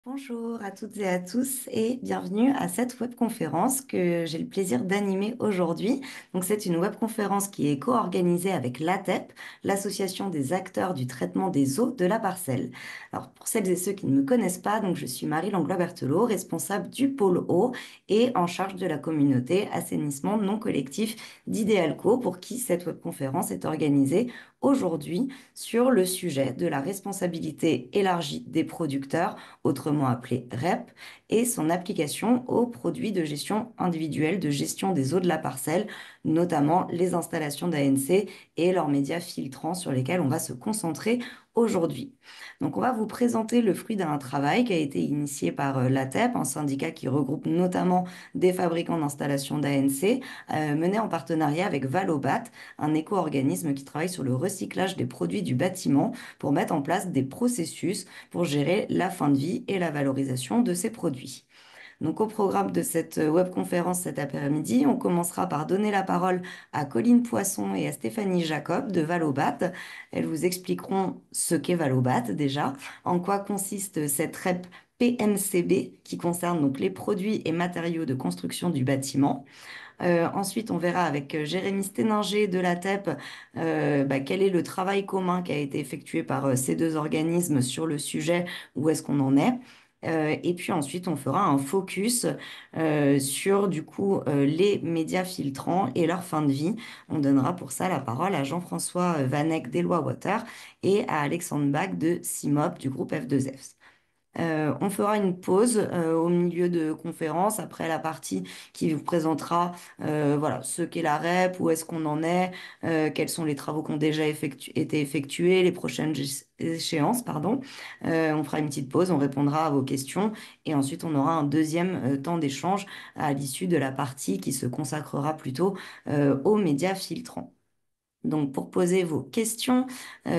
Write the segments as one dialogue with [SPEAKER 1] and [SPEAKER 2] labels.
[SPEAKER 1] Bonjour à toutes et à tous et bienvenue à cette webconférence que j'ai le plaisir d'animer aujourd'hui. Donc c'est une webconférence qui est co-organisée avec l'ATEP, l'association des acteurs du traitement des eaux de la parcelle. Alors pour celles et ceux qui ne me connaissent pas, donc je suis Marie Langlois-Berthelot, responsable du pôle eau et en charge de la communauté assainissement non collectif d'Idéalco pour qui cette webconférence est organisée aujourd'hui sur le sujet de la responsabilité élargie des producteurs, autrement appelé REP, et son application aux produits de gestion individuelle de gestion des eaux de la parcelle, notamment les installations d'ANC et leurs médias filtrants sur lesquels on va se concentrer aujourd'hui. Donc, on va vous présenter le fruit d'un travail qui a été initié par l'ATEP, un syndicat qui regroupe notamment des fabricants d'installations d'ANC, mené en partenariat avec Valobat, un éco-organisme qui travaille sur le recyclage des produits du bâtiment pour mettre en place des processus pour gérer la fin de vie et la valorisation de ces produits. Donc, au programme de cette webconférence cet après-midi, on commencera par donner la parole à Colline Poisson et à Stéphanie Jacob de Valobat. Elles vous expliqueront ce qu'est Valobat déjà, en quoi consiste cette REP PMCB qui concerne donc les produits et matériaux de construction du bâtiment. Ensuite, on verra avec Jérémy Sténinger de la TEP quel est le travail commun qui a été effectué par ces deux organismes sur le sujet, où est-ce qu'on en est. Et puis ensuite, on fera un focus sur du coup les médias filtrants et leur fin de vie. On donnera pour ça la parole à Jean-François Vanek d'Eloi Water et à Alexandre Bach de CIMOP du groupe F2F. On fera une pause au milieu de conférence après la partie qui vous présentera voilà, ce qu'est la REP, où est-ce qu'on en est, quels sont les travaux qui ont déjà été effectués, les prochaines échéances, pardon. On fera une petite pause, on répondra à vos questions et ensuite on aura un deuxième temps d'échange à l'issue de la partie qui se consacrera plutôt aux médias filtrants. Donc, pour poser vos questions,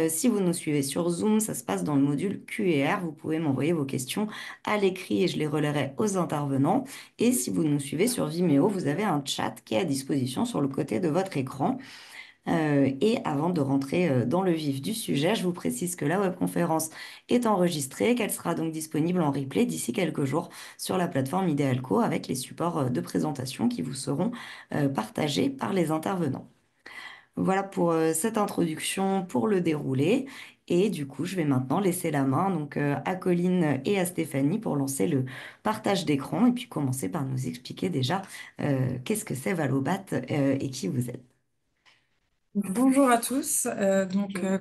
[SPEAKER 1] si vous nous suivez sur Zoom, ça se passe dans le module Q&R. Vous pouvez m'envoyer vos questions à l'écrit et je les relayerai aux intervenants. Et si vous nous suivez sur Vimeo, vous avez un chat qui est à disposition sur le côté de votre écran. Et avant de rentrer dans le vif du sujet, je vous précise que la webconférence est enregistrée, qu'elle sera donc disponible en replay d'ici quelques jours sur la plateforme Idealco avec les supports de présentation qui vous seront partagés par les intervenants. Voilà pour cette introduction, pour le déroulé. Et du coup, je vais maintenant laisser la main donc, à Colline et à Stéphanie pour lancer le partage d'écran et puis commencer par nous expliquer déjà qu'est-ce que c'est Valobat et qui vous êtes.
[SPEAKER 2] Bonjour à tous,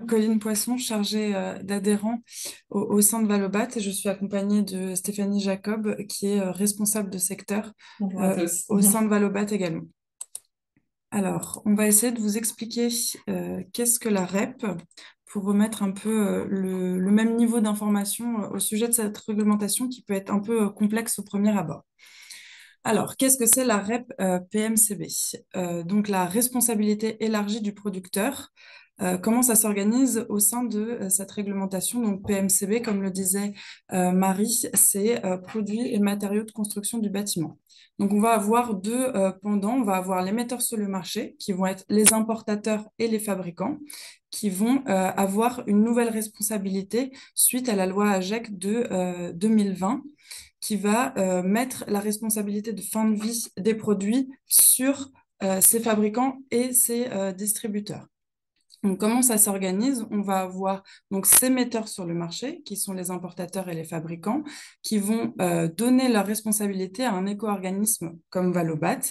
[SPEAKER 2] Colline Poisson, chargée d'adhérents au sein de Valobat et je suis accompagnée de Stéphanie Jacob qui est responsable de secteur
[SPEAKER 3] Bonjour à tous.
[SPEAKER 2] au sein de Valobat également. Alors, on va essayer de vous expliquer qu'est-ce que la REP pour remettre un peu le même niveau d'information au sujet de cette réglementation qui peut être un peu complexe au premier abord. Alors, qu'est-ce que c'est la REP PMCB? Donc, la responsabilité élargie du producteur. Comment ça s'organise au sein de cette réglementation? Donc, PMCB, comme le disait Marie, c'est produits et matériaux de construction du bâtiment. Donc, on va avoir deux pendants. On va avoir les metteurs sur le marché, qui vont être les importateurs et les fabricants, qui vont avoir une nouvelle responsabilité suite à la loi AGEC de 2020 qui va mettre la responsabilité de fin de vie des produits sur ses fabricants et ses distributeurs. Donc, comment ça s'organise? On va avoir donc ces metteurs sur le marché, qui sont les importateurs et les fabricants, qui vont donner leur responsabilité à un éco-organisme comme Valobat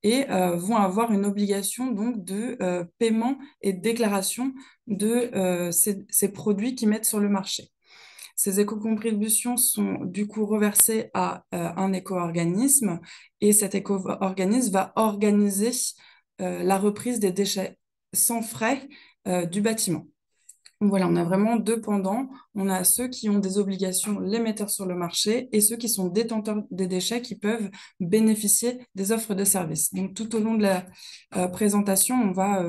[SPEAKER 2] et vont avoir une obligation donc de paiement et de déclaration de ces produits qu'ils mettent sur le marché. Ces éco-contributions sont du coup reversées à un éco-organisme et cet éco-organisme va organiser la reprise des déchets sans frais du bâtiment. Voilà, on a vraiment deux pendants. On a ceux qui ont des obligations, les metteurs sur le marché, et ceux qui sont détenteurs des déchets qui peuvent bénéficier des offres de services. Donc, tout au long de la présentation, on va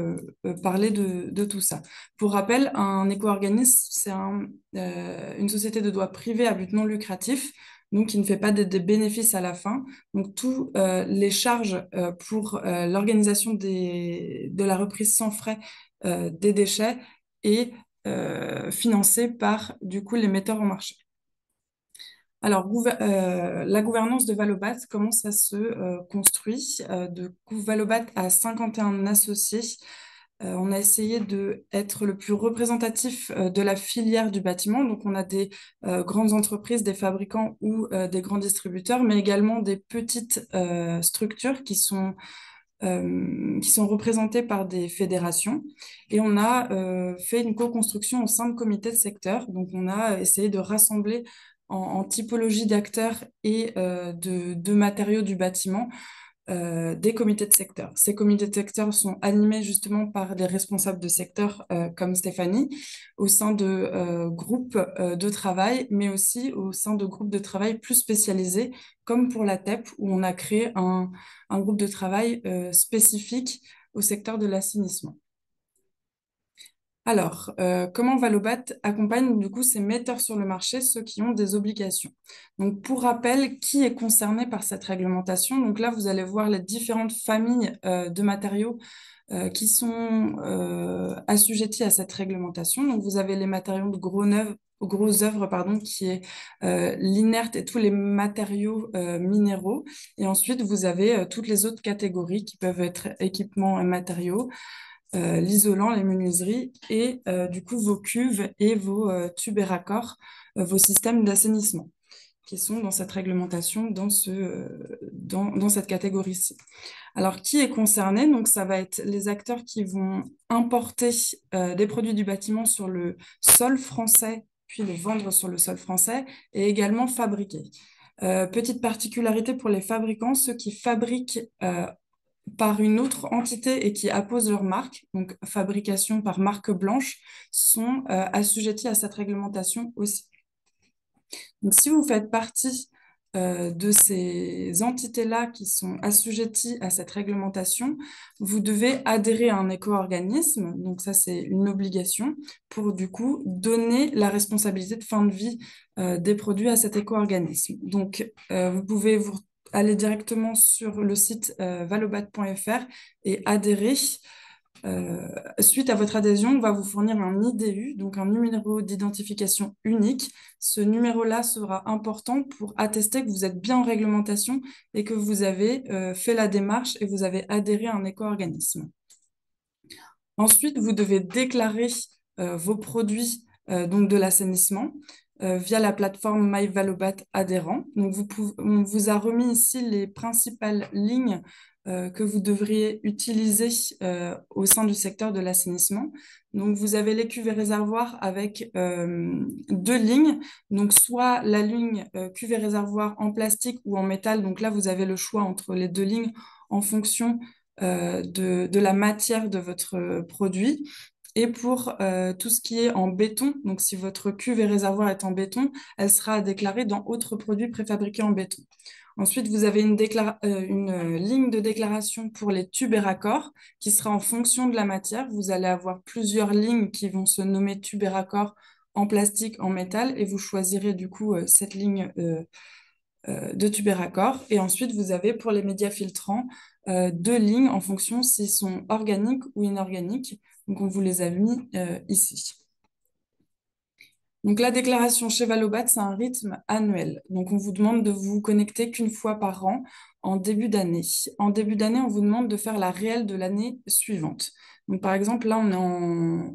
[SPEAKER 2] parler de tout ça. Pour rappel, un éco-organisme, c'est une société de droit privé à but non lucratif, donc qui ne fait pas des bénéfices à la fin. Donc, toutes les charges pour l'organisation de la reprise sans frais des déchets et financé par du coup les metteurs en marché. Alors, la gouvernance de Valobat, comment ça se construit? Valobat a 51 associés. On a essayé d'être le plus représentatif de la filière du bâtiment. Donc, on a des grandes entreprises, des fabricants ou des grands distributeurs, mais également des petites structures qui sont représentées par des fédérations. Et on a fait une co-construction au sein de comités de secteur. Donc, on a essayé de rassembler en typologie d'acteurs et de matériaux du bâtiment des comités de secteur. Ces comités de secteur sont animés justement par des responsables de secteur comme Stéphanie, au sein de groupes de travail, mais aussi au sein de groupes de travail plus spécialisés, comme pour la TEP, où on a créé un groupe de travail spécifique au secteur de l'assainissement. Alors, comment Valobat accompagne du coup ces metteurs sur le marché, ceux qui ont des obligations? Donc, pour rappel, qui est concerné par cette réglementation? Donc là, vous allez voir les différentes familles de matériaux qui sont assujettis à cette réglementation. Donc, vous avez les matériaux de gros œuvres, pardon, qui est l'inerte et tous les matériaux minéraux. Et ensuite, vous avez toutes les autres catégories qui peuvent être équipements et matériaux, l'isolant, les menuiseries et du coup vos cuves et vos tubes et raccords, vos systèmes d'assainissement qui sont dans cette réglementation, dans cette catégorie-ci. Alors, qui est concerné? Donc, ça va être les acteurs qui vont importer des produits du bâtiment sur le sol français, puis les vendre sur le sol français, et également fabriquer. Petite particularité pour les fabricants, ceux qui fabriquent par une autre entité et qui apposent leur marque, donc fabrication par marque blanche, sont assujettis à cette réglementation aussi. Donc, si vous faites partie de ces entités-là qui sont assujetties à cette réglementation, vous devez adhérer à un éco-organisme. Donc, ça, c'est une obligation pour, du coup, donner la responsabilité de fin de vie des produits à cet éco-organisme. Donc, vous pouvez aller directement sur le site valobat.fr et adhérer. Suite à votre adhésion, on va vous fournir un IDU, donc un numéro d'identification unique. Ce numéro-là sera important pour attester que vous êtes bien en réglementation et que vous avez fait la démarche et vous avez adhéré à un éco-organisme. Ensuite, vous devez déclarer vos produits donc de l'assainissement via la plateforme MyValobat adhérent. Donc, on vous a remis ici les principales lignes que vous devriez utiliser au sein du secteur de l'assainissement. Donc, vous avez les cuvées réservoirs avec deux lignes. Donc, soit la ligne cuvée réservoir en plastique ou en métal. Donc là, vous avez le choix entre les deux lignes en fonction de la matière de votre produit. Et pour tout ce qui est en béton, donc si votre cuve et réservoir est en béton, elle sera déclarée dans autres produits préfabriqués en béton. Ensuite, vous avez une ligne de déclaration pour les tubes et raccords qui sera en fonction de la matière. Vous allez avoir plusieurs lignes qui vont se nommer tubes et raccords en plastique, en métal, et vous choisirez du coup cette ligne de tubes et raccords. Et ensuite, vous avez pour les médias filtrants deux lignes en fonction s'ils sont organiques ou inorganiques. Donc, on vous les a mis ici. Donc, la déclaration chez Valobat, c'est un rythme annuel. Donc, on vous demande de vous connecter qu'une fois par an en début d'année. En début d'année, on vous demande de faire la réelle de l'année suivante. Donc, par exemple, là, on est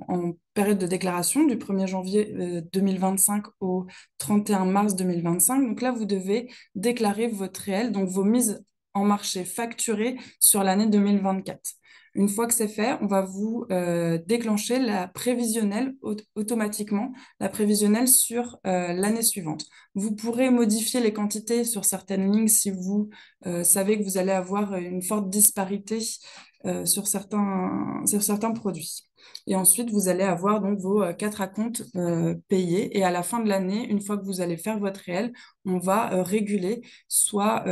[SPEAKER 2] en période de déclaration du 1er janvier 2025 au 31 mars 2025. Donc là, vous devez déclarer votre réel, donc vos mises en marché facturées sur l'année 2024. Une fois que c'est fait, on va vous déclencher la prévisionnelle automatiquement, la prévisionnelle sur l'année suivante. Vous pourrez modifier les quantités sur certaines lignes si vous savez que vous allez avoir une forte disparité sur certains produits. Et ensuite, vous allez avoir donc vos 4 acomptes payés. Et à la fin de l'année, une fois que vous allez faire votre réel, on va réguler, soit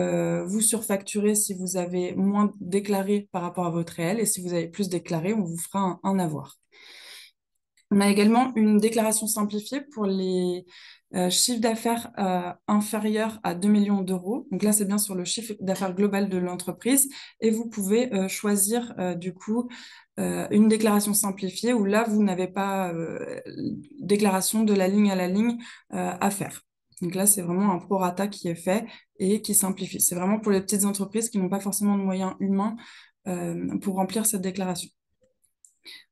[SPEAKER 2] vous surfacturer si vous avez moins déclaré par rapport à votre réel, et si vous avez plus déclaré, on vous fera un avoir. On a également une déclaration simplifiée pour les chiffres d'affaires inférieurs à 2 millions d'euros. Donc là, c'est bien sur le chiffre d'affaires global de l'entreprise. Et vous pouvez choisir du coup une déclaration simplifiée où là, vous n'avez pas déclaration de la ligne à la ligne à faire. Donc là, c'est vraiment un prorata qui est fait et qui simplifie. C'est vraiment pour les petites entreprises qui n'ont pas forcément de moyens humains pour remplir cette déclaration.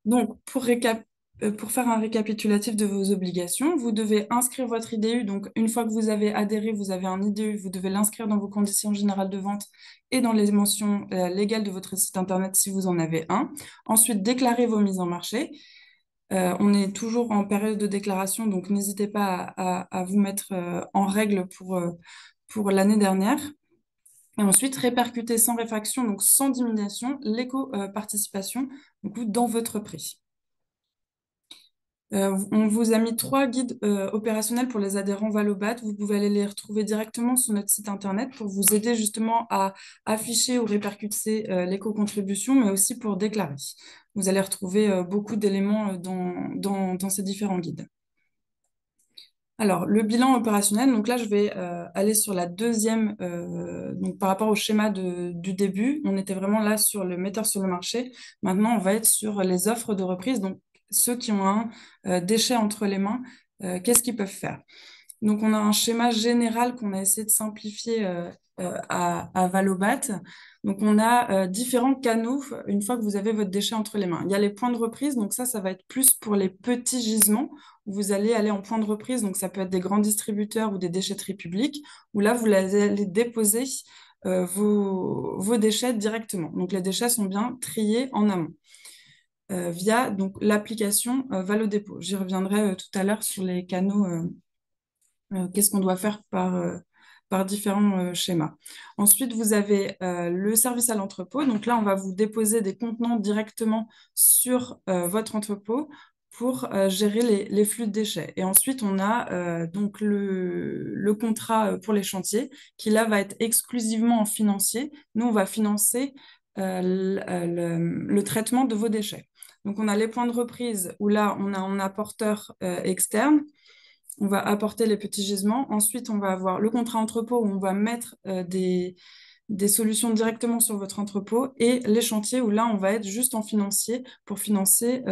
[SPEAKER 2] Donc, pour faire un récapitulatif de vos obligations, vous devez inscrire votre IDU. Donc, une fois que vous avez adhéré, vous avez un IDU, vous devez l'inscrire dans vos conditions générales de vente et dans les mentions légales de votre site Internet si vous en avez un. Ensuite, déclarer vos mises en marché. On est toujours en période de déclaration, donc n'hésitez pas à vous mettre en règle pour l'année dernière. Et ensuite, répercuter sans réfaction, donc sans diminution, l'éco-participation dans votre prix. On vous a mis 3 guides opérationnels pour les adhérents Valobat. Vous pouvez aller les retrouver directement sur notre site internet pour vous aider justement à afficher ou répercuter l'éco-contribution, mais aussi pour déclarer. Vous allez retrouver beaucoup d'éléments dans ces différents guides. Alors, le bilan opérationnel, donc là, je vais aller sur la deuxième, donc par rapport au schéma du début, on était vraiment là sur le metteur sur le marché. Maintenant, on va être sur les offres de reprise, donc ceux qui ont un déchet entre les mains, qu'est-ce qu'ils peuvent faire? Donc, on a un schéma général qu'on a essayé de simplifier à Valobat. Donc, on a différents canaux une fois que vous avez votre déchet entre les mains. Il y a les points de reprise. Donc, ça va être plus pour les petits gisements où vous allez aller en point de reprise. Donc, ça peut être des grands distributeurs ou des déchetteries publiques où là, vous allez déposer vos déchets directement. Donc, les déchets sont bien triés en amont. Via donc l'application Valodépôt. J'y reviendrai tout à l'heure sur les canaux qu'est-ce qu'on doit faire par différents schémas. Ensuite, vous avez le service à l'entrepôt. Donc là, on va vous déposer des contenants directement sur votre entrepôt pour gérer les flux de déchets. Et ensuite, on a donc le contrat pour les chantiers qui là va être exclusivement en financier. Nous, on va financer le traitement de vos déchets. Donc, on a les points de reprise où là, on a un apporteur externe. On va apporter les petits gisements. Ensuite, on va avoir le contrat entrepôt où on va mettre des solutions directement sur votre entrepôt et les chantiers où là, on va être juste en financier pour financer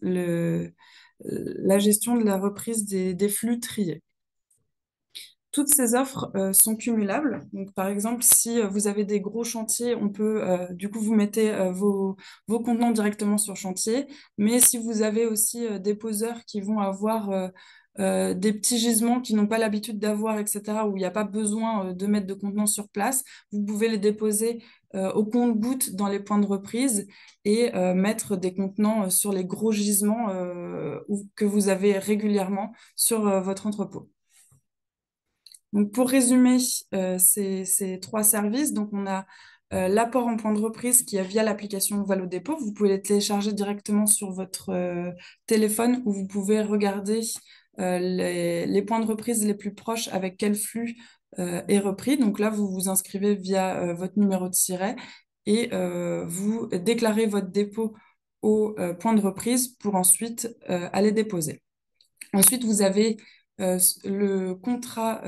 [SPEAKER 2] la gestion de la reprise des flux triés. Toutes ces offres sont cumulables. Donc, par exemple, si vous avez des gros chantiers, on peut, du coup, vous mettez vos contenants directement sur chantier. Mais si vous avez aussi des poseurs qui vont avoir des petits gisements qui n'ont pas l'habitude d'avoir, etc., où il n'y a pas besoin de mettre de contenants sur place, vous pouvez les déposer au compte-gouttes dans les points de reprise et mettre des contenants sur les gros gisements que vous avez régulièrement sur votre entrepôt. Donc, pour résumer ces 3 services, donc on a l'apport en point de reprise qui est via l'application Valodépôt. Vous pouvez le télécharger directement sur votre téléphone où vous pouvez regarder les points de reprise les plus proches avec quel flux est repris. Donc là, vous vous inscrivez via votre numéro de siret et vous déclarez votre dépôt au point de reprise pour ensuite aller déposer. Ensuite, vous avez le contrat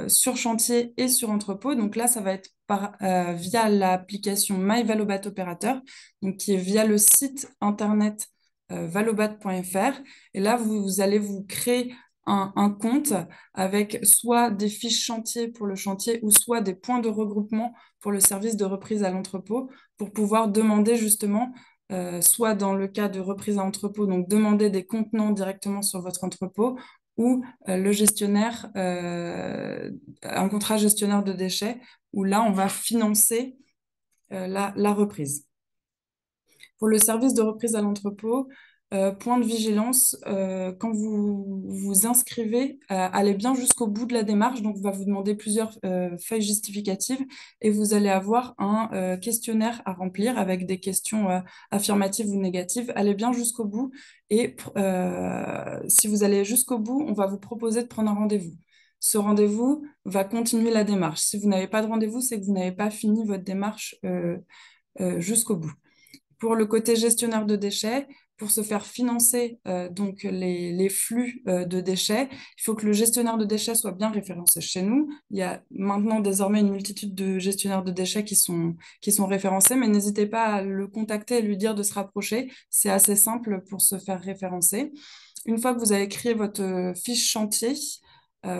[SPEAKER 2] sur chantier et sur entrepôt. Donc là, ça va être via l'application My Valobat Opérateur, donc qui est via le site internet valobat.fr. Et là, vous allez vous créer un compte avec soit des fiches chantier pour le chantier ou soit des points de regroupement pour le service de reprise à l'entrepôt pour pouvoir demander justement soit dans le cas de reprise à entrepôt, donc demander des contenants directement sur votre entrepôt, ou le gestionnaire, un contrat gestionnaire de déchets, où là, on va financer la reprise. Pour le service de reprise à l'entrepôt, point de vigilance, quand vous vous inscrivez, allez bien jusqu'au bout de la démarche. Donc, on va vous demander plusieurs feuilles justificatives et vous allez avoir un questionnaire à remplir avec des questions affirmatives ou négatives. Allez bien jusqu'au bout et si vous allez jusqu'au bout, on va vous proposer de prendre un rendez-vous. Ce rendez-vous va continuer la démarche. Si vous n'avez pas de rendez-vous, c'est que vous n'avez pas fini votre démarche jusqu'au bout. Pour le côté gestionnaire de déchets, pour se faire financer donc les flux de déchets, il faut que le gestionnaire de déchets soit bien référencé chez nous. Il y a maintenant désormais une multitude de gestionnaires de déchets qui sont référencés, mais n'hésitez pas à le contacter et lui dire de se rapprocher. C'est assez simple pour se faire référencer. Une fois que vous avez créé votre fiche chantier,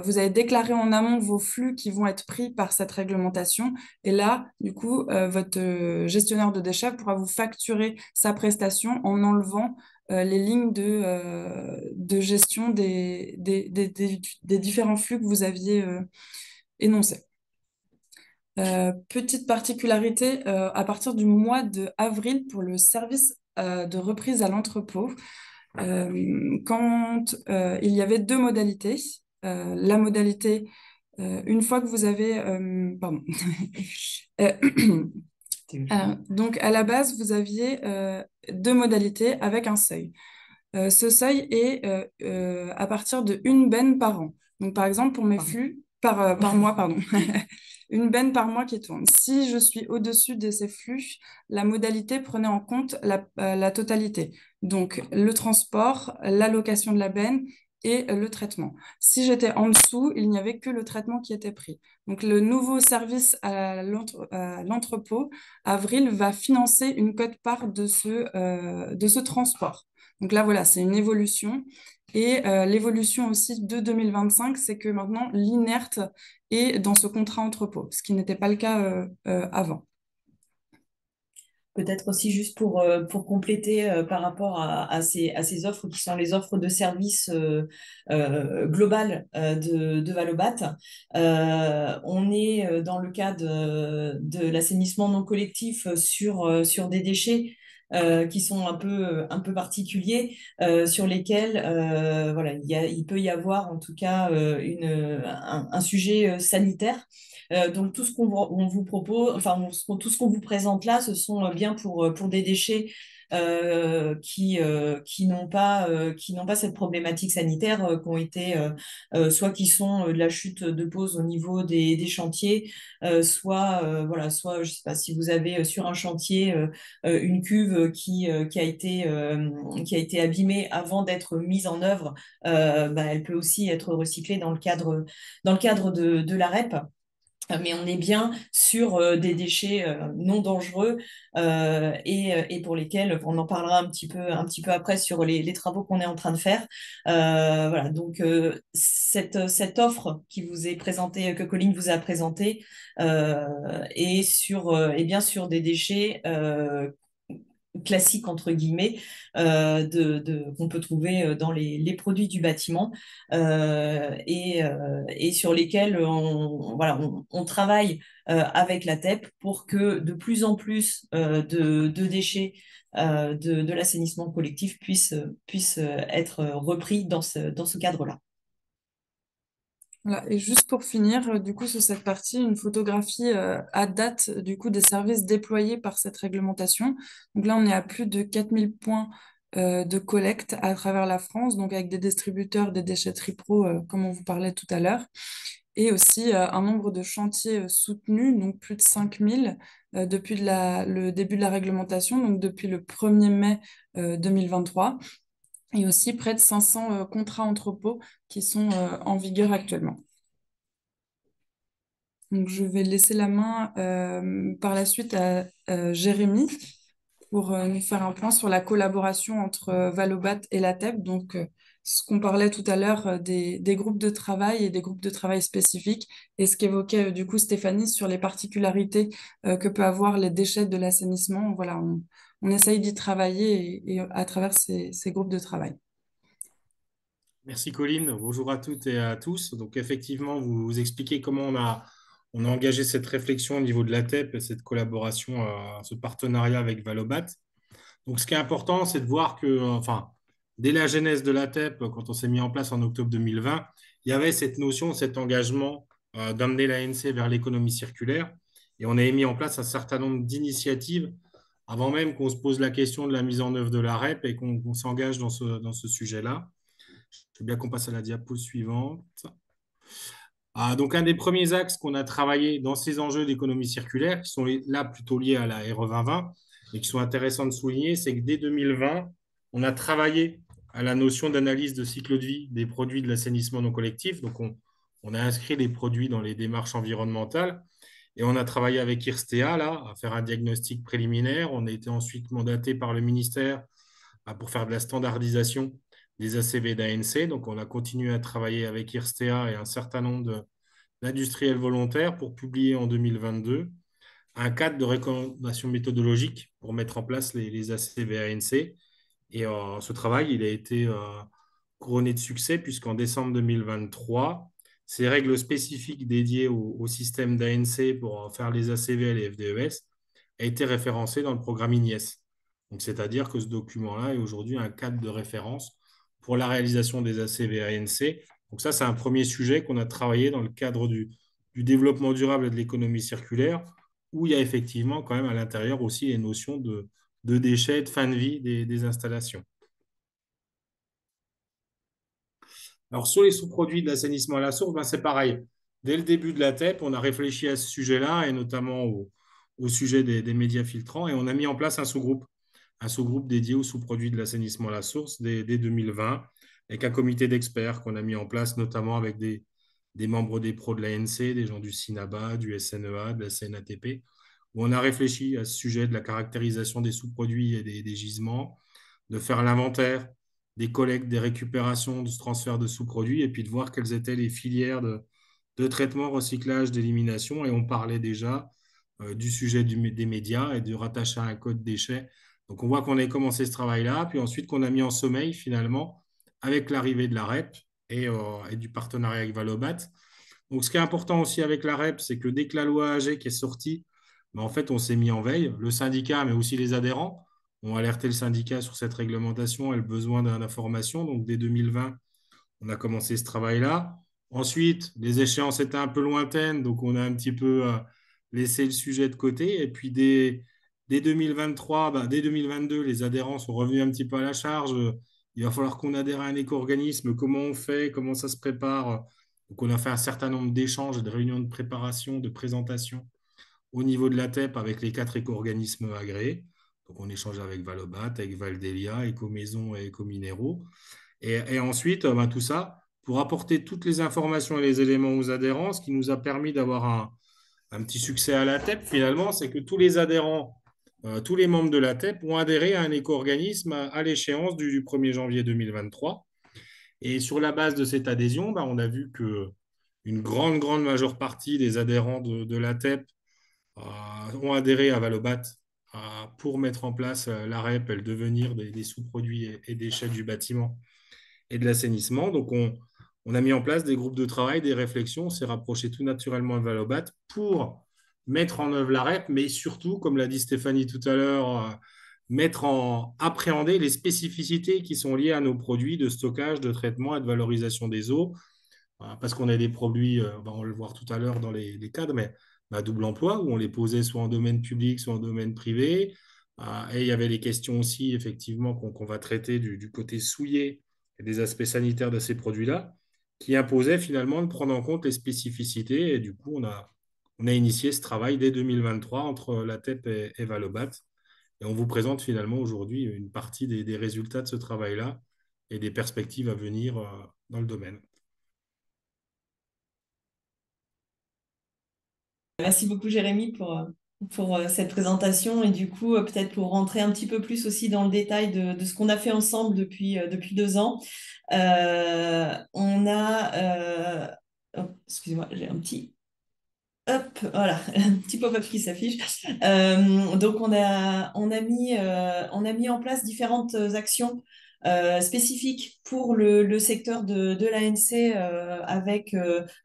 [SPEAKER 2] vous avez déclaré en amont vos flux qui vont être pris par cette réglementation. Et là, du coup, votre gestionnaire de déchets pourra vous facturer sa prestation en enlevant les lignes de gestion des différents flux que vous aviez énoncés. Petite particularité, à partir du mois de avril pour le service de reprise à l'entrepôt, quand il y avait deux modalités. La modalité, une fois que vous avez... pardon. Euh, donc, à la base, vous aviez deux modalités avec un seuil. Ce seuil est à partir de une benne par an. Donc, par exemple, pour mes flux, par mois, pardon. Une benne par mois qui tourne. Si je suis au-dessus de ces flux, la modalité prenait en compte la totalité. Donc, le transport, l'allocation de la benne et le traitement. Si j'étais en dessous, il n'y avait que le traitement qui était pris. Donc, le nouveau service à l'entrepôt, Avril, va financer une quote-part de ce transport. Donc là, voilà, c'est une évolution. Et l'évolution aussi de 2025, c'est que maintenant, l'inerte est dans ce contrat entrepôt, ce qui n'était pas le cas avant.
[SPEAKER 3] Peut-être aussi juste pour compléter par rapport à ces offres qui sont les offres de services globales de Valobat. On est dans le cas de l'assainissement non collectif sur des déchets qui sont un peu particuliers, sur lesquels voilà, il peut y avoir en tout cas un sujet sanitaire. Donc tout ce on vous propose, enfin tout ce qu'on vous présente là, ce sont bien pour des déchets qui n'ont pas cette problématique sanitaire, qui ont été soit qui sont de la chute de pause au niveau des chantiers, soit voilà, soit je sais pas si vous avez sur un chantier une cuve qui a été abîmée avant d'être mise en œuvre, bah, elle peut aussi être recyclée dans le cadre de la REP. Mais on est bien sur des déchets non dangereux, et pour lesquels on en parlera un petit peu après sur les travaux qu'on est en train de faire. Voilà, donc cette offre qui vous est présentée, que Colline vous a présentée, est bien sur des déchets classiques entre guillemets, qu'on peut trouver dans les produits du bâtiment, et sur lesquels on travaille avec la TEP pour que de plus en plus de déchets de l'assainissement collectif puissent être repris dans ce cadre-là.
[SPEAKER 2] Voilà. Et juste pour finir, du coup, sur cette partie, une photographie à date du coup des services déployés par cette réglementation. Donc là, on est à plus de 4000 points de collecte à travers la France, donc avec des distributeurs, des déchetteries pro, comme on vous parlait tout à l'heure, et aussi un nombre de chantiers soutenus, donc plus de 5000 depuis le début de la réglementation, donc depuis le 1er mai 2023, et aussi près de 500 contrats entrepôts qui sont en vigueur actuellement. Donc, je vais laisser la main par la suite à Jérémy pour nous faire un point sur la collaboration entre Valobat et la TEP. Donc, ce qu'on parlait tout à l'heure des groupes de travail et des groupes de travail spécifiques, et ce qu'évoquait du coup Stéphanie sur les particularités que peut avoir les déchets de l'assainissement. Voilà, on essaye d'y travailler et à travers ces groupes de travail.
[SPEAKER 4] Merci Colline, bonjour à toutes et à tous. Donc effectivement, vous expliquez comment on a engagé cette réflexion au niveau de la TEP et cette collaboration, ce partenariat avec Valobat. Donc ce qui est important, c'est de voir que, enfin, dès la genèse de la TEP, quand on s'est mis en place en octobre 2020, il y avait cette notion, cet engagement d'amener l'ANC vers l'économie circulaire. Et on a mis en place un certain nombre d'initiatives avant même qu'on se pose la question de la mise en œuvre de la REP et qu'on s'engage dans dans ce sujet-là. Je veux bien qu'on passe à la diapo suivante. Donc, un des premiers axes qu'on a travaillé dans ces enjeux d'économie circulaire, qui sont là plutôt liés à la RE 2020 et qui sont intéressants de souligner, c'est que dès 2020, on a travaillé à la notion d'analyse de cycle de vie des produits de l'assainissement non collectif. Donc, on a inscrit les produits dans les démarches environnementales et on a travaillé avec IRSTEA là, à faire un diagnostic préliminaire. On a été ensuite mandaté par le ministère pour faire de la standardisation des ACV d'ANC. Donc, on a continué à travailler avec IRSTEA et un certain nombre d'industriels volontaires pour publier en 2022 un cadre de recommandations méthodologiques pour mettre en place les ACV ANC. Et ce travail, il a été couronné de succès puisqu'en décembre 2023, ces règles spécifiques dédiées au système d'ANC pour faire les ACV et les FDES a été référencées dans le programme INIES. Donc, c'est-à-dire que ce document-là est aujourd'hui un cadre de référence pour la réalisation des ACV ANC. Donc ça, c'est un premier sujet qu'on a travaillé dans le cadre du développement durable et de l'économie circulaire, où il y a effectivement quand même à l'intérieur aussi les notions de déchets, de fin de vie des installations. Alors, sur les sous-produits de l'assainissement à la source, ben, c'est pareil. Dès le début de la TEP, on a réfléchi à ce sujet-là, et notamment au sujet des médias filtrants, et on a mis en place un sous-groupe dédié aux sous-produits de l'assainissement à la source dès 2020, avec un comité d'experts qu'on a mis en place, notamment avec des membres des pros de l'ANC, des gens du CINABA, du SNEA, de la CNATP, où on a réfléchi à ce sujet de la caractérisation des sous-produits et des gisements, de faire l'inventaire des collectes, des récupérations, de ce transfert de sous-produits, et puis de voir quelles étaient les filières de traitement, recyclage, d'élimination. Et on parlait déjà du sujet des médias et de rattacher à un code déchets. Donc on voit qu'on a commencé ce travail-là, puis ensuite qu'on a mis en sommeil finalement avec l'arrivée de la REP et du partenariat avec Valobat. Donc ce qui est important aussi avec la REP, c'est que dès que la loi AG qui est sortie, ben, en fait on s'est mis en veille, le syndicat, mais aussi les adhérents ont alerté le syndicat sur cette réglementation et le besoin d'information. Donc, dès 2020, on a commencé ce travail-là. Ensuite, les échéances étaient un peu lointaines, donc on a un petit peu laissé le sujet de côté. Et puis, dès 2023, dès 2022, les adhérents sont revenus un petit peu à la charge. Il va falloir qu'on adhère à un éco-organisme. Comment on fait? Comment ça se prépare? Donc, on a fait un certain nombre d'échanges, de réunions de préparation, de présentation au niveau de la TEP avec les 4 éco-organismes agréés. Donc, on échange avec Valobat, avec Valdelia, Ecomaison et Ecominéraux. Et ensuite, tout ça pour apporter toutes les informations et les éléments aux adhérents, ce qui nous a permis d'avoir un petit succès à la TEP, finalement, c'est que tous les adhérents, tous les membres de la TEP ont adhéré à un éco-organisme à l'échéance du 1er janvier 2023. Et sur la base de cette adhésion, on a vu que une grande majeure partie des adhérents de la TEP ont adhéré à Valobat pour mettre en place la REP et le devenir des sous-produits et déchets du bâtiment et de l'assainissement. Donc, on a mis en place des groupes de travail, des réflexions. On s'est rapproché tout naturellement de Valobat pour mettre en œuvre la REP, mais surtout, comme l'a dit Stéphanie tout à l'heure, appréhender les spécificités qui sont liées à nos produits de stockage, de traitement et de valorisation des eaux. Parce qu'on a des produits, on va le voir tout à l'heure dans les cadres, mais à double emploi, où on les posait soit en domaine public, soit en domaine privé. Et il y avait les questions aussi, effectivement, qu'on va traiter du côté souillé et des aspects sanitaires de ces produits-là, qui imposaient finalement de prendre en compte les spécificités. Et du coup, on a initié ce travail dès 2023 entre la TEP et Valobat. Et on vous présente finalement aujourd'hui une partie des résultats de ce travail-là et des perspectives à venir dans le domaine.
[SPEAKER 3] Merci beaucoup, Jérémy, pour cette présentation et du coup, peut-être pour rentrer un petit peu plus aussi dans le détail de ce qu'on a fait ensemble depuis 2 ans. On a... oh, excusez-moi, j'ai un petit... Hop, voilà, un petit pop-up qui s'affiche. Donc, on a mis en place différentes actions spécifiques pour le secteur de l'ANC avec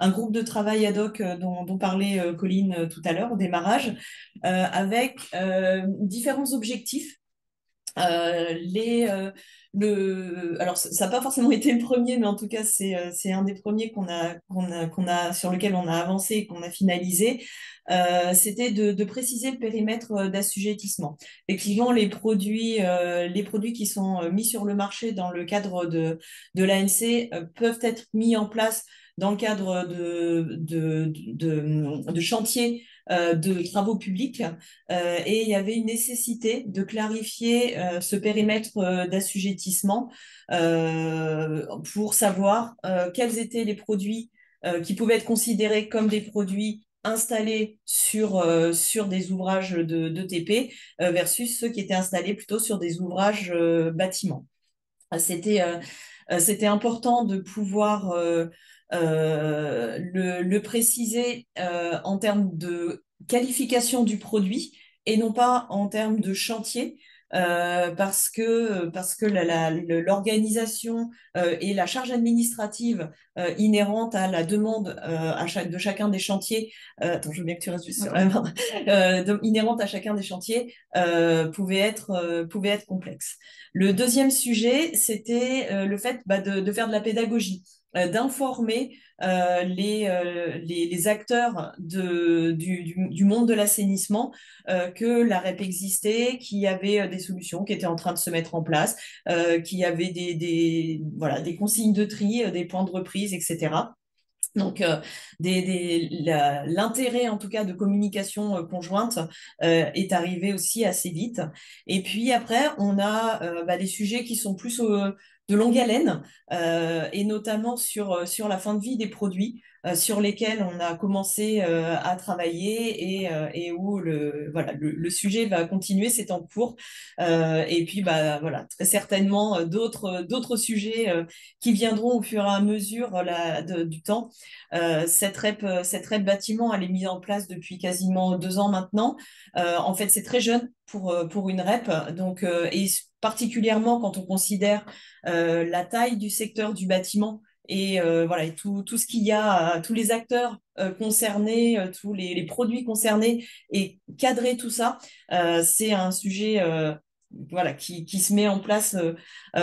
[SPEAKER 3] un groupe de travail ad hoc dont parlait Colline tout à l'heure au démarrage, avec différents objectifs. Alors, ça n'a pas forcément été le premier, mais en tout cas, c'est un des premiers sur lequel on a avancé et qu'on a finalisé. C'était de préciser le périmètre d'assujettissement. Effectivement, les produits qui sont mis sur le marché dans le cadre de l'ANC peuvent être mis en place dans le cadre de chantiers de travaux publics et il y avait une nécessité de clarifier ce périmètre d'assujettissement pour savoir quels étaient les produits qui pouvaient être considérés comme des produits installés sur des ouvrages de TP versus ceux qui étaient installés plutôt sur des ouvrages bâtiments. c'était important de pouvoir le préciser en termes de qualification du produit et non pas en termes de chantier. Parce que l'organisation et la charge administrative inhérente à la demande de chacun des chantiers, attends, je veux bien que tu restes juste sur la main, inhérente à chacun des chantiers pouvait être complexe. Le deuxième sujet, c'était le fait de faire de la pédagogie, d'informer les acteurs du monde de l'assainissement que la REP existait, qu'il y avait des solutions qui étaient en train de se mettre en place, qu'il y avait voilà, des consignes de tri, des points de reprise, etc. Donc, l'intérêt, en tout cas, de communication conjointe est arrivé aussi assez vite. Et puis après, on a des sujets qui sont plus de longue haleine, et notamment sur la fin de vie des produits, sur lesquels on a commencé à travailler et où voilà, le sujet va continuer, c'est en cours. Et puis, voilà, très certainement d'autres sujets qui viendront au fur et à mesure du temps. Cette REP bâtiment, elle est mise en place depuis quasiment 2 ans maintenant. En fait, c'est très jeune pour une REP. Donc, et particulièrement quand on considère la taille du secteur du bâtiment et, voilà, et tout ce qu'il y a, tous les acteurs concernés, tous les produits concernés et cadrer tout ça, c'est un sujet voilà, qui se met en place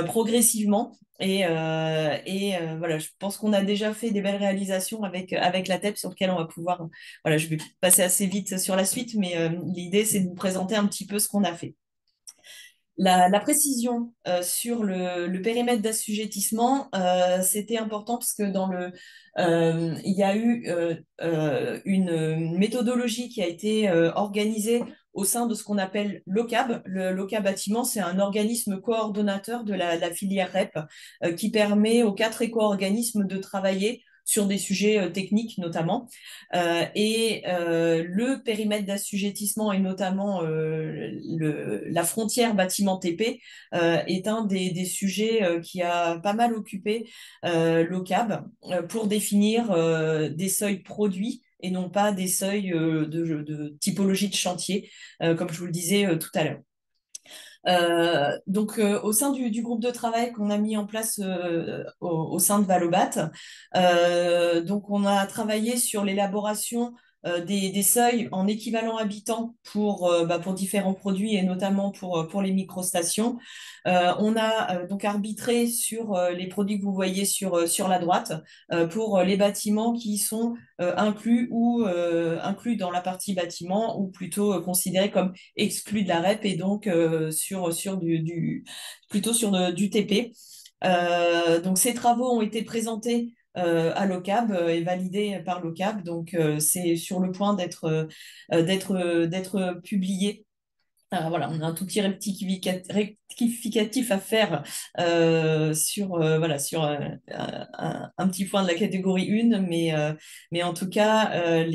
[SPEAKER 3] progressivement. Voilà, je pense qu'on a déjà fait des belles réalisations avec la TEP sur lequel on va pouvoir. Voilà, je vais passer assez vite sur la suite, mais l'idée, c'est de vous présenter un petit peu ce qu'on a fait. La précision sur le périmètre d'assujettissement, c'était important parce que il y a eu une méthodologie qui a été organisée au sein de ce qu'on appelle l'OCAB. Le l'OCAB Bâtiment, c'est un organisme coordonnateur de la filière REP qui permet aux 4 éco-organismes de travailler sur des sujets techniques notamment. Le périmètre d'assujettissement et notamment la frontière bâtiment TP est un des sujets qui a pas mal occupé l'OCAB pour définir des seuils produits et non pas des seuils de typologie de chantier, comme je vous le disais tout à l'heure. Donc, au sein du groupe de travail qu'on a mis en place au sein de Valobat, donc on a travaillé sur l'élaboration des seuils en équivalent habitant pour différents produits et notamment pour les microstations. On a donc arbitré sur les produits que vous voyez sur la droite pour les bâtiments qui sont inclus inclus dans la partie bâtiment ou plutôt considérés comme exclus de la REP et donc plutôt sur du TP. Donc ces travaux ont été présentés à l'OCAB et validés par l'OCAB. Donc c'est sur le point d'être publié. Voilà, on a un tout petit rectificatif à faire sur un petit point de la catégorie 1, mais en tout cas,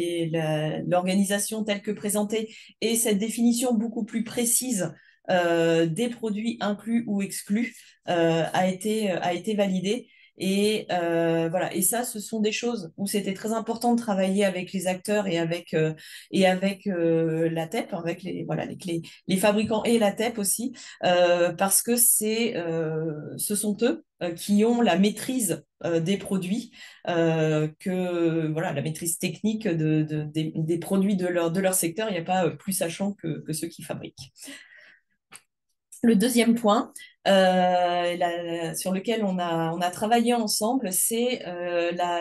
[SPEAKER 3] l'organisation telle que présentée et cette définition beaucoup plus précise des produits inclus ou exclus a été validée. Et voilà, et ça, ce sont des choses où c'était très important de travailler avec les acteurs et avec la TEP, avec les fabricants et la TEP aussi, parce que ce sont eux qui ont la maîtrise des produits, voilà, la maîtrise technique des produits de leur secteur. Il n'y a pas plus sachant que ceux qui fabriquent. Le deuxième point sur lequel on a travaillé ensemble, c'est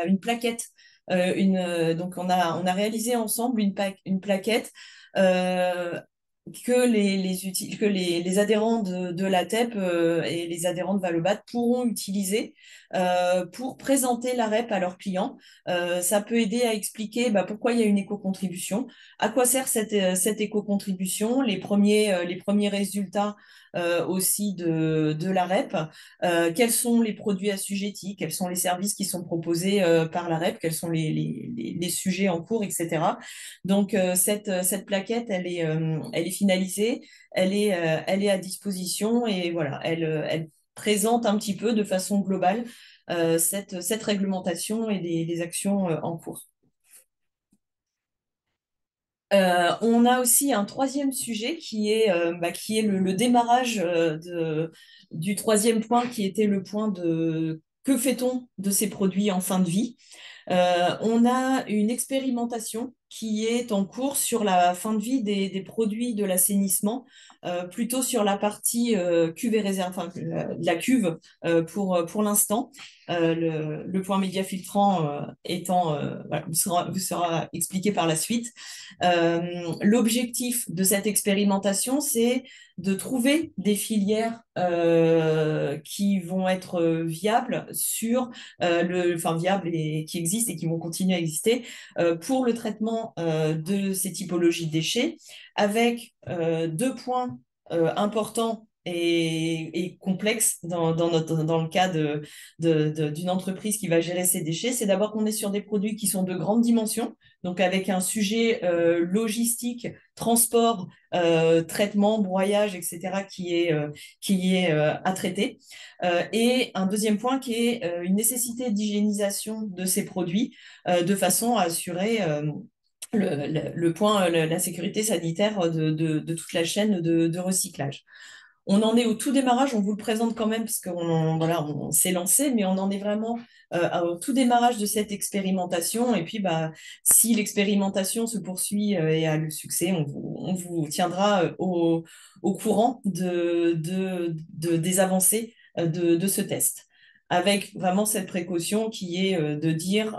[SPEAKER 3] une plaquette. Donc, on a réalisé ensemble une plaquette que les adhérents de la TEP et les adhérents de Valobat pourront utiliser pour présenter la REP à leurs clients. Ça peut aider à expliquer pourquoi il y a une éco-contribution, à quoi sert cette éco-contribution, les premiers résultats aussi de la REP, quels sont les produits assujettis, quels sont les services qui sont proposés par la REP, quels sont les sujets en cours, etc. Donc, cette plaquette, elle est finalisée, elle est à disposition et voilà, elle présente un petit peu de façon globale cette réglementation et les actions en cours. On a aussi un troisième sujet qui est le démarrage du troisième point, qui était le point de que fait-on de ces produits en fin de vie. On a une expérimentation qui est en cours sur la fin de vie des produits de l'assainissement, plutôt sur la partie cuve et réserve, enfin, la cuve pour l'instant. Le point média filtrant étant, voilà, vous sera expliqué par la suite. L'objectif de cette expérimentation, c'est de trouver des filières qui vont être viables viables et qui existent et qui vont continuer à exister pour le traitement de ces typologies de déchets, avec deux points importants et complexes dans le cas d'une entreprise qui va gérer ces déchets. C'est d'abord qu'on est sur des produits qui sont de grande dimension, donc avec un sujet logistique, transport, traitement, broyage, etc., qui est à traiter. Et un deuxième point qui est une nécessité d'hygiénisation de ces produits de façon à assurer le point, la sécurité sanitaire de toute la chaîne de recyclage. On en est au tout démarrage, on vous le présente quand même parce on s'est lancé, mais on en est vraiment au tout démarrage de cette expérimentation. Et puis, si l'expérimentation se poursuit et a le succès, on vous tiendra au courant des avancées de ce test. Avec vraiment cette précaution qui est de dire,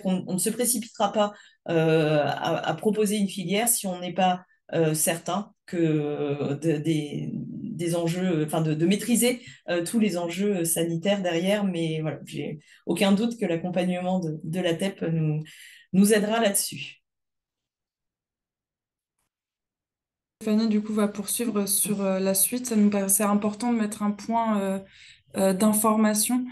[SPEAKER 3] qu'on ne se précipitera pas à proposer une filière si on n'est pas certain que des enjeux, de maîtriser tous les enjeux sanitaires derrière. Mais voilà, j'ai aucun doute que l'accompagnement de la TEP nous aidera là-dessus.
[SPEAKER 2] Fanny, du coup, va poursuivre sur la suite. Ça nous paraissait important de mettre un point d'information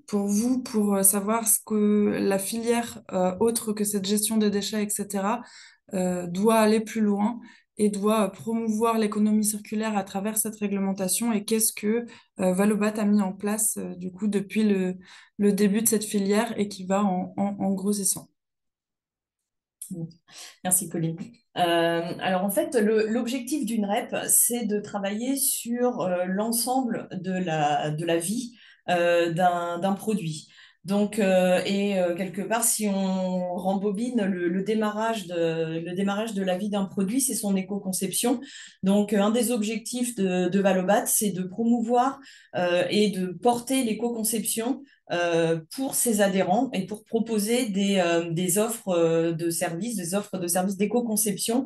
[SPEAKER 2] pour vous, pour savoir ce que la filière, autre que cette gestion des déchets, etc., doit aller plus loin et doit promouvoir l'économie circulaire à travers cette réglementation et qu'est-ce que Valobat a mis en place du coup depuis le début de cette filière et qui va en grossissant.
[SPEAKER 3] Merci Colline. Alors en fait, l'objectif d'une REP, c'est de travailler sur l'ensemble de la vie d'un produit. Donc, quelque part, si on rembobine le démarrage de la vie d'un produit, c'est son éco-conception. Donc, un des objectifs de Valobat, c'est de promouvoir et de porter l'éco-conception pour ses adhérents et pour proposer des offres de services, d'éco-conception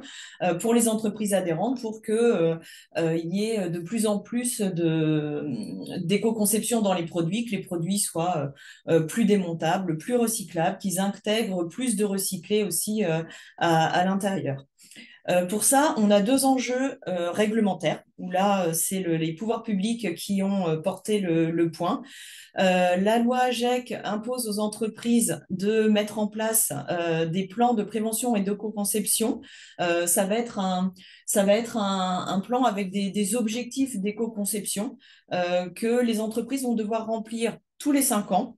[SPEAKER 3] pour les entreprises adhérentes pour qu'il y ait de plus en plus d'éco-conception dans les produits, que les produits soient plus démontables, plus recyclables, qu'ils intègrent plus de recyclés aussi à l'intérieur. Pour ça, on a deux enjeux réglementaires, où là, c'est les pouvoirs publics qui ont porté le point. La loi AGEC impose aux entreprises de mettre en place des plans de prévention et d'éco-conception. Ça va être un plan avec des objectifs d'éco-conception que les entreprises vont devoir remplir tous les 5 ans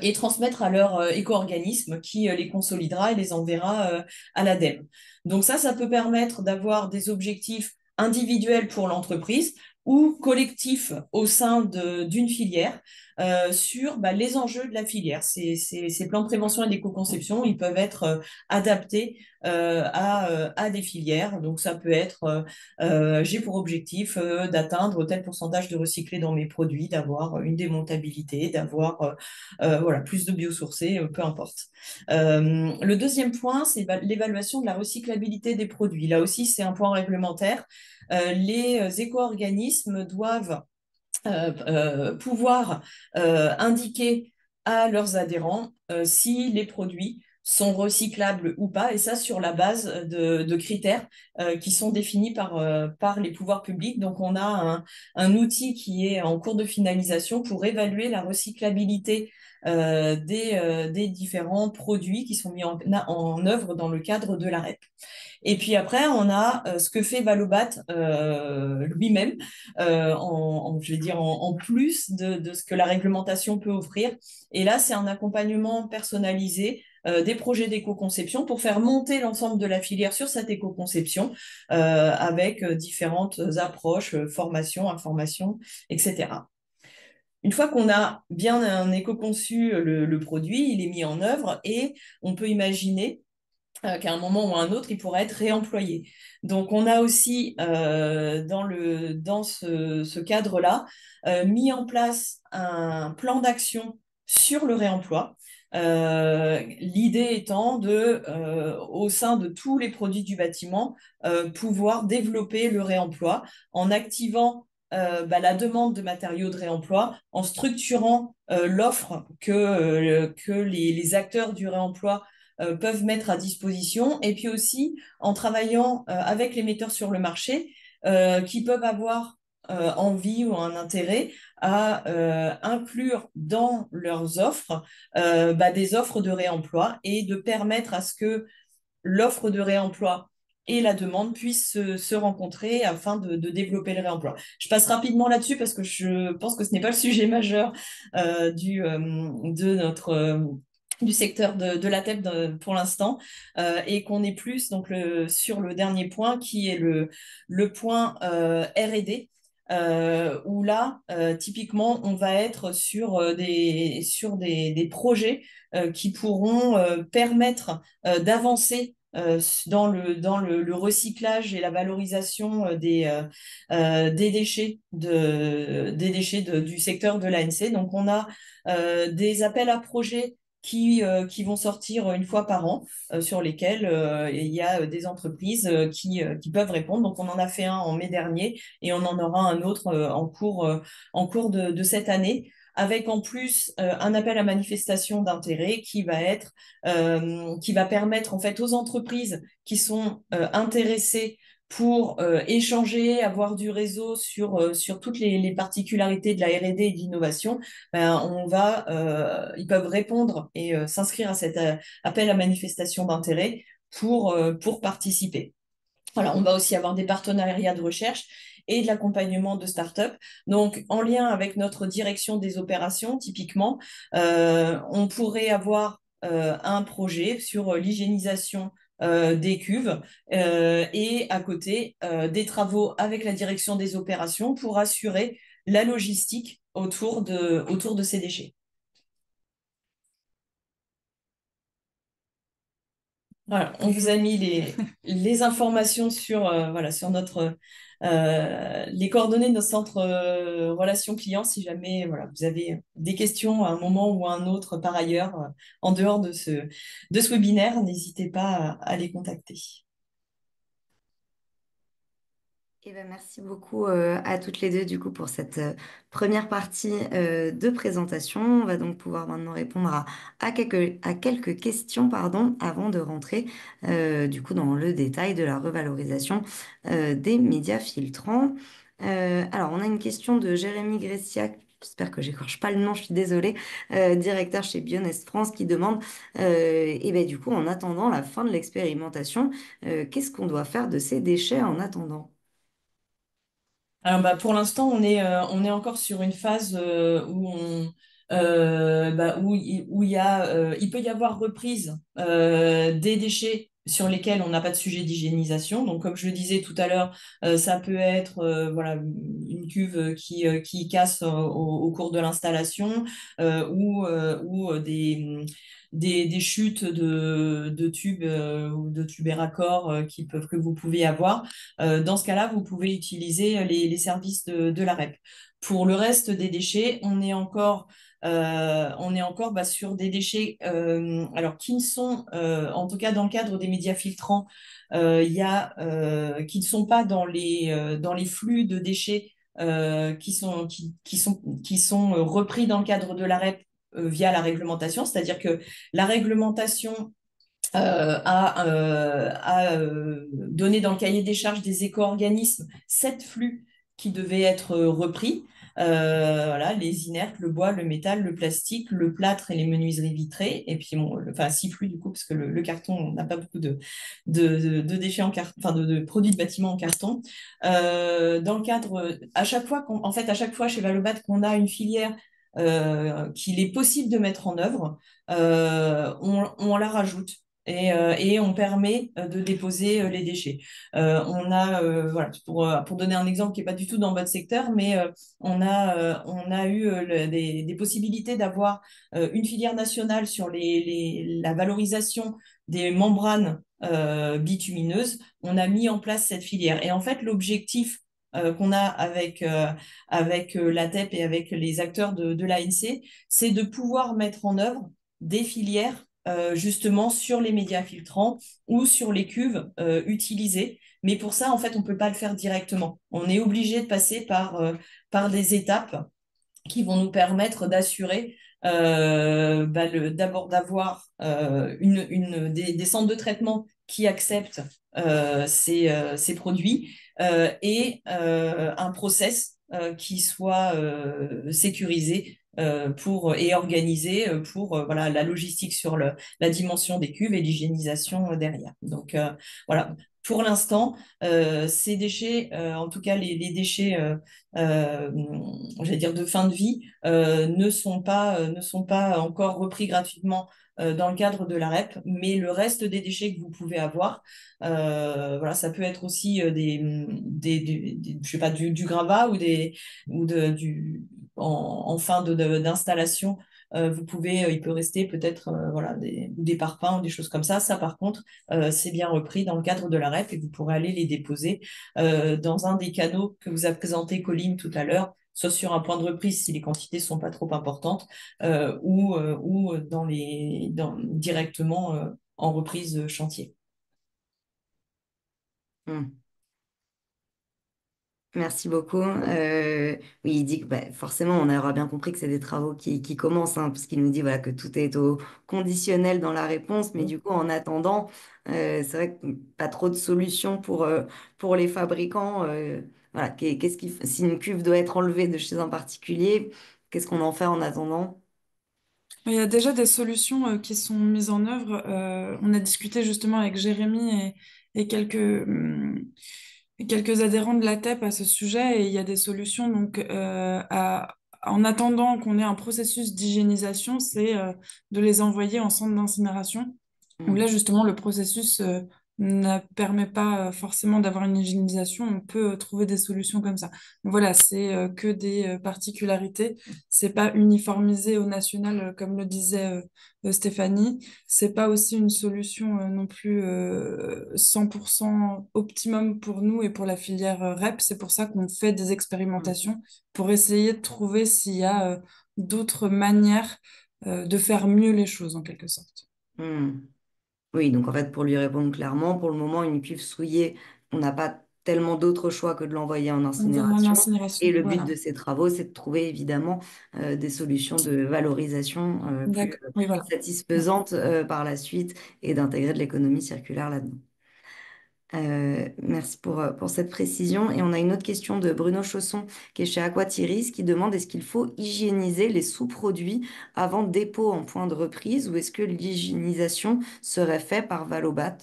[SPEAKER 3] et transmettre à leur éco-organisme qui les consolidera et les enverra à l'ADEME. Donc ça peut permettre d'avoir des objectifs individuels pour l'entreprise ou collectifs au sein d'une filière sur les enjeux de la filière. Ces plans de prévention et d'éco-conception, ils peuvent être adaptés à des filières. Donc ça peut être, j'ai pour objectif d'atteindre tel pourcentage de recyclé dans mes produits, d'avoir une démontabilité, d'avoir plus de biosourcés, peu importe. Le deuxième point, c'est l'évaluation de la recyclabilité des produits. Là aussi, c'est un point réglementaire. Les éco-organismes doivent pouvoir indiquer à leurs adhérents si les produits sont recyclables ou pas, et ça sur la base de critères qui sont définis par les pouvoirs publics. Donc, on a un outil qui est en cours de finalisation pour évaluer la recyclabilité des différents produits qui sont mis en œuvre dans le cadre de la REP. Et puis après, on a ce que fait Valobat lui-même, je vais dire en plus de ce que la réglementation peut offrir. Et là, c'est un accompagnement personnalisé des projets d'éco-conception pour faire monter l'ensemble de la filière sur cette éco-conception avec différentes approches, formation, information, etc. Une fois qu'on a bien éco-conçu le produit, il est mis en œuvre et on peut imaginer qu'à un moment ou à un autre, il pourra être réemployé. Donc, on a aussi, dans ce cadre-là, mis en place un plan d'action sur le réemploi. L'idée étant au sein de tous les produits du bâtiment, pouvoir développer le réemploi en activant la demande de matériaux de réemploi, en structurant l'offre que les acteurs du réemploi peuvent mettre à disposition, et puis aussi en travaillant avec les metteurs sur le marché qui peuvent avoir envie ou un intérêt à inclure dans leurs offres des offres de réemploi et de permettre à ce que l'offre de réemploi et la demande puissent se rencontrer afin de développer le réemploi. Je passe rapidement là-dessus parce que je pense que ce n'est pas le sujet majeur de notre du secteur de la TEP pour l'instant, et qu'on est plus donc sur le dernier point qui est le point R&D, où là, typiquement, on va être sur des projets qui pourront permettre d'avancer dans le recyclage et la valorisation des déchets du secteur de l'ANC. Donc, on a des appels à projets qui vont sortir une fois par an, sur lesquels il y a des entreprises qui peuvent répondre. Donc, on en a fait un en mai dernier et on en aura un autre en cours de cette année, avec en plus un appel à manifestation d'intérêt qui va permettre en fait aux entreprises qui sont intéressées pour échanger, avoir du réseau sur toutes les particularités de la R&D et de l'innovation. Ils peuvent répondre et s'inscrire à cet appel à manifestation d'intérêt pour participer. Voilà, on va aussi avoir des partenariats de recherche et de l'accompagnement de start-up. Donc, en lien avec notre direction des opérations, typiquement, on pourrait avoir un projet sur l'hygiénisation des cuves et à côté des travaux avec la direction des opérations pour assurer la logistique autour de ces déchets. Voilà, on vous a mis les informations sur les coordonnées de notre centre relations clients si jamais vous avez des questions à un moment ou à un autre par ailleurs en dehors de ce webinaire, n'hésitez pas à les contacter.
[SPEAKER 1] Eh ben, merci beaucoup à toutes les deux du coup pour cette première partie de présentation. On va donc pouvoir maintenant répondre à quelques questions avant de rentrer du coup dans le détail de la revalorisation des médias filtrants. Alors on a une question de Jérémy Gressiac. J'espère que j'écorche pas le nom, je suis désolée, directeur chez Bionest France, qui demande, et ben, du coup, en attendant la fin de l'expérimentation, qu'est-ce qu'on doit faire de ces déchets en attendant?
[SPEAKER 3] Alors, pour l'instant, on est encore sur une phase il peut y avoir reprise des déchets sur lesquels on n'a pas de sujet d'hygiénisation. Donc, comme je le disais tout à l'heure, ça peut être une cuve qui casse au cours de l'installation ou des chutes de tubes ou de tubes et raccords que vous pouvez avoir. Dans ce cas-là, vous pouvez utiliser les services de la REP. Pour le reste des déchets, on est encore sur des déchets alors qui ne sont, en tout cas dans le cadre des médias filtrants, qui ne sont pas dans les flux de déchets qui sont repris dans le cadre de la REP via la réglementation. C'est-à-dire que la réglementation donné dans le cahier des charges des éco-organismes 7 flux qui devaient être repris. Voilà, les inertes, le bois, le métal, le plastique, le plâtre et les menuiseries vitrées. Et puis, bon, enfin, 6 flux du coup, parce que le carton, on n'a pas beaucoup de déchets en carton, enfin, de produits de bâtiment en carton. Dans le cadre, à chaque fois en fait, à chaque fois chez Valobat qu'on a une filière qu'il est possible de mettre en œuvre, on la rajoute et on permet de déposer les déchets. Voilà, pour donner un exemple qui n'est pas du tout dans votre secteur, mais on a eu des possibilités d'avoir une filière nationale sur la valorisation des membranes bitumineuses. On a mis en place cette filière. Et en fait, l'objectif qu'on a avec l'ATEP et avec les acteurs de l'ANC, c'est de pouvoir mettre en œuvre des filières justement sur les médias filtrants ou sur les cuves utilisées. Mais pour ça, en fait, on ne peut pas le faire directement. On est obligé de passer par des étapes qui vont nous permettre d'assurer d'abord d'avoir des centres de traitement qui acceptent ces produits et un process qui soit sécurisé et organisé pour voilà, la logistique sur la dimension des cuves et l'hygiénisation derrière. Donc voilà, pour l'instant, ces déchets, en tout cas les déchets euh, j'allais dire de fin de vie, ne sont pas encore repris gratuitement dans le cadre de la REP, mais le reste des déchets que vous pouvez avoir, voilà, ça peut être aussi je sais pas, du gravat ou en fin d'installation. Il peut rester peut-être voilà, des parpaings, des choses comme ça. Ça, par contre, c'est bien repris dans le cadre de la REP et vous pourrez aller les déposer dans un des canaux que vous a présenté Colline tout à l'heure, soit sur un point de reprise si les quantités ne sont pas trop importantes, ou directement en reprise chantier.
[SPEAKER 1] Hmm. Merci beaucoup. Oui, il dit que bah, forcément, on aura bien compris que c'est des travaux qui commencent, hein, parce qu'il nous dit voilà, que tout est au conditionnel dans la réponse, mais du coup, en attendant, c'est vrai que pas trop de solutions pour les fabricants. Voilà, si une cuve doit être enlevée de chez un particulier, qu'est-ce qu'on en fait en attendant?
[SPEAKER 2] Il y a déjà des solutions qui sont mises en œuvre. On a discuté justement avec Jérémy et quelques adhérents de la TEP à ce sujet et il y a des solutions. Donc, en attendant qu'on ait un processus d'hygiénisation, c'est de les envoyer en centre d'incinération. Donc
[SPEAKER 1] Hmm.
[SPEAKER 2] là, justement, le processus ne permet pas forcément d'avoir une hygiénisation. On peut trouver des solutions comme ça. Donc voilà, c'est que des particularités. C'est pas uniformisé au national, comme le disait Stéphanie. C'est pas aussi une solution non plus 100% optimum pour nous et pour la filière REP. C'est pour ça qu'on fait des
[SPEAKER 1] Hmm.
[SPEAKER 2] expérimentations pour essayer de trouver s'il y a d'autres manières de faire mieux les choses, en quelque sorte.
[SPEAKER 1] Hmm. Oui, donc en fait, pour lui répondre clairement, pour le moment, une cuve souillée, on n'a pas tellement d'autres choix que de l'envoyer en
[SPEAKER 2] En
[SPEAKER 1] incinération. Et
[SPEAKER 2] incinération,
[SPEAKER 1] le but
[SPEAKER 2] voilà.
[SPEAKER 1] de ces travaux, c'est de trouver évidemment des solutions de valorisation plus
[SPEAKER 2] D'accord. Oui, voilà. Ouais.
[SPEAKER 1] satisfaisantes par la suite et d'intégrer de l'économie circulaire là-dedans. Merci pour cette précision. Et on a une autre question de Bruno Chausson, qui est chez Aquatiris, qui demande est-ce qu'il faut hygiéniser les sous-produits avant dépôt en point de reprise ou est-ce que l'hygiénisation serait faite par Valobat?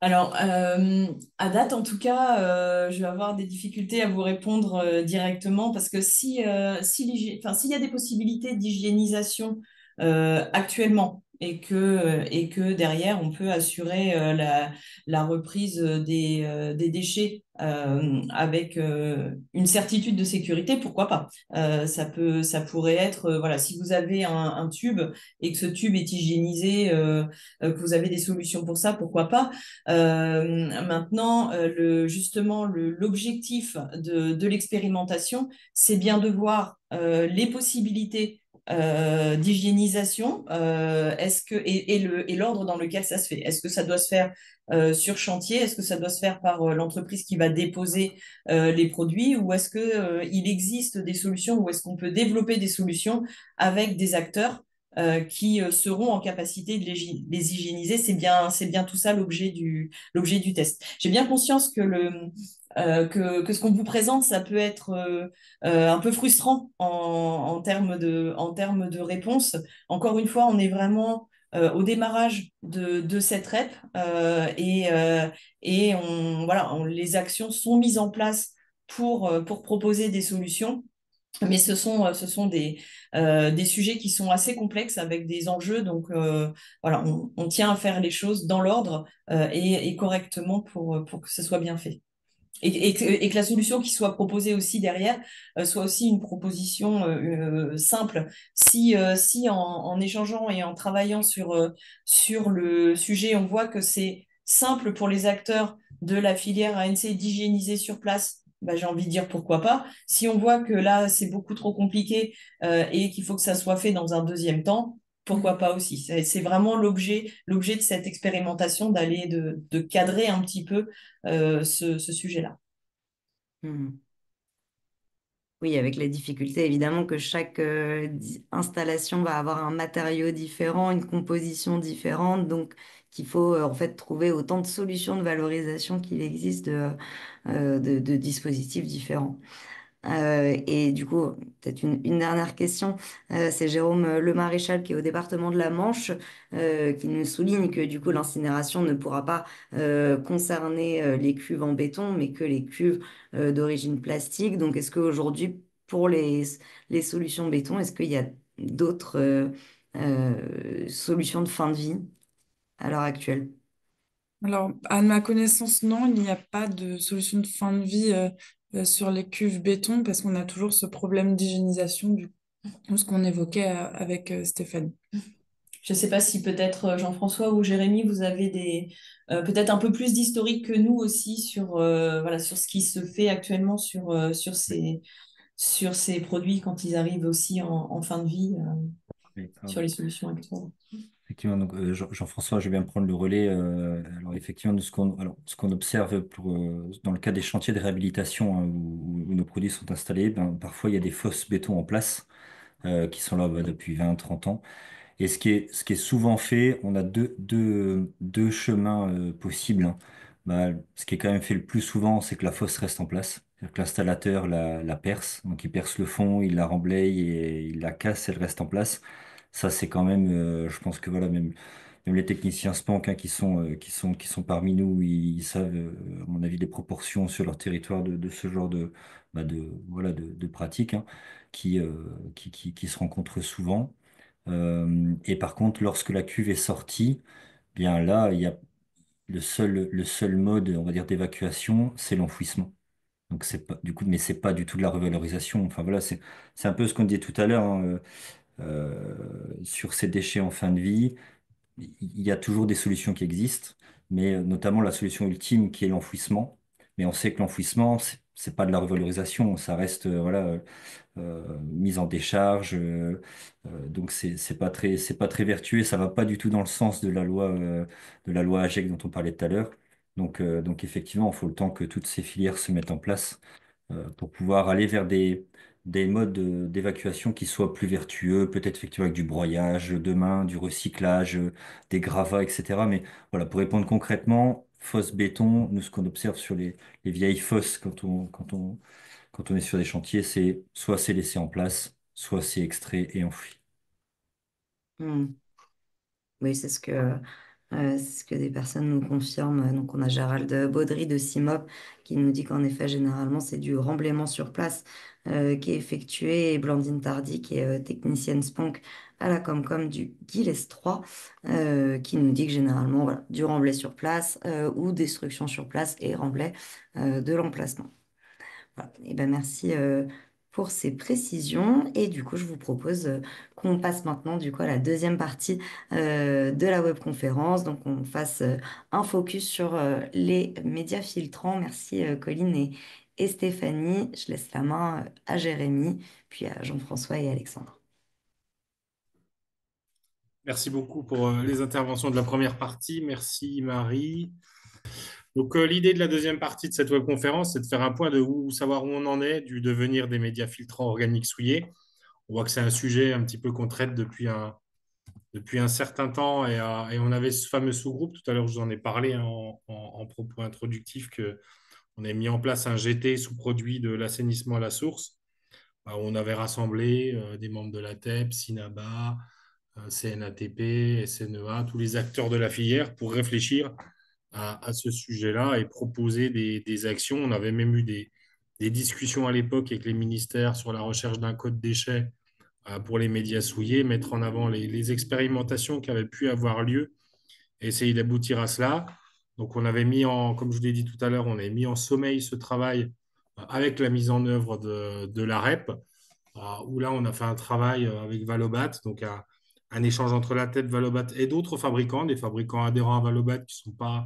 [SPEAKER 3] Alors, à date, en tout cas, je vais avoir des difficultés à vous répondre directement parce que s'il y a des possibilités d'hygiénisation actuellement et que derrière, on peut assurer la reprise des déchets avec une certitude de sécurité, pourquoi pas? Ça pourrait être, voilà, si vous avez un tube et que ce tube est hygiénisé, que vous avez des solutions pour ça, pourquoi pas? Maintenant, justement, l'objectif de l'expérimentation, c'est bien de voir les possibilités d'hygiénisation, et l'ordre dans lequel ça se fait. Est-ce que ça doit se faire sur chantier? Est-ce que ça doit se faire par l'entreprise qui va déposer les produits? Ou est-ce que il existe des solutions? Ou est-ce qu'on peut développer des solutions avec des acteurs qui seront en capacité de les hygiéniser. C'est bien tout ça l'objet du test. J'ai bien conscience que ce qu'on vous présente, ça peut être un peu frustrant en termes de réponse. Encore une fois, on est vraiment au démarrage de cette REP et voilà, les actions sont mises en place pour proposer des solutions. Mais ce sont des sujets qui sont assez complexes avec des enjeux. Donc, voilà, on tient à faire les choses dans l'ordre et correctement pour que ce soit bien fait. Et que la solution qui soit proposée aussi derrière soit aussi une proposition simple. Si en échangeant et en travaillant sur le sujet, on voit que c'est simple pour les acteurs de la filière ANC d'hygiéniser sur place, bah, j'ai envie de dire pourquoi pas. Si on voit que là, c'est beaucoup trop compliqué et qu'il faut que ça soit fait dans un deuxième temps, pourquoi pas aussi. C'est vraiment l'objet de cette expérimentation d'aller de cadrer un petit peu ce sujet-là.
[SPEAKER 1] Hmm. Oui, avec les difficultés, évidemment, que chaque installation va avoir un matériau différent, une composition différente, donc qu'il faut en fait trouver autant de solutions de valorisation qu'il existe de dispositifs différents. Et du coup, peut-être une dernière question. C'est Jérôme Le Maréchal qui est au département de la Manche, qui nous souligne que du coup, l'incinération ne pourra pas concerner les cuves en béton, mais que les cuves d'origine plastique. Donc, est-ce qu'aujourd'hui, pour les solutions béton, est-ce qu'il y a d'autres solutions de fin de vie à l'heure actuelle?
[SPEAKER 2] Alors, à ma connaissance, non, il n'y a pas de solution de fin de vie sur les cuves béton parce qu'on a toujours ce problème d'hygiénisation, du coup, ce qu'on évoquait avec Stéphane.
[SPEAKER 3] Je ne sais pas si peut-être Jean-François ou Jérémy, vous avez peut-être un peu plus d'historique que nous aussi voilà, sur ce qui se fait actuellement sur ces produits quand ils arrivent aussi en fin de vie,
[SPEAKER 5] Oui,
[SPEAKER 3] sur les solutions actuelles.
[SPEAKER 5] effectivement, donc, Jean-François, je vais bien prendre le relais. Alors, effectivement, ce qu'on observe dans le cas des chantiers de réhabilitation hein, où nos produits sont installés, ben, parfois il y a des fosses béton en place qui sont là depuis 20, 30 ans. Et ce qui est souvent fait, on a deux chemins possibles, hein. Bah, ce qui est quand même fait le plus souvent, c'est que la fosse reste en place. C'est-à-dire que l'installateur la perce, donc il perce le fond, il la remblaye et il la casse, elle reste en place. Ça, c'est quand même, je pense que voilà, même les techniciens SPANC hein, qui sont parmi nous, ils savent, à mon avis, les proportions sur leur territoire de ce genre voilà, de pratiques hein, qui se rencontrent souvent. Et par contre, lorsque la cuve est sortie, bien là, il y a le seul mode, on va dire, d'évacuation, c'est l'enfouissement. Donc c'est pas du coup, mais c'est pas du tout de la revalorisation. Enfin voilà, c'est un peu ce qu'on disait tout à l'heure hein, sur ces déchets en fin de vie. Il y a toujours des solutions qui existent, mais notamment la solution ultime qui est l'enfouissement. Mais on sait que l'enfouissement, c'est pas de la revalorisation, ça reste voilà mise en décharge. Donc c'est pas très vertueux, et ça va pas du tout dans le sens de la loi AGEC dont on parlait tout à l'heure. Donc effectivement, il faut le temps que toutes ces filières se mettent en place pour pouvoir aller vers des modes d'évacuation qui soient plus vertueux, peut-être effectivement avec du broyage demain, du recyclage, des gravats, etc. Mais voilà, pour répondre concrètement, fosse béton, nous ce qu'on observe sur les vieilles fosses quand on est sur des chantiers, c'est laissé en place, soit c'est extrait et enfoui.
[SPEAKER 1] Hmm. Oui, c'est ce que des personnes nous confirment. Donc, on a Gérald Baudry de CIMOP qui nous dit qu'en effet, généralement, c'est du remblaiement sur place qui est effectué. Et Blandine Tardy, qui est technicienne SPONC à la Comcom du Guiles 3, qui nous dit que généralement, voilà, du remblai sur place ou destruction sur place et remblai de l'emplacement. Voilà. Et ben merci pour ces précisions. Et du coup, je vous propose qu'on passe maintenant du coup à la deuxième partie de la webconférence. Donc, on fasse un focus sur les médias filtrants. Merci Colline et Stéphanie. Je laisse la main à Jérémy, puis à Jean-François et Alexandre.
[SPEAKER 4] Merci beaucoup pour les interventions de la première partie. Merci Marie. Donc, l'idée de la deuxième partie de cette webconférence, c'est de faire un point de savoir où on en est du devenir des médias filtrants organiques souillés. On voit que c'est un sujet un petit peu qu'on traite depuis depuis un certain temps et on avait ce fameux sous-groupe. Tout à l'heure, je vous en ai parlé hein, en propos introductifs que on a mis en place un GT sous-produit de l'assainissement à la source. Où on avait rassemblé des membres de la TEP, SINABA, CNATP, SNEA, tous les acteurs de la filière pour réfléchir à ce sujet-là et proposer des actions. On avait même eu des discussions à l'époque avec les ministères sur la recherche d'un code déchets pour les médias souillés, mettre en avant les expérimentations qui avaient pu avoir lieu et essayer d'aboutir à cela. Donc on avait mis en, comme je vous l'ai dit tout à l'heure, on avait mis en sommeil ce travail avec la mise en œuvre de la REP, où là on a fait un travail avec Valobat, donc un échange entre la TEP, Valobat et d'autres fabricants, des fabricants adhérents à Valobat qui ne sont pas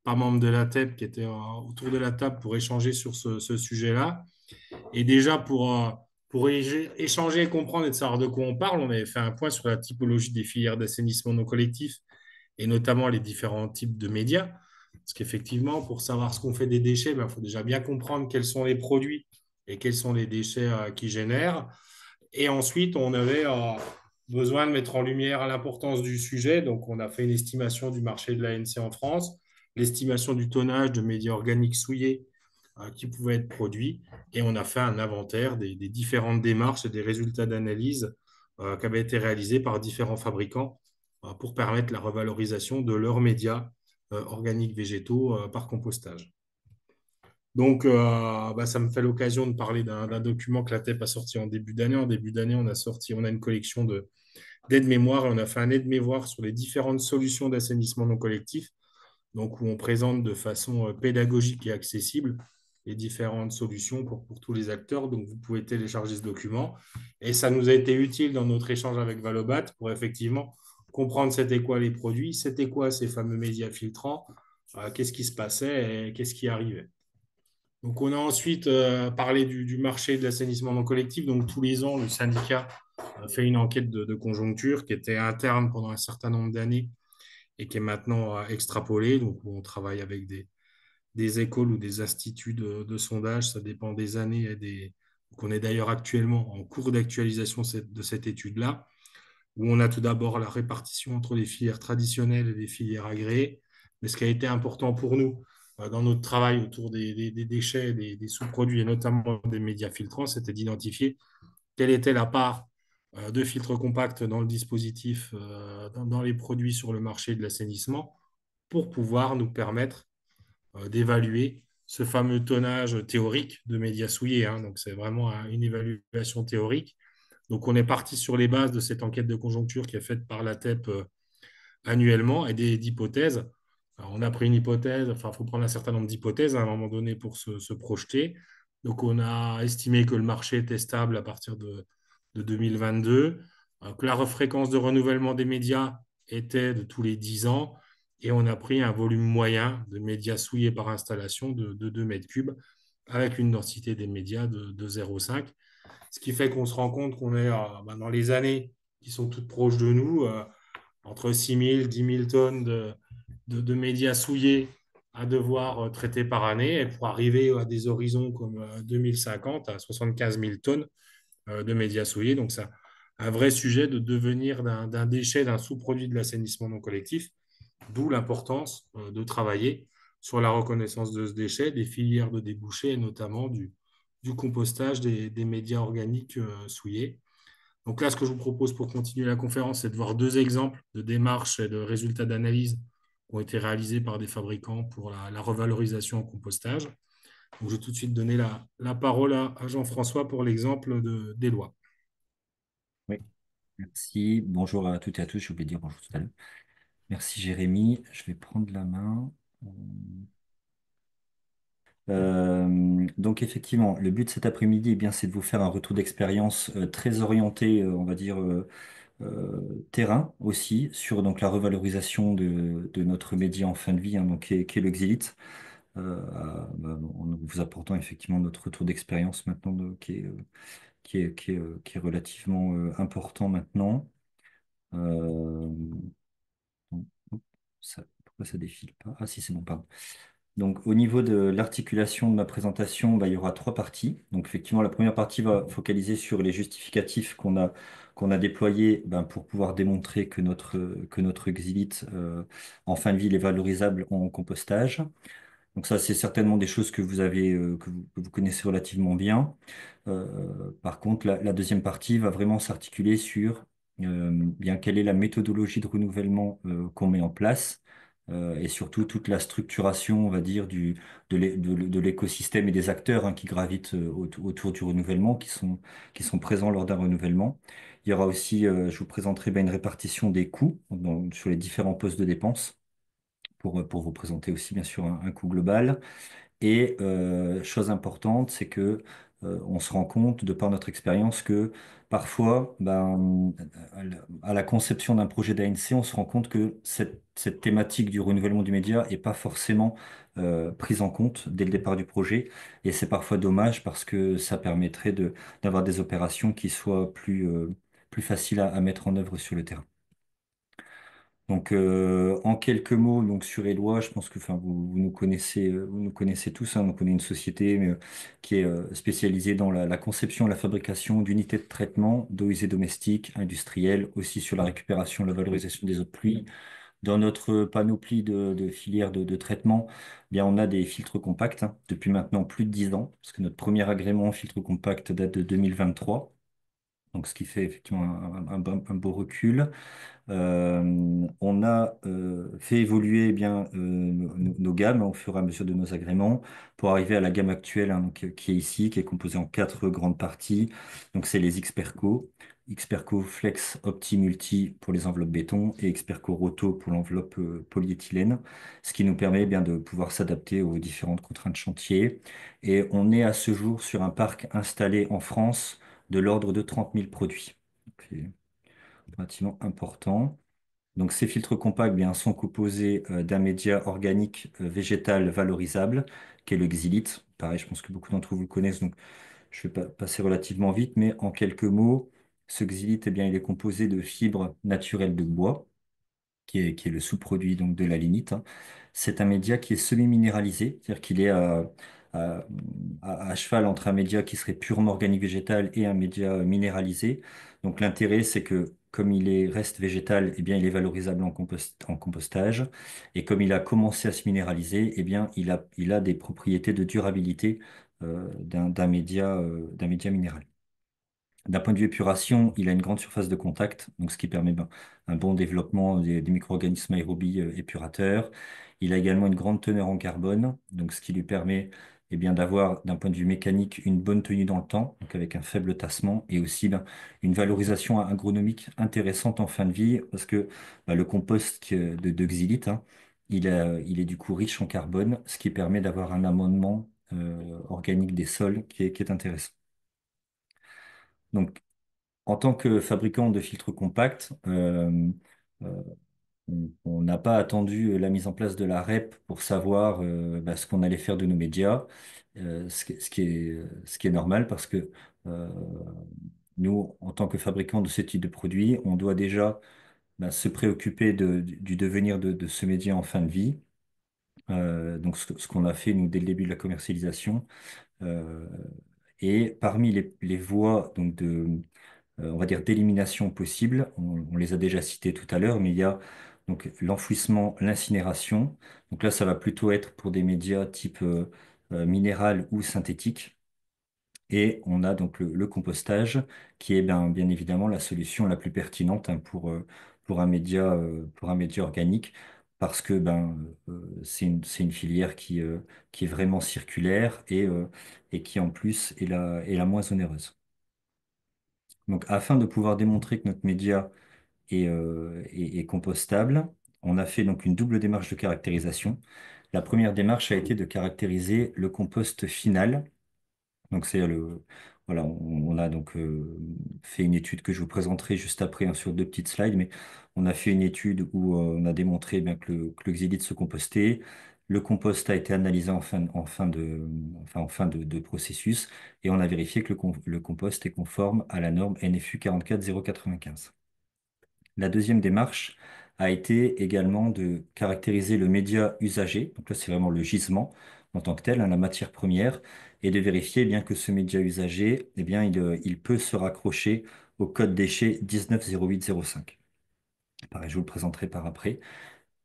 [SPEAKER 4] membres de la TEP, qui étaient autour de la table pour échanger sur ce sujet-là. Et déjà, pour échanger, comprendre et de savoir de quoi on parle, on avait fait un point sur la typologie des filières d'assainissement non collectif et notamment les différents types de médias. Parce qu'effectivement, pour savoir ce qu'on fait des déchets, il faut déjà bien comprendre quels sont les produits et quels sont les déchets qui génèrent. Et ensuite, on avait besoin de mettre en lumière l'importance du sujet. Donc, on a fait une estimation du marché de l'ANC en France, l'estimation du tonnage de médias organiques souillés qui pouvaient être produits. Et on a fait un inventaire des différentes démarches et des résultats d'analyse qui avaient été réalisés par différents fabricants pour permettre la revalorisation de leurs médias organiques végétaux par compostage. Donc, ça me fait l'occasion de parler d'un document que la TEP a sorti en début d'année. En début d'année, on a une collection d'aides-mémoires et on a fait un aide-mémoire sur les différentes solutions d'assainissement non collectif, donc où on présente de façon pédagogique et accessible les différentes solutions pour tous les acteurs. Donc, vous pouvez télécharger ce document. Et ça nous a été utile dans notre échange avec Valobat pour effectivement comprendre c'était quoi les produits, c'était quoi ces fameux médias filtrants, qu'est-ce qui se passait et qu'est-ce qui arrivait. Donc, on a ensuite parlé du marché de l'assainissement non collectif. Donc, tous les ans, le syndicat a fait une enquête de conjoncture qui était interne pendant un certain nombre d'années et qui est maintenant extrapolée. Donc, on travaille avec des écoles ou des instituts de sondage. Ça dépend des années. Donc, on est d'ailleurs actuellement en cours d'actualisation de cette étude-là, où on a tout d'abord la répartition entre les filières traditionnelles et les filières agréées. Mais ce qui a été important pour nous dans notre travail autour des déchets, des sous-produits et notamment des médias filtrants, c'était d'identifier quelle était la part de filtres compacts dans le dispositif, dans les produits sur le marché de l'assainissement, pour pouvoir nous permettre d'évaluer ce fameux tonnage théorique de médias souillés. Hein. Donc, c'est vraiment une évaluation théorique. Donc, on est parti sur les bases de cette enquête de conjoncture qui est faite par la TEP annuellement et d'hypothèses. Alors, on a pris une hypothèse, enfin, il faut prendre un certain nombre d'hypothèses à un moment donné pour se projeter. Donc, on a estimé que le marché était stable à partir de 2022, que la fréquence de renouvellement des médias était de tous les 10 ans, et on a pris un volume moyen de médias souillés par installation de 2 mètres cubes, avec une densité des médias de 0,5. Ce qui fait qu'on se rend compte qu'on est dans les années qui sont toutes proches de nous, entre 6 000 10 000 tonnes de médias souillés à devoir traiter par année, et pour arriver à des horizons comme 2050 à 75 000 tonnes de médias souillés. Donc, c'est un vrai sujet de devenir d'un déchet, d'un sous-produit de l'assainissement non collectif, d'où l'importance de travailler sur la reconnaissance de ce déchet, des filières de débouchés et notamment du compostage des médias organiques souillés. Donc là, ce que je vous propose pour continuer la conférence, c'est de voir deux exemples de démarches et de résultats d'analyse qui ont été réalisés par des fabricants pour la revalorisation en compostage. Donc, je vais tout de suite donner la parole à Jean-François pour l'exemple des lois.
[SPEAKER 5] Oui, merci. Bonjour à toutes et à tous. J'ai oublié de dire bonjour tout à l'heure. Merci Jérémy. Je vais prendre la main. Donc effectivement, le but de cet après-midi, eh bien, c'est de vous faire un retour d'expérience très orienté, on va dire, terrain aussi, sur donc, la revalorisation de notre média en fin de vie, hein, donc, qui est le Xylite, en vous apportant effectivement notre retour d'expérience maintenant, qui est relativement important maintenant. Euh, bon, pourquoi ça défile pas? Ah si, c'est bon, pardon. Donc, au niveau de l'articulation de ma présentation, bah, il y aura trois parties. Donc, effectivement, la première partie va focaliser sur les justificatifs qu'on a déployés ben, pour pouvoir démontrer que notre xylite en fin de vie il est valorisable en compostage. Donc, ça, c'est certainement des choses que vous avez, que vous connaissez relativement bien. Par contre, la deuxième partie va vraiment s'articuler sur bien quelle est la méthodologie de renouvellement qu'on met en place et surtout toute la structuration, on va dire, de l'écosystème et des acteurs qui gravitent autour du renouvellement, qui sont présents lors d'un renouvellement. Il y aura aussi, je vous présenterai une répartition des coûts sur les différents postes de dépenses pour vous présenter aussi, bien sûr, un coût global. Et chose importante, c'est que on se rend compte, de par notre expérience, que parfois, ben, à la conception d'un projet d'ANC, on se rend compte que cette thématique du renouvellement du média est pas forcément prise en compte dès le départ du projet. Et c'est parfois dommage parce que ça permettrait d'avoir des opérations qui soient plus faciles à mettre en œuvre sur le terrain. Donc, en quelques mots, donc sur Eloi, je pense que, enfin, vous nous connaissez tous. On connaît une société qui est spécialisée dans la conception et la fabrication d'unités de traitement d'eau usée domestique, industrielle, aussi sur la récupération et la valorisation des eaux de pluie. Dans notre panoplie de filières de traitement, bien, on a des filtres compacts depuis maintenant plus de 10 ans, parce que notre premier agrément filtre compact date de 2023. Donc, ce qui fait effectivement un beau recul. On a fait évoluer eh bien nos gammes au fur et à mesure de nos agréments pour arriver à la gamme actuelle donc, qui est ici, qui est composée en quatre grandes parties. Donc c'est les Xperco, Xperco Flex Opti Multi pour les enveloppes béton et Xperco Roto pour l'enveloppe polyéthylène, ce qui nous permet eh bien de pouvoir s'adapter aux différentes contraintes chantier. Et on est à ce jour sur un parc installé en France de l'ordre de 30 000 produits. Donc, c'est relativement important. Donc, ces filtres compacts bien, sont composés d'un média organique végétal valorisable, qui est le xylite. Pareil, je pense que beaucoup d'entre vous le connaissent, donc je vais passer relativement vite, mais en quelques mots, ce xylite, eh bien, il est composé de fibres naturelles de bois, qui est le sous-produit donc, de la lignite. C'est un média qui est semi-minéralisé, c'est-à-dire qu'il est à- à cheval entre un média qui serait purement organique végétal et un média minéralisé. Donc l'intérêt, c'est que comme reste végétal, eh bien, il est valorisable en compostage. Et comme il a commencé à se minéraliser, eh bien, il a des propriétés de durabilité d'un média minéral. D'un point de vue épuration, il a une grande surface de contact, donc ce qui permet un bon développement des micro-organismes aérobies épurateurs. Il a également une grande teneur en carbone, donc ce qui lui permet d'avoir, d'un point de vue mécanique, une bonne tenue dans le temps, donc avec un faible tassement, et aussi une valorisation agronomique intéressante en fin de vie, parce que le compost de xylite, il est du coup riche en carbone, ce qui permet d'avoir un amendement organique des sols qui est intéressant. Donc, en tant que fabricant de filtres compacts, euh, on n'a pas attendu la mise en place de la REP pour savoir ce qu'on allait faire de nos médias, ce qui est normal parce que euh, nous, en tant que fabricants de ce type de produits, on doit déjà se préoccuper du devenir de ce média en fin de vie. Donc, ce qu'on a fait, nous, dès le début de la commercialisation. Euh, et parmi les voies donc, on va dire, d'élimination possible. On les a déjà cités tout à l'heure, mais il y a donc l'enfouissement, l'incinération. Donc là, ça va plutôt être pour des médias type minéral ou synthétique. Et on a donc le compostage, qui est bien évidemment la solution la plus pertinente pour un média organique, parce que c'est une filière qui est vraiment circulaire et qui en plus est la moins onéreuse. Donc, afin de pouvoir démontrer que notre média est compostable, on a fait donc une double démarche de caractérisation. La première démarche a été de caractériser le compost final. Donc, voilà, on a donc fait une étude que je vous présenterai juste après sur deux petites slides, mais on a fait une étude où on a démontré que le xylite se compostait. Le compost a été analysé en fin de processus et on a vérifié que le compost est conforme à la norme NFU 44095. La deuxième démarche a été également de caractériser le média usagé, donc là c'est vraiment le gisement en tant que tel, hein, la matière première, et de vérifier eh bien que ce média usagé, eh bien, il peut se raccrocher au code déchet 190805. Pareil, je vous le présenterai par après.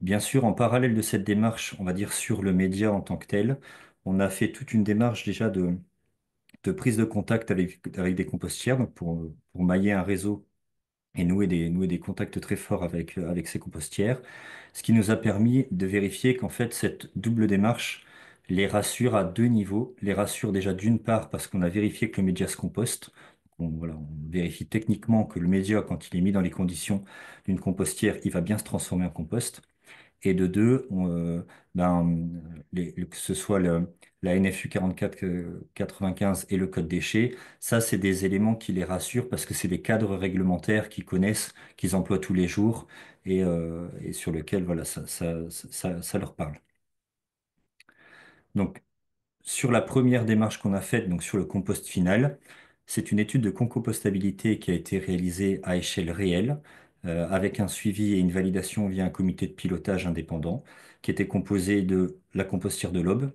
[SPEAKER 5] Bien sûr, en parallèle de cette démarche, on va dire sur le média en tant que tel, on a fait toute une démarche déjà de prise de contact avec des compostières, donc pour mailler un réseau et nouer des contacts très forts avec ces compostières, ce qui nous a permis de vérifier qu'en fait, cette double démarche les rassure à deux niveaux. Les rassure déjà d'une part parce qu'on a vérifié que le média se composte. Voilà, on vérifie techniquement que le média, quand il est mis dans les conditions d'une compostière, il va bien se transformer en compost. Et de deux, ben, que ce soit la NFU 4495 et le code déchets, ça, c'est des éléments qui les rassurent parce que c'est des cadres réglementaires qu'ils connaissent, qu'ils emploient tous les jours et sur lesquels voilà, ça leur parle. Donc, sur la première démarche qu'on a faite, donc sur le compost final, c'est une étude de concompostabilité qui a été réalisée à échelle réelle, avec un suivi et une validation via un comité de pilotage indépendant, qui était composé de la compostière de l'Aube,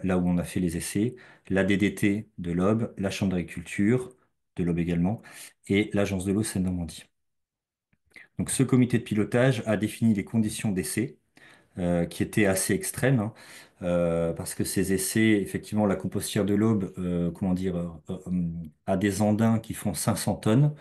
[SPEAKER 5] là où on a fait les essais, la DDT de l'Aube, la Chambre d'agriculture de l'Aube également, et l'Agence de l'eau Seine-Normandie. Donc ce comité de pilotage a défini les conditions d'essai qui étaient assez extrêmes, hein, parce que ces essais, effectivement, la compostière de l'Aube, comment dire, a des andins qui font 500 tonnes.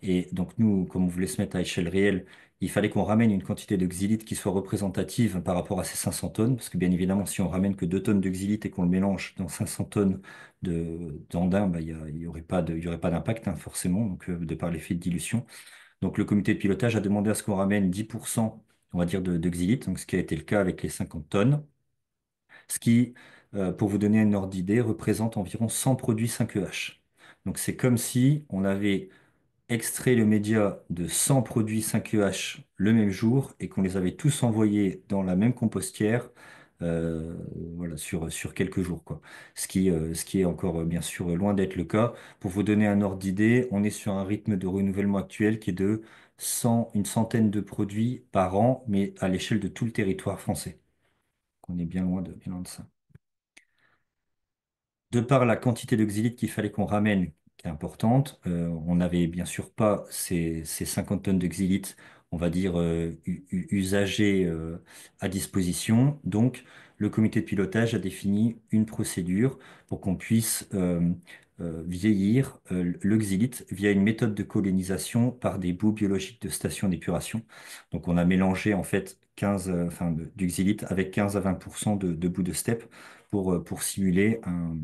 [SPEAKER 5] Et donc nous, comme on voulait se mettre à échelle réelle, il fallait qu'on ramène une quantité de xylite qui soit représentative par rapport à ces 500 tonnes, parce que bien évidemment, si on ramène que 2 tonnes de xylite et qu'on le mélange dans 500 tonnes d'andins, bah, il y aurait pas il y aurait pas d'impact, hein, forcément, donc, de par l'effet de dilution. Donc le comité de pilotage a demandé à ce qu'on ramène 10%, on va dire, de xylite, donc ce qui a été le cas avec les 50 tonnes, ce qui, pour vous donner une ordre d'idée, représente environ 100 produits 5EH. Donc c'est comme si on avait extrait le média de 100 produits 5EH le même jour et qu'on les avait tous envoyés dans la même compostière voilà, sur quelques jours, quoi. Ce qui est encore bien sûr loin d'être le cas. Pour vous donner un ordre d'idée, on est sur un rythme de renouvellement actuel qui est de 100, une centaine de produits par an, mais à l'échelle de tout le territoire français. On est bien loin de ça. De par la quantité de xylite qu'il fallait qu'on ramène, qui est importante, on n'avait bien sûr pas ces 50 tonnes de xylite, on va dire, usagées à disposition. Donc, le comité de pilotage a défini une procédure pour qu'on puisse vieillir le xylite via une méthode de colonisation par des boues biologiques de station d'épuration. Donc, on a mélangé en fait 15, du xylite avec 15 à 20% de boue de steppe pour simuler un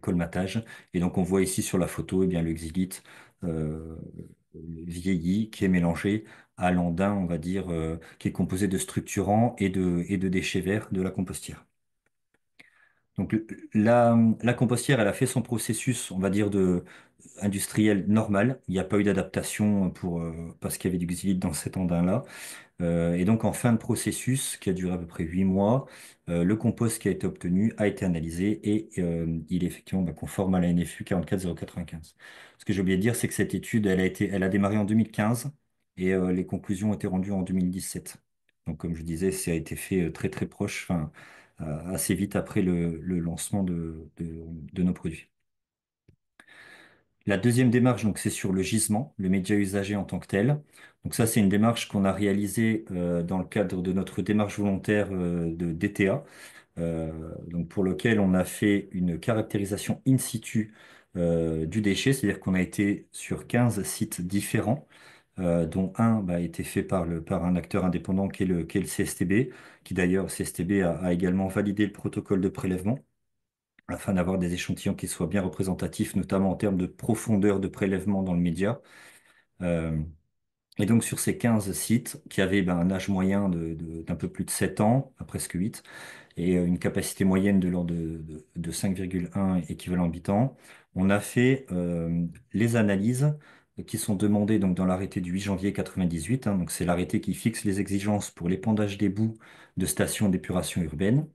[SPEAKER 5] colmatage. Et donc, on voit ici sur la photo, eh bien, le xylite euh, vieilli qui est mélangé à l'andin, on va dire, qui est composé de structurants et de déchets verts de la compostière. Donc, la compostière, elle a fait son processus, on va dire, industriel normal. Il n'y a pas eu d'adaptation parce qu'il y avait du xylite dans cet andin-là. Et donc, en fin de processus, qui a duré à peu près 8 mois, le compost qui a été obtenu a été analysé et il est effectivement conforme à la NFU 44095. Ce que j'ai oublié de dire, c'est que cette étude, elle a démarré en 2015 et les conclusions ont été rendues en 2017. Donc, comme je disais, ça a été fait très très proche, enfin, assez vite après le lancement de nos produits. La deuxième démarche, donc, c'est sur le gisement, le média usagé en tant que tel. Donc ça, c'est une démarche qu'on a réalisée dans le cadre de notre démarche volontaire de DTA, donc pour lequel on a fait une caractérisation in situ du déchet, c'est-à-dire qu'on a été sur 15 sites différents, dont un a été fait par un acteur indépendant qui est le CSTB, qui d'ailleurs, CSTB a également validé le protocole de prélèvement afin d'avoir des échantillons qui soient bien représentatifs, notamment en termes de profondeur de prélèvement dans le média. Euh, et donc sur ces 15 sites qui avaient un âge moyen d'un peu plus de 7 ans, à presque 8, et une capacité moyenne de l'ordre de 5,1 équivalents habitants, on a fait les analyses qui sont demandées donc, dans l'arrêté du 8 janvier 98, hein, donc c'est l'arrêté qui fixe les exigences pour l'épandage des boues de stations d'épuration urbaine.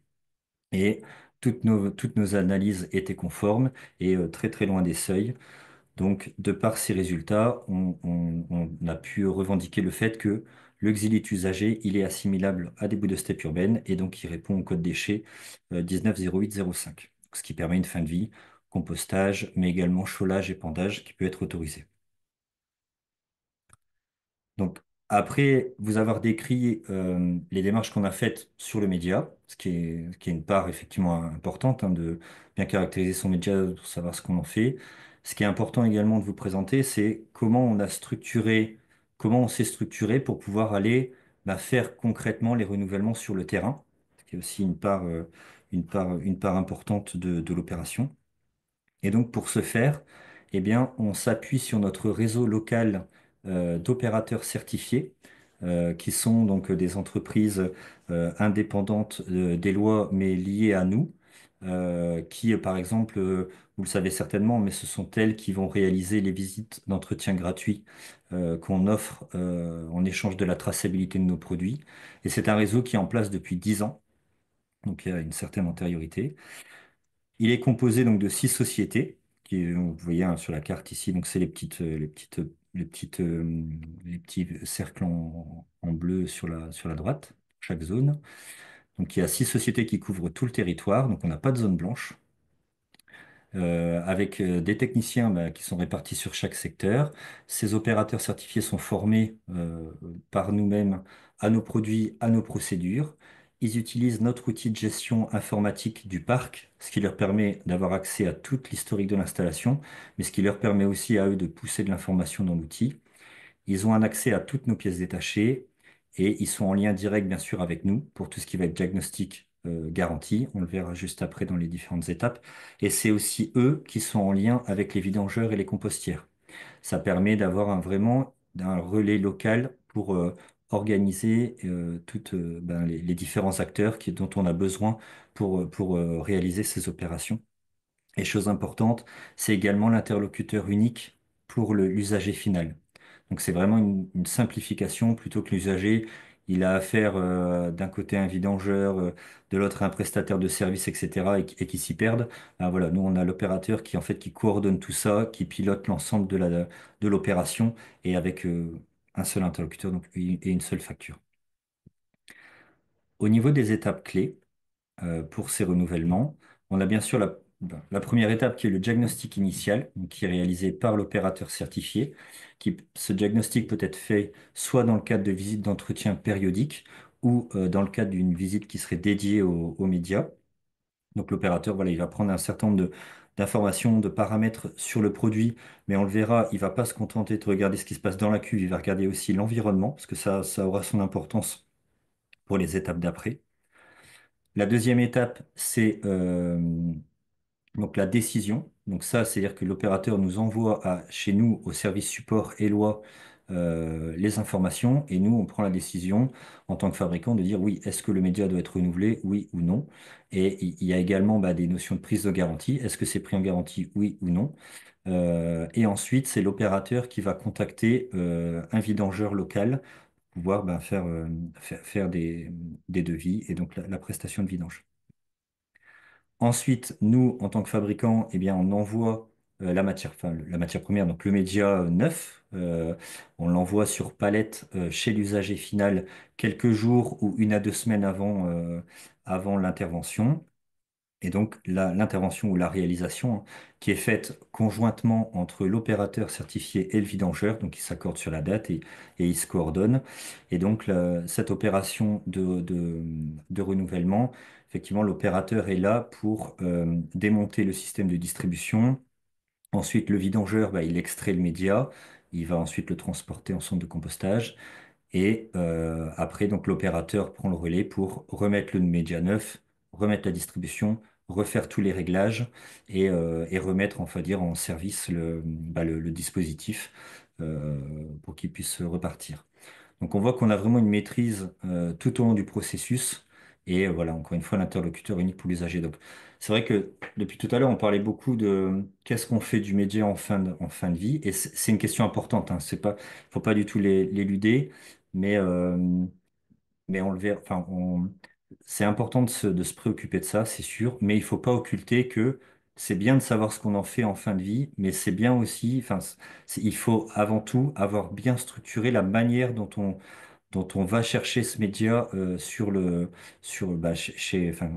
[SPEAKER 5] Et toutes nos analyses étaient conformes et très très loin des seuils. Donc, de par ces résultats, on a pu revendiquer le fait que le xylite usagé, il est assimilable à des bouts de steppe urbaine et donc il répond au code déchet 190805, ce qui permet une fin de vie, compostage, mais également chaulage et pendage qui peut être autorisé. Donc, après vous avoir décrit les démarches qu'on a faites sur le média, ce qui est une part effectivement importante hein, de bien caractériser son média, pour savoir ce qu'on en fait. Ce qui est important également de vous présenter, c'est comment on s'est structuré pour pouvoir aller faire concrètement les renouvellements sur le terrain, ce qui est aussi une part importante de l'opération. Et donc, pour ce faire, eh bien, on s'appuie sur notre réseau local d'opérateurs certifiés, qui sont donc des entreprises indépendantes des lois, mais liées à nous, qui, par exemple, vous le savez certainement, mais ce sont elles qui vont réaliser les visites d'entretien gratuits qu'on offre en échange de la traçabilité de nos produits. Et c'est un réseau qui est en place depuis 10 ans, donc il y a une certaine antériorité. Il est composé donc de 6 sociétés, vous voyez hein, sur la carte ici, donc c'est les petits cercles en bleu sur la droite, chaque zone. Donc il y a 6 sociétés qui couvrent tout le territoire, donc on n'a pas de zone blanche avec des techniciens qui sont répartis sur chaque secteur. Ces opérateurs certifiés sont formés par nous-mêmes à nos produits, à nos procédures. Ils utilisent notre outil de gestion informatique du parc, ce qui leur permet d'avoir accès à toute l'historique de l'installation, mais ce qui leur permet aussi à eux de pousser de l'information dans l'outil. Ils ont un accès à toutes nos pièces détachées et ils sont en lien direct, bien sûr, avec nous pour tout ce qui va être diagnostic garantie. On le verra juste après dans les différentes étapes. Et c'est aussi eux qui sont en lien avec les vidangeurs et les compostières. Ça permet d'avoir vraiment un relais local pour organiser toutes les différents acteurs dont on a besoin pour réaliser ces opérations. Et chose importante, c'est également l'interlocuteur unique pour l'usager final. Donc c'est vraiment une simplification plutôt que l'usager, il a affaire d'un côté à un vidangeur, de l'autre à un prestataire de service, etc. et qui s'y perdent. Ah, voilà, nous on a l'opérateur qui en fait qui coordonne tout ça, qui pilote l'ensemble de l'opération et avec un seul interlocuteur donc, et une seule facture. Au niveau des étapes clés, pour ces renouvellements. On a bien sûr la première étape qui est le diagnostic initial, donc qui est réalisé par l'opérateur certifié. Ce diagnostic peut être fait soit dans le cadre de visites d'entretien périodiques ou dans le cadre d'une visite qui serait dédiée aux médias. Donc l'opérateur, voilà, il va prendre un certain nombre d'informations, de paramètres sur le produit, mais on le verra, il va pas se contenter de regarder ce qui se passe dans la cuve, il va regarder aussi l'environnement, parce que ça aura son importance pour les étapes d'après. La deuxième étape, c'est donc la décision. Donc ça, c'est-à-dire que l'opérateur nous envoie chez nous, au service support Eloi, les informations et nous, on prend la décision en tant que fabricant de dire oui, est-ce que le média doit être renouvelé, oui ou non. Et il y a également des notions de prise de garantie. Est-ce que c'est pris en garantie, oui ou non. Et ensuite, c'est l'opérateur qui va contacter un vidangeur local pour pouvoir faire des devis et donc la prestation de vidange. Ensuite, nous, en tant que fabricant, eh bien, on envoie la matière première, donc le média neuf, on l'envoie sur palette chez l'usager final quelques jours ou 1 à 2 semaines avant l'intervention. Et donc, l'intervention ou la réalisation hein, qui est faite conjointement entre l'opérateur certifié et le vidangeur, donc ils s'accordent sur la date et ils se coordonnent. Et donc, cette opération de renouvellement, effectivement, l'opérateur est là pour démonter le système de distribution. Ensuite, le vidangeur, il extrait le média. Il va ensuite le transporter en centre de compostage. Et après, donc l'opérateur prend le relais pour remettre le média neuf, remettre la distribution, refaire tous les réglages et remettre, enfin dire, en service le dispositif pour qu'il puisse repartir. Donc on voit qu'on a vraiment une maîtrise tout au long du processus. Et voilà, encore une fois, l'interlocuteur unique pour l'usager. Donc c'est vrai que depuis tout à l'heure, on parlait beaucoup de qu'est-ce qu'on fait du média en fin de vie. Et c'est une question importante. Hein. C'est pas, faut pas du tout l'éluder, mais, mais on le verra. C'est important de se préoccuper de ça, c'est sûr. Mais il faut pas occulter que c'est bien de savoir ce qu'on en fait en fin de vie, mais c'est bien aussi, enfin, il faut avant tout avoir bien structuré la manière dont on va chercher ce média enfin,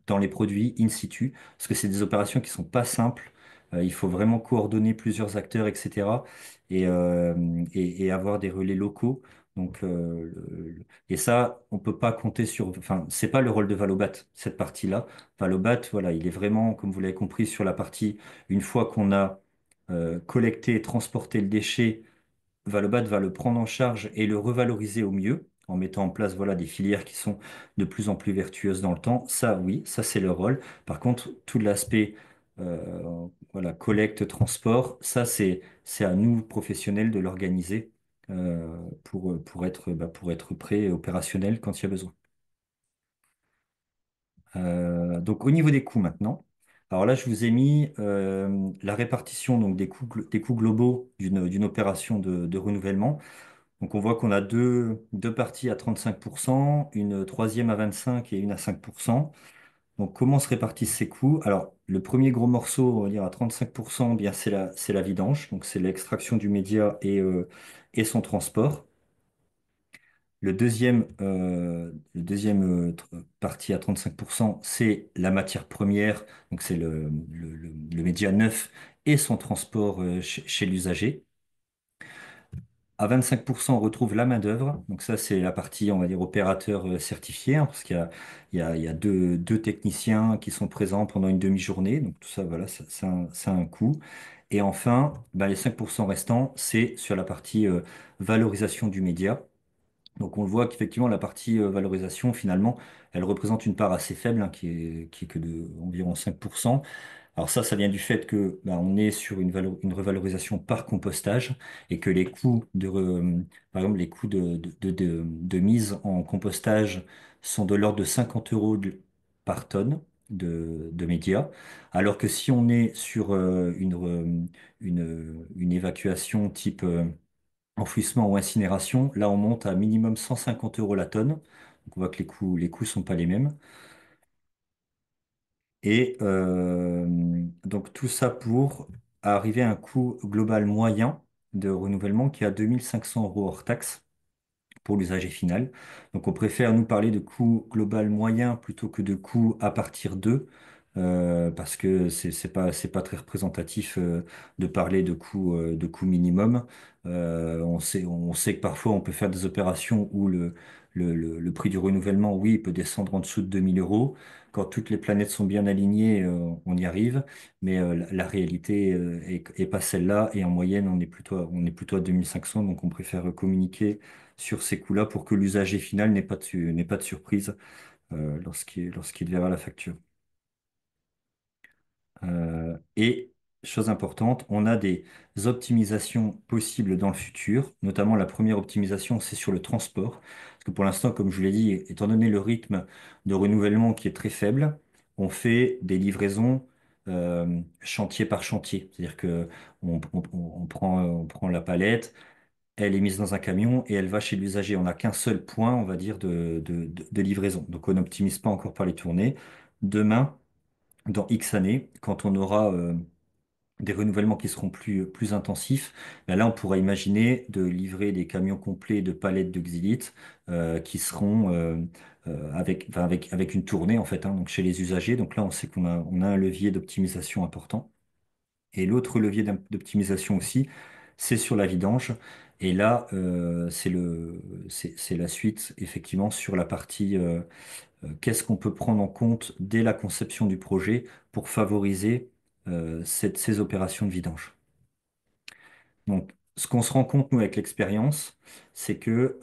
[SPEAKER 5] dans les produits in situ, parce que c'est des opérations qui sont pas simples. Il faut vraiment coordonner plusieurs acteurs, etc. Et avoir des relais locaux. Donc, et ça, on peut pas compter sur. Enfin, c'est pas le rôle de Valobat, cette partie-là. Valobat, voilà, il est vraiment, comme vous l'avez compris, sur la partie, une fois qu'on a collecté et transporté le déchet, Valobat va le prendre en charge et le revaloriser au mieux en mettant en place voilà, des filières qui sont de plus en plus vertueuses dans le temps. Ça, oui, ça c'est le rôle. Par contre, tout l'aspect voilà, collecte, transport, ça c'est à nous, professionnels, de l'organiser pour être prêt et opérationnel quand il y a besoin. Donc au niveau des coûts maintenant. Alors là, je vous ai mis la répartition donc, des coûts globaux d'une opération de renouvellement. Donc on voit qu'on a deux parties à 35%, une troisième à 25% et une à 5%. Donc comment se répartissent ces coûts? Alors le premier gros morceau, on va dire à 35%, eh bien c'est la vidange, donc c'est l'extraction du média et son transport. Le deuxième partie à 35%, c'est la matière première, donc c'est le média neuf et son transport chez l'usager. À 25%, on retrouve la main-d'œuvre. Donc ça, c'est la partie, on va dire, opérateur certifié, hein, parce qu'il y a deux techniciens qui sont présents pendant une demi-journée. Donc tout ça, voilà, ça a un coût. Et enfin, bah, les 5% restants, c'est sur la partie valorisation du média. Donc on le voit qu'effectivement, la partie valorisation, finalement, elle représente une part assez faible, hein, qui est que de environ 5%. Alors ça vient du fait que on est sur une revalorisation par compostage et que les coûts par exemple, les coûts de mise en compostage sont de l'ordre de 50 euros par tonne de médias, alors que si on est sur une évacuation type enfouissement ou incinération, là on monte à minimum 150 euros la tonne. Donc on voit que les coûts sont pas les mêmes. Et donc tout ça pour arriver à un coût global moyen de renouvellement qui est à 2500 euros hors taxe pour l'usager final. Donc on préfère nous parler de coût global moyen plutôt que de coût à partir de, parce que c'est pas très représentatif de parler de coût minimum. On sait que parfois on peut faire des opérations où le prix du renouvellement, oui, peut descendre en dessous de 2000 euros. Quand toutes les planètes sont bien alignées, on y arrive, mais la réalité est pas celle-là, et en moyenne, on est plutôt à 2500, donc on préfère communiquer sur ces coûts-là pour que l'usager final n'ait pas de surprise lorsqu'il verra la facture. Et chose importante, on a des optimisations possibles dans le futur, notamment la première optimisation, c'est sur le transport. Parce que pour l'instant, comme je vous l'ai dit, étant donné le rythme de renouvellement qui est très faible, on fait des livraisons chantier par chantier. C'est-à-dire que on prend la palette, elle est mise dans un camion et elle va chez l'usager. On n'a qu'un seul point, on va dire, de livraison. Donc on n'optimise pas encore par les tournées. Demain, dans X années, quand on aura des renouvellements qui seront plus intensifs, ben là on pourra imaginer de livrer des camions complets de palettes de xylite qui seront avec une tournée en fait, hein, donc chez les usagers. Donc là on sait on a un levier d'optimisation important. Et l'autre levier d'optimisation aussi, c'est sur la vidange. Et là, c'est la suite, effectivement, sur la partie qu'est-ce qu'on peut prendre en compte dès la conception du projet pour favoriser ces opérations de vidange. Donc, ce qu'on se rend compte, nous, avec l'expérience, c'est que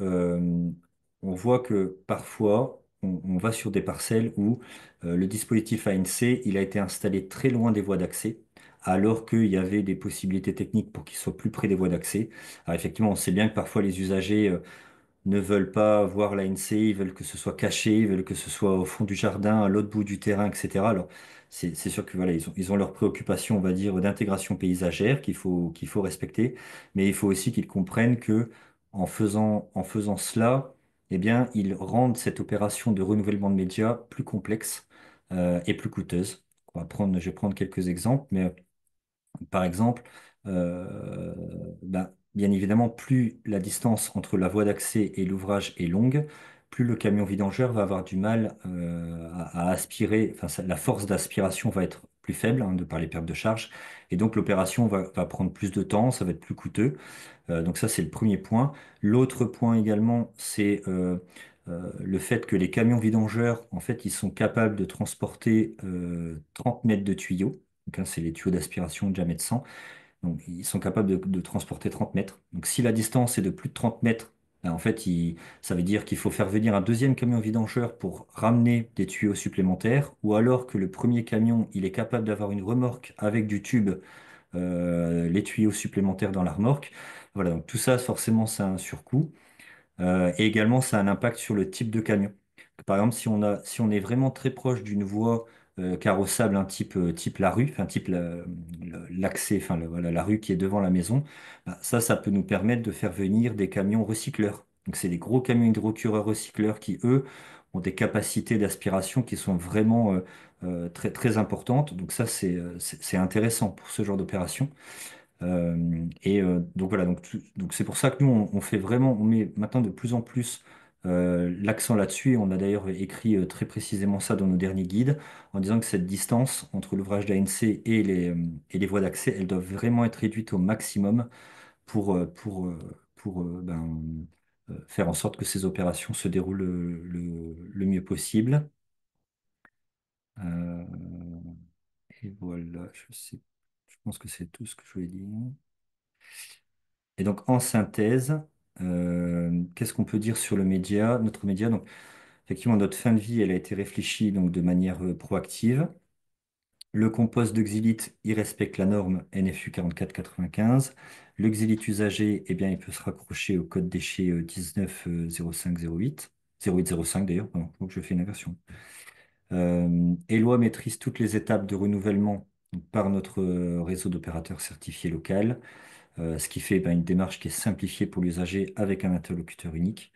[SPEAKER 5] on voit que parfois, on va sur des parcelles où le dispositif ANC, il a été installé très loin des voies d'accès, alors qu'il y avait des possibilités techniques pour qu'il soit plus près des voies d'accès. Alors, effectivement, on sait bien que parfois les usagers ne veulent pas voir l'ANC, ils veulent que ce soit caché, ils veulent que ce soit au fond du jardin, à l'autre bout du terrain, etc. Alors, c'est sûr que voilà, ils ont leurs préoccupations, on va dire, d'intégration paysagère qu'il faut respecter, mais il faut aussi qu'ils comprennent que en faisant cela, eh bien, ils rendent cette opération de renouvellement de médias plus complexe et plus coûteuse. je vais prendre quelques exemples, mais par exemple, euh, bien évidemment, plus la distance entre la voie d'accès et l'ouvrage est longue, plus le camion vidangeur va avoir du mal à aspirer, enfin, la force d'aspiration va être plus faible, hein, de par les pertes de charge, et donc l'opération va prendre plus de temps, ça va être plus coûteux. Donc ça, c'est le premier point. L'autre point également, c'est le fait que les camions vidangeurs, en fait, ils sont capables de transporter 30 mètres de tuyaux. Donc, hein, c'est les tuyaux d'aspiration de diamètre 100. Donc, ils sont capables de transporter 30 mètres. Donc, si la distance est de plus de 30 mètres, ben, en fait, ça veut dire qu'il faut faire venir un deuxième camion vidangeur pour ramener des tuyaux supplémentaires, ou alors que le premier camion, il est capable d'avoir une remorque avec du tube, les tuyaux supplémentaires dans la remorque. Voilà, donc tout ça, forcément, ça a un surcoût. Et également, ça a un impact sur le type de camion. Par exemple, si on est vraiment très proche d'une voie carrossable, un type la rue, enfin l'accès, enfin voilà, la rue qui est devant la maison, bah, ça peut nous permettre de faire venir des camions recycleurs. Donc, c'est des gros camions hydrocureurs recycleurs qui, eux, ont des capacités d'aspiration qui sont vraiment très, très importantes. Donc, ça, c'est intéressant pour ce genre d'opération. Donc voilà, donc c'est pour ça que nous, on fait vraiment, on met maintenant de plus en plus l'accent là-dessus. Et on a d'ailleurs écrit très précisément ça dans nos derniers guides, en disant que cette distance entre l'ouvrage d'ANC et les voies d'accès, elles doivent vraiment être réduites au maximum pour faire en sorte que ces opérations se déroulent le mieux possible. Euh, et voilà, je pense que c'est tout ce que je voulais dire. Et donc, en synthèse, qu'est-ce qu'on peut dire sur le média, notre média? Donc, effectivement, notre fin de vie, elle a été réfléchie donc, de manière proactive. Le compost de xylite, il respecte la norme NFU 4495. Le xylite usagé, eh bien, il peut se raccrocher au code déchet 19 0508, 0805 d'ailleurs, pardon, donc je fais une inversion. Eloi maîtrise toutes les étapes de renouvellement donc, par notre réseau d'opérateurs certifiés local. Ce qui fait une démarche qui est simplifiée pour l'usager avec un interlocuteur unique.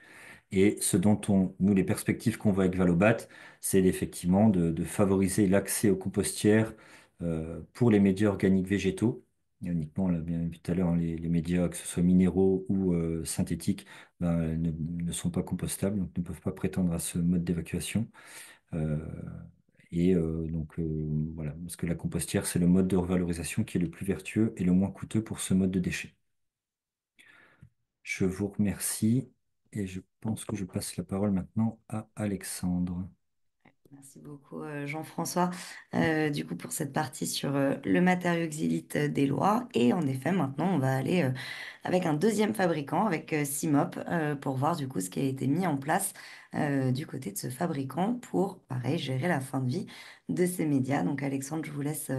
[SPEAKER 5] Et ce dont nous, les perspectives qu'on voit avec Valobat, c'est effectivement de favoriser l'accès aux compostières pour les médias organiques végétaux. Et uniquement, on l'a bien vu tout à l'heure, hein, les médias, que ce soit minéraux ou synthétiques, ne sont pas compostables, donc ne peuvent pas prétendre à ce mode d'évacuation. Euh, voilà, parce que la compostière, c'est le mode de revalorisation qui est le plus vertueux et le moins coûteux pour ce mode de déchets. Je vous remercie et je pense que je passe la parole maintenant à Alexandre.
[SPEAKER 1] Merci beaucoup, Jean-François, du coup, pour cette partie sur le matériau xylite des lois. Et en effet, maintenant, on va aller avec un deuxième fabricant, avec Simop, pour voir du coup ce qui a été mis en place du côté de ce fabricant pour, pareil, gérer la fin de vie de ces médias. Donc, Alexandre, je vous laisse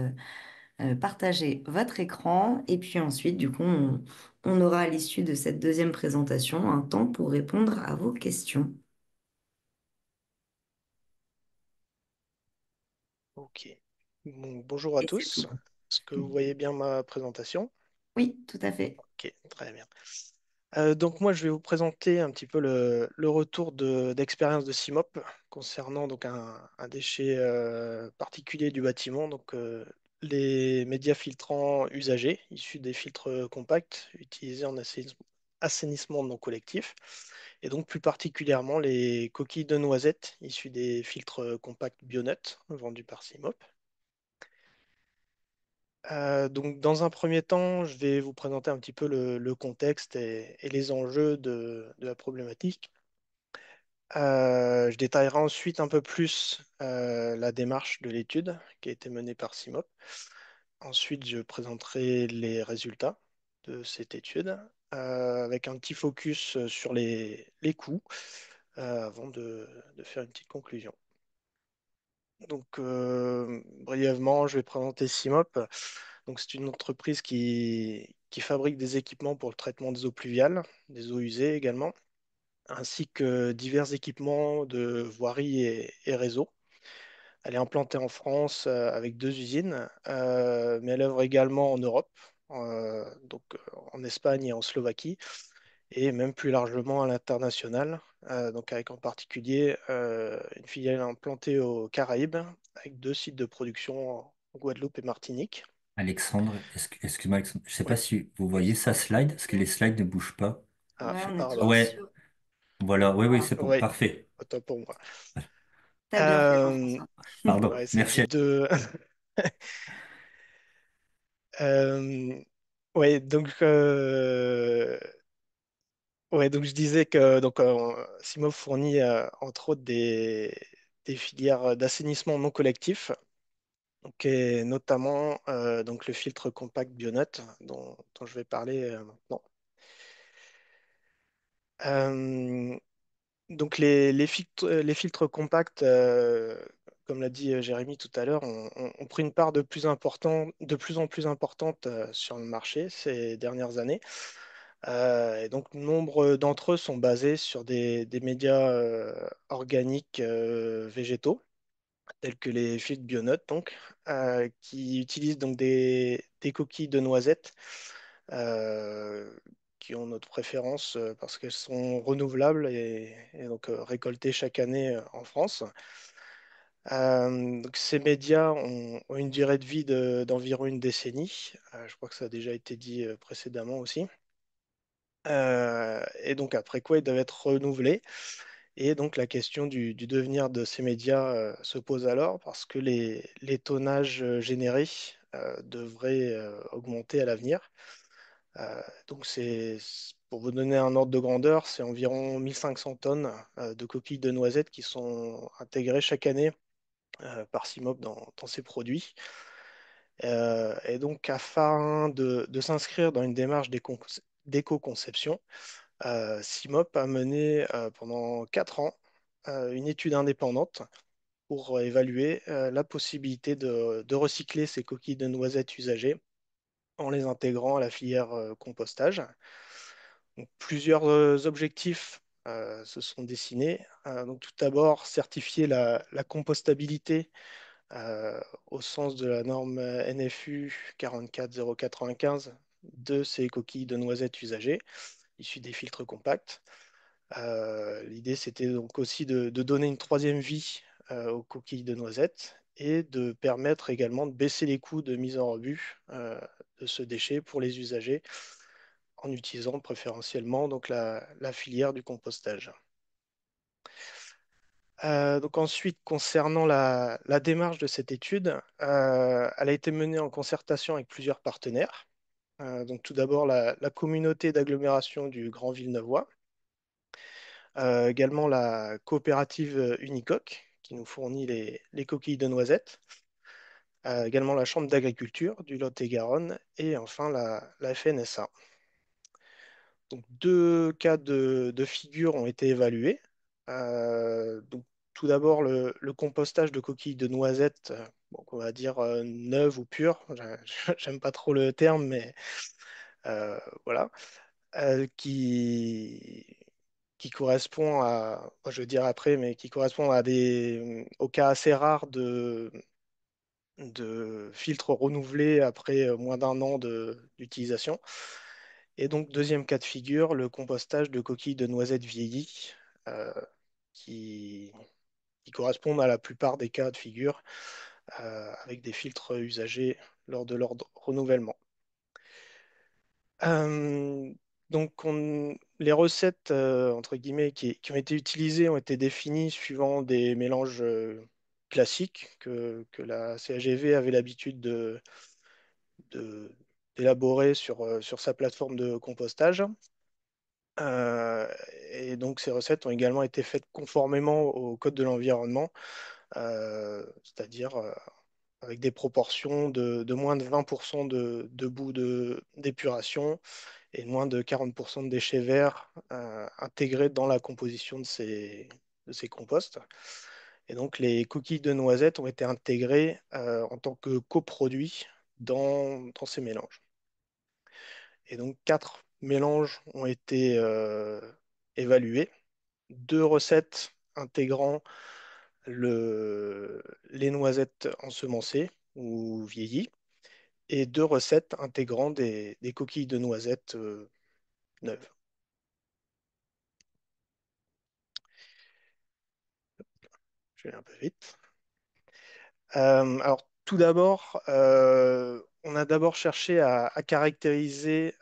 [SPEAKER 1] partager votre écran. Et puis ensuite, du coup, on aura à l'issue de cette deuxième présentation un temps pour répondre à vos questions.
[SPEAKER 6] Ok. Bon, bonjour à
[SPEAKER 1] Et c'est
[SPEAKER 6] tous.
[SPEAKER 1] tout.
[SPEAKER 6] Est-ce que vous voyez bien ma présentation?
[SPEAKER 1] Oui, tout à fait.
[SPEAKER 6] Ok, très bien. Donc moi, je vais vous présenter un petit peu le retour d'expérience de CIMOP concernant donc un déchet particulier du bâtiment, donc les médias filtrants usagés issus des filtres compacts utilisés en assainissement non collectif, et donc plus particulièrement les coquilles de noisettes issues des filtres compacts Bionut vendus par CIMOP. Donc, dans un premier temps, je vais vous présenter un petit peu le contexte et les enjeux de la problématique. Je détaillerai ensuite un peu plus la démarche de l'étude qui a été menée par CIMOP. Ensuite, je présenterai les résultats de cette étude avec un petit focus sur les coûts avant de faire une petite conclusion. Donc, brièvement, je vais présenter CIMOP. Donc, c'est une entreprise qui fabrique des équipements pour le traitement des eaux pluviales, des eaux usées également, ainsi que divers équipements de voirie et réseaux. Elle est implantée en France avec deux usines, mais elle œuvre également en Europe, en Espagne et en Slovaquie, et même plus largement à l'international, donc avec en particulier une filiale implantée aux Caraïbes, avec deux sites de production Guadeloupe et Martinique.
[SPEAKER 5] Alexandre, excuse-moi, Alexandre, je sais pas
[SPEAKER 6] Oui,
[SPEAKER 5] si vous voyez ça slide, parce que les slides ne bougent pas.
[SPEAKER 6] ah,
[SPEAKER 1] Ouais, on est
[SPEAKER 6] pardon.
[SPEAKER 1] toujours
[SPEAKER 5] Ouais,
[SPEAKER 1] sur.
[SPEAKER 5] voilà, oui, oui,
[SPEAKER 1] Ah,
[SPEAKER 5] c'est bon,
[SPEAKER 6] Oui,
[SPEAKER 5] parfait.
[SPEAKER 6] autant pour moi.
[SPEAKER 1] t'as bien fait,
[SPEAKER 6] Euh,
[SPEAKER 1] Jean-François.
[SPEAKER 5] Pardon,
[SPEAKER 6] ouais, c'est
[SPEAKER 5] merci.
[SPEAKER 6] dit deux. Euh, ouais, donc je disais que Simov fournit entre autres des filières d'assainissement non collectif, donc, et notamment donc le filtre compact Bionut dont je vais parler maintenant. Euh, donc les filtres compacts, comme l'a dit Jérémy tout à l'heure, ont pris une part de plus en plus importante sur le marché ces dernières années. Et donc, nombre d'entre eux sont basés sur des médias organiques végétaux, tels que les filtres Bionut, donc, qui utilisent donc des coquilles de noisettes euh, qui ont notre préférence parce qu'elles sont renouvelables et donc récoltées chaque année en France. Donc ces médias ont une durée de vie d'environ une décennie. Je crois que ça a déjà été dit précédemment aussi. Et donc après quoi, ils doivent être renouvelés. Et donc la question du devenir de ces médias se pose alors parce que les tonnages générés devraient augmenter à l'avenir. Donc pour vous donner un ordre de grandeur, c'est environ 1500 tonnes de coquilles de noisettes qui sont intégrées chaque année par Simop dans ces produits. Et donc afin de s'inscrire dans une démarche d'éco-conception, Simop a mené pendant 4 ans une étude indépendante pour évaluer la possibilité de recycler ces coquilles de noisettes usagées en les intégrant à la filière compostage. Donc, plusieurs objectifs se sont dessinés. Donc, tout d'abord, certifier la compostabilité au sens de la norme NFU 44095 de ces coquilles de noisettes usagées issues des filtres compacts. L'idée, c'était donc aussi de donner une troisième vie aux coquilles de noisettes et de permettre également de baisser les coûts de mise en rebut de ce déchet pour les usagers en utilisant préférentiellement donc la filière du compostage. Donc ensuite, concernant la démarche de cette étude, elle a été menée en concertation avec plusieurs partenaires. Donc tout d'abord la communauté d'agglomération du Grand Villeneuvois, également la coopérative Unicoque qui nous fournit les coquilles de noisettes, également la Chambre d'agriculture du Lot-et-Garonne et enfin la FNSA. Donc, deux cas de figure ont été évalués. Donc, tout d'abord, le compostage de coquilles de noisettes, bon, on va dire neuves ou pures, j'aime pas trop le terme, mais voilà, qui correspond à, moi, je vais dire après, mais qui correspond à au cas assez rare de filtres renouvelés après moins d'un an d'utilisation. Et donc, deuxième cas de figure, le compostage de coquilles de noisettes vieillies, euh, qui, qui correspondent à la plupart des cas de figure avec des filtres usagés lors de leur renouvellement. Euh, les recettes, entre guillemets, qui ont été utilisées ont été définies suivant des mélanges classiques que la CAGV avait l'habitude de- d'élaborer sur sa plateforme de compostage. Euh, et donc ces recettes ont également été faites conformément au Code de l'environnement, c'est-à-dire avec des proportions de moins de 20% de bout d'épuration et de moins de 40% de déchets verts intégrés dans la composition de ces composts. Et donc les coquilles de noisettes ont été intégrées en tant que coproduits dans ces mélanges. Et donc, 4 mélanges ont été évalués. 2 recettes intégrant les noisettes ensemencées ou vieillies et 2 recettes intégrant des coquilles de noisettes neuves. Je vais aller un peu vite. Alors, Tout d'abord, on a d'abord cherché à caractériser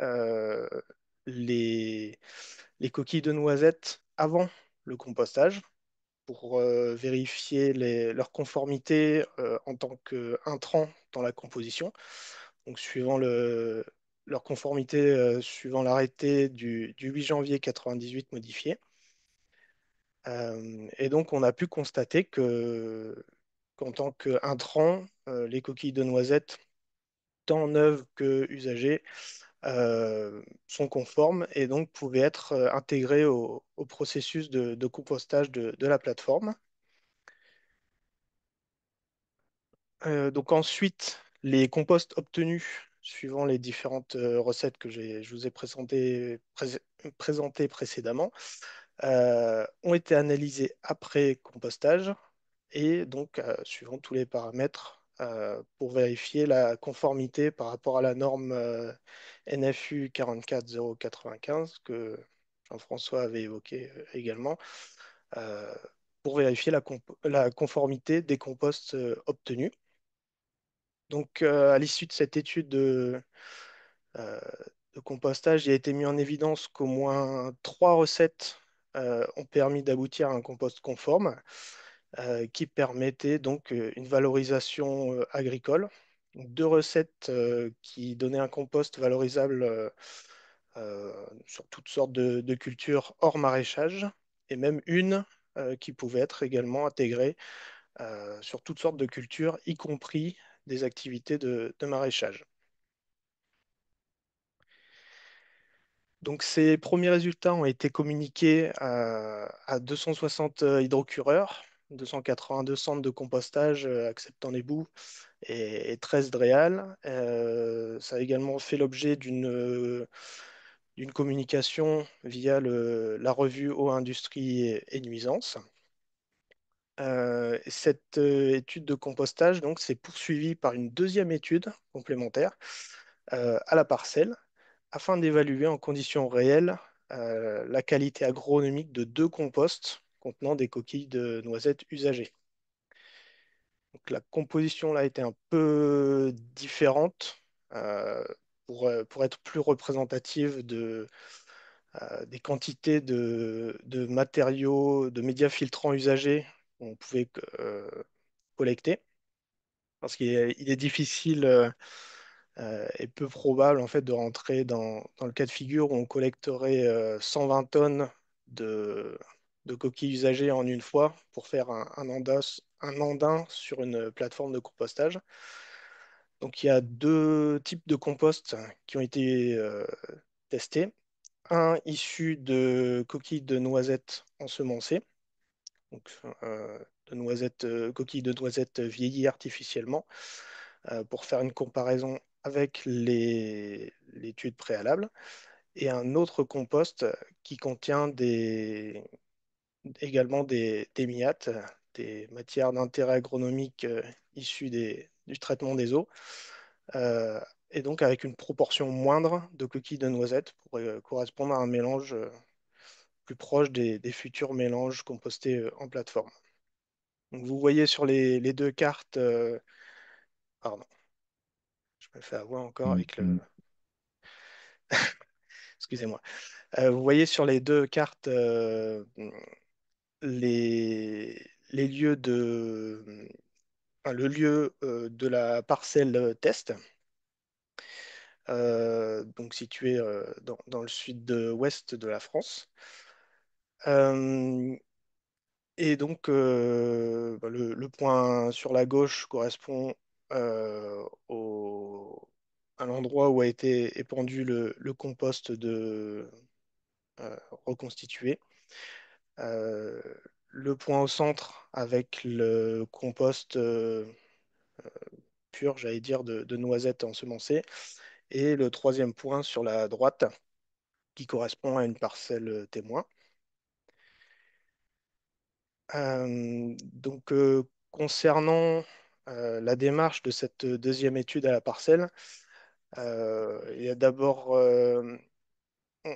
[SPEAKER 6] les, les coquilles de noisettes avant le compostage pour vérifier leur conformité en tant qu'intrant dans la composition. Donc, leur conformité suivant l'arrêté du 8 janvier 98 modifié. Et donc, on a pu constater qu'en tant qu'intrant, les coquilles de noisettes, tant neuves que usagées, sont conformes et donc pouvaient être intégrées au processus de compostage de la plateforme. Donc ensuite, les composts obtenus, suivant les différentes recettes que je vous ai présentées précédemment, ont été analysés après compostage et donc suivant tous les paramètres pour vérifier la conformité par rapport à la norme NFU 44095 que Jean-François avait évoqué également, euh, pour vérifier la conformité des composts obtenus. Donc, à l'issue de cette étude euh, de compostage, il a été mis en évidence qu'au moins trois recettes ont permis d'aboutir à un compost conforme qui permettait donc une valorisation agricole. Deux recettes qui donnaient un compost valorisable sur toutes sortes de cultures hors maraîchage, et même une qui pouvait être également intégrée sur toutes sortes de cultures, y compris des activités de maraîchage. Donc ces premiers résultats ont été communiqués à 260 hydrocureurs, 282 centres de compostage acceptant les boues et 13 DREAL. Ça a également fait l'objet d'une communication via la revue Eau, Industrie et Nuisances. Cette étude de compostage donc s'est poursuivie par une deuxième étude complémentaire à la parcelle afin d'évaluer en conditions réelles la qualité agronomique de deux composts contenant des coquilles de noisettes usagées. Donc, la composition là a été un peu différente pour être plus représentative des quantités de matériaux, de médias filtrants usagés qu'on pouvait collecter. Parce qu'il est difficile et peu probable en fait de rentrer dans le cas de figure où on collecterait 120 tonnes de, de coquilles usagées en une fois pour faire un andin sur une plateforme de compostage. Donc il y a deux types de compost qui ont été testés. Un issu de coquilles de noisettes ensemencées, donc coquilles de noisettes vieillies artificiellement, pour faire une comparaison avec l'étude préalable, et un autre compost qui contient également des MIAT, des matières d'intérêt agronomique issues du traitement des eaux, euh, et donc avec une proportion moindre de coquilles de noisettes pour correspondre à un mélange plus proche des futurs mélanges compostés en plateforme. Donc vous voyez sur les deux cartes, pardon, je me fais avoir encore avec le...
[SPEAKER 5] Mm.
[SPEAKER 6] Excusez-moi. Vous voyez sur les deux cartes les lieux enfin, le lieu de la parcelle test, donc situé dans le sud-ouest de la France. Euh, et donc, bah, le point sur la gauche correspond à l'endroit où a été épandu le compost reconstitué. Euh, le point au centre avec le compost pur, j'allais dire, de noisettes ensemencées. Et le troisième point sur la droite qui correspond à une parcelle témoin. Concernant la démarche de cette deuxième étude à la parcelle, il y a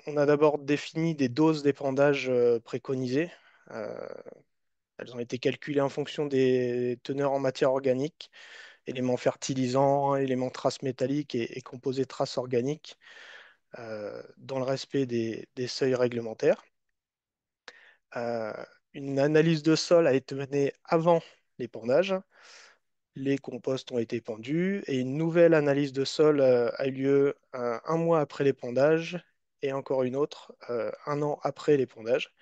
[SPEAKER 6] on a d'abord défini des doses d'épandage préconisées. Euh, Elles ont été calculées en fonction des teneurs en matière organique éléments fertilisants, éléments traces métalliques et composés traces organiques dans le respect des seuils réglementaires. Euh, une analyse de sol a été menée avant l'épandage. Les composts ont été pendus et une nouvelle analyse de sol a eu lieu un mois après l'épandage et encore une autre un an après l'épandage.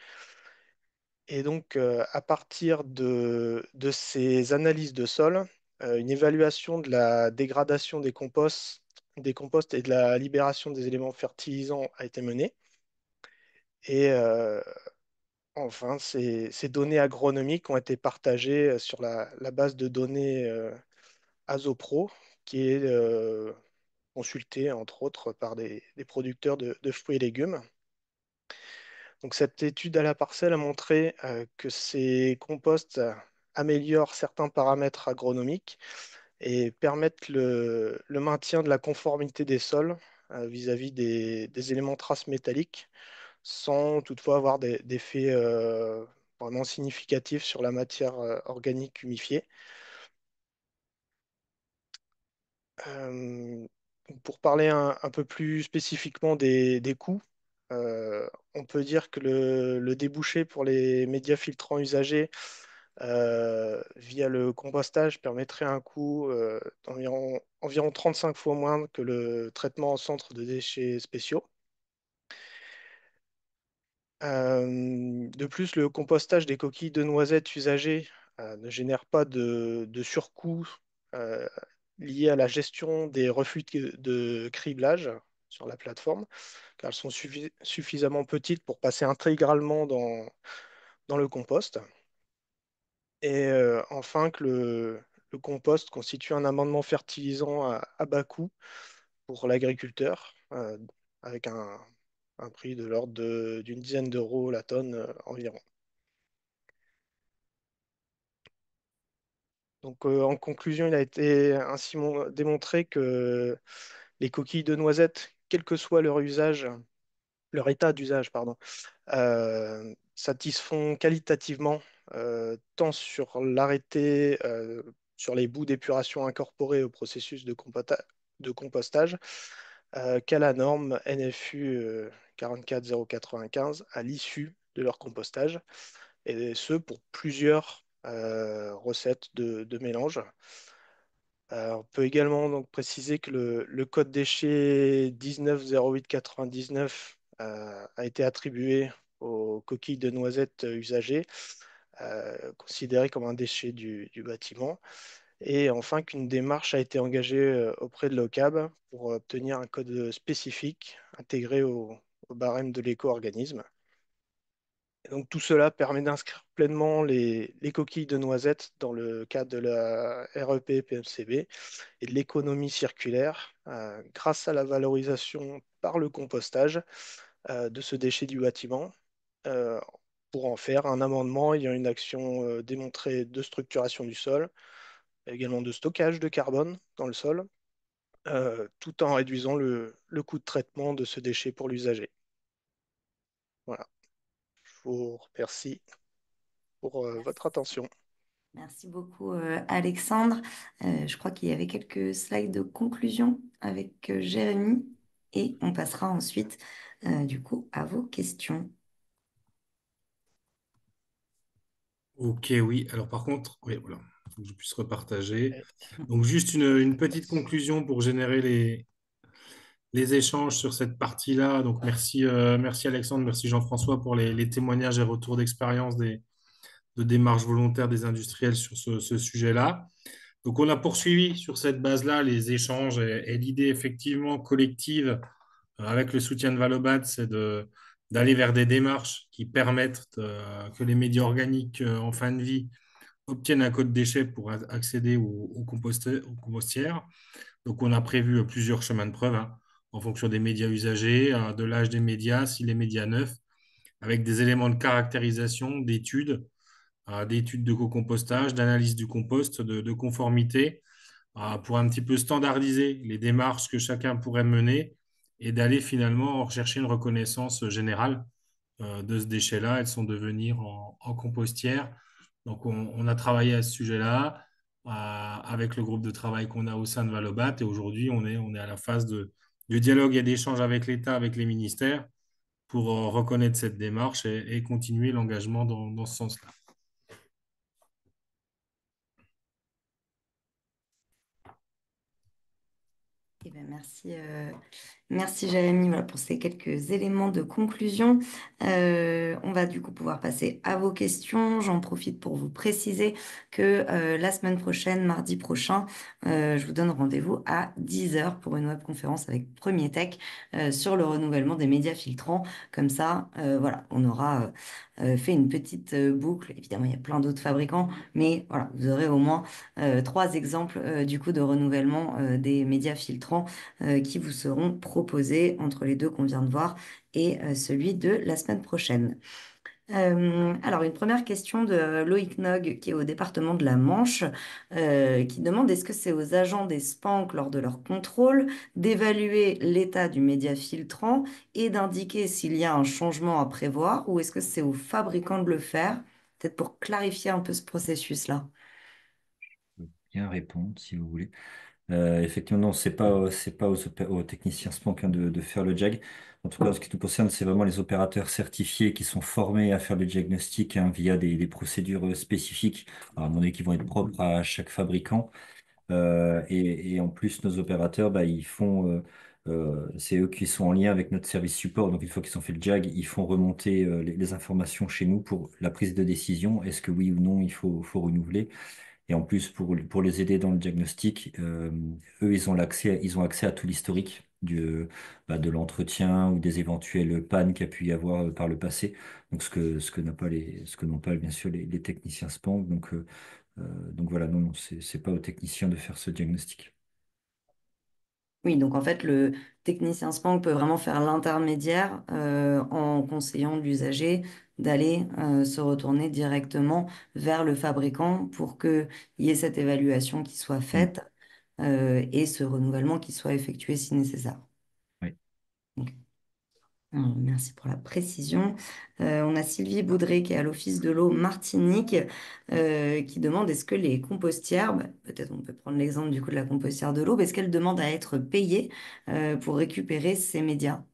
[SPEAKER 6] Et donc, à partir de ces analyses de sol, une évaluation de la dégradation des composts et de la libération des éléments fertilisants a été menée. Et enfin, ces données agronomiques ont été partagées sur la base de données Azopro, qui est consultée entre autres par des producteurs de fruits et légumes. Donc, cette étude à la parcelle a montré que ces composts améliorent certains paramètres agronomiques et permettent le maintien de la conformité des sols vis-à-vis des éléments traces métalliques, sans toutefois avoir d'effets vraiment significatifs sur la matière organique humifiée. Euh, pour parler un peu plus spécifiquement des coûts, on peut dire que le débouché pour les médias filtrants usagés via le compostage permettrait un coût environ 35 fois moins que le traitement en centre de déchets spéciaux. De plus, le compostage des coquilles de noisettes usagées ne génère pas de surcoût euh, lié à la gestion des reflux de criblage sur la plateforme, car elles sont suffisamment petites pour passer intégralement dans le compost. Et enfin, que le compost constitue un amendement fertilisant à bas coût pour l'agriculteur, avec un prix de l'ordre d'une dizaine d'euros la tonne environ. Donc, en conclusion, il a été ainsi démontré que les coquilles de noisettes, quel que soit leur usage, leur état d'usage, pardon, satisfont qualitativement tant sur l'arrêté, sur les bouts d'épuration incorporés au processus de compostage, qu'à la norme NFU 44095 à l'issue de leur compostage, et ce pour plusieurs recettes de mélange. On peut également donc préciser que le code déchet 190899 a été attribué aux coquilles de noisettes usagées, considérées comme un déchet du bâtiment. Et enfin, qu'une démarche a été engagée auprès de l'OCAB pour obtenir un code spécifique intégré au barème de l'éco-organisme. Et donc tout cela permet d'inscrire pleinement les coquilles de noisettes dans le cadre de la REP PMCB et de l'économie circulaire grâce à la valorisation par le compostage de ce déchet du bâtiment euh, pour en faire un amendement ayant une action démontrée de structuration du sol, également de stockage de carbone dans le sol, tout en réduisant le coût de traitement de ce déchet pour l'usager. Voilà, je vous remercie pour votre attention.
[SPEAKER 1] Merci beaucoup, Alexandre. Je crois qu'il y avait quelques slides de conclusion avec Jérémy et on passera ensuite, du coup, à vos questions.
[SPEAKER 4] Ok, oui. Alors par contre, oui, voilà, il faut que je puisse repartager. Donc juste une petite conclusion pour générer les échanges sur cette partie-là. Donc merci, merci Alexandre, merci Jean-François pour les témoignages et retours d'expérience de démarches volontaires des industriels sur ce sujet-là. Donc on a poursuivi sur cette base-là les échanges et l'idée effectivement collective avec le soutien de Valobat, c'est d'aller vers des démarches qui permettent que les médias organiques en fin de vie obtiennent un code déchet pour accéder aux compostières. Donc, on a prévu plusieurs chemins de preuve hein, en fonction des médias usagés, de l'âge des médias, si les médias neufs, avec des éléments de caractérisation, d'études de co-compostage, d'analyse du compost, de conformité, pour un petit peu standardiser les démarches que chacun pourrait mener et d'aller finalement rechercher une reconnaissance générale de ce déchet-là et de son devenir en compostière. Donc, on a travaillé à ce sujet-là. avec le groupe de travail qu'on a au sein de Valobat. Et aujourd'hui, on est à la phase de dialogue et d'échange avec l'État, avec les ministères, pour reconnaître cette démarche et continuer l'engagement dans ce sens-là.
[SPEAKER 1] Eh ben, merci Jérémy, voilà, pour ces quelques éléments de conclusion. On va du coup pouvoir passer à vos questions. J'en profite pour vous préciser que la semaine prochaine, mardi prochain, je vous donne rendez-vous à 10 heures pour une webconférence avec Premier Tech sur le renouvellement des médias filtrants. Comme ça, voilà, on aura fait une petite boucle. Évidemment, il y a plein d'autres fabricants, mais voilà, vous aurez au moins 3 exemples du coup de renouvellement des médias filtrants qui vous seront proposés entre les deux qu'on vient de voir et celui de la semaine prochaine. Alors, une première question de Loïc Nog, qui est au département de la Manche, qui demande est-ce que c'est aux agents des SPANC lors de leur contrôle d'évaluer l'état du média filtrant et d'indiquer s'il y a un changement à prévoir, ou est-ce que c'est aux fabricants de le faire? Peut-être pour clarifier un peu ce processus-là.
[SPEAKER 5] Je peux bien répondre si vous voulez. Effectivement, non, c'est pas aux techniciens Spank hein, de faire le JAG. En tout cas, ce qui nous concerne, c'est vraiment les opérateurs certifiés qui sont formés à faire le diagnostic hein, via des procédures spécifiques, alors, à mon avis, qui vont être propres à chaque fabricant. Et en plus, nos opérateurs, bah, c'est eux qui sont en lien avec notre service support. Donc, une fois qu'ils ont fait le JAG, ils font remonter les informations chez nous pour la prise de décision. Est-ce que oui ou non, faut renouveler? Et en plus, pour les aider dans le diagnostic, eux, ils ont accès à tout l'historique de l'entretien ou des éventuelles pannes qu'il y a pu y avoir par le passé. Donc, ce que n'ont pas, bien sûr, les techniciens SPANC. Donc voilà, non, non, c'est pas aux techniciens de faire ce diagnostic.
[SPEAKER 1] Oui, donc en fait, le technicien Spank peut vraiment faire l'intermédiaire en conseillant l'usager d'aller se retourner directement vers le fabricant pour qu'il y ait cette évaluation qui soit
[SPEAKER 5] Mm.
[SPEAKER 1] faite et ce renouvellement qui soit effectué si nécessaire.
[SPEAKER 5] Oui.
[SPEAKER 1] Ok. Merci pour la précision. On a Sylvie Boudré qui est à l'Office de l'eau Martinique qui demande est-ce que les compostières, bah, peut-être on peut prendre l'exemple du coup de la compostière de l'eau, est-ce qu'elle demande à être payée pour récupérer ces médias?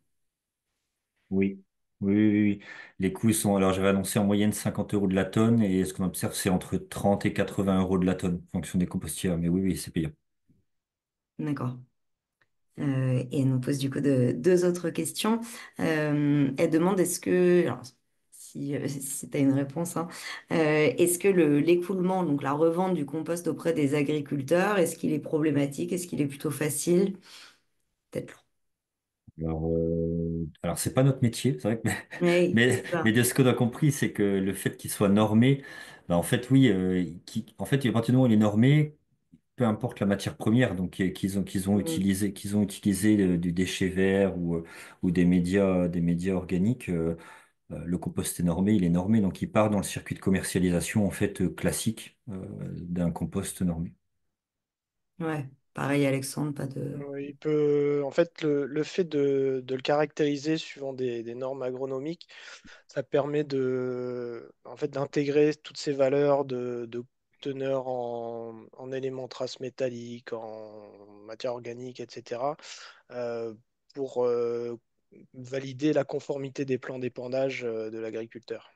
[SPEAKER 5] Oui. Oui, oui, oui, oui. Les coûts sont, alors j'avais annoncé en moyenne 50 euros de la tonne et ce qu'on observe, c'est entre 30 et 80 euros de la tonne en fonction des compostières. Mais oui, oui, c'est payant.
[SPEAKER 1] D'accord. Et elle nous pose du coup deux autres questions. Elle demande est-ce que, alors, si tu as une réponse, hein, est-ce que l'écoulement, donc la revente du compost auprès des agriculteurs, est-ce qu'il est problématique? Est-ce qu'il est plutôt facile? Peut-être.
[SPEAKER 5] Alors c'est pas notre métier, c'est vrai que,
[SPEAKER 1] Oui, c'est
[SPEAKER 5] mais
[SPEAKER 1] ça.
[SPEAKER 5] de ce qu'on a compris, c'est que le fait qu'il soit normé, bah, en fait, oui, en fait, à partir du moment où il est normé, peu importe la matière première, donc
[SPEAKER 1] Mm.
[SPEAKER 5] qu'ils ont utilisé du déchet vert ou des médias organiques, le compost est normé, il est normé, donc il part dans le circuit de commercialisation en fait classique d'un compost normé.
[SPEAKER 1] Ouais, pareil, Alexandre, pas de.
[SPEAKER 6] Il peut, en fait, le fait de le caractériser suivant des normes agronomiques, ça permet en fait, d'intégrer toutes ces valeurs de teneur en éléments traces métalliques, en matière organique, etc., euh, pour valider la conformité des plans d'épandage de l'agriculteur.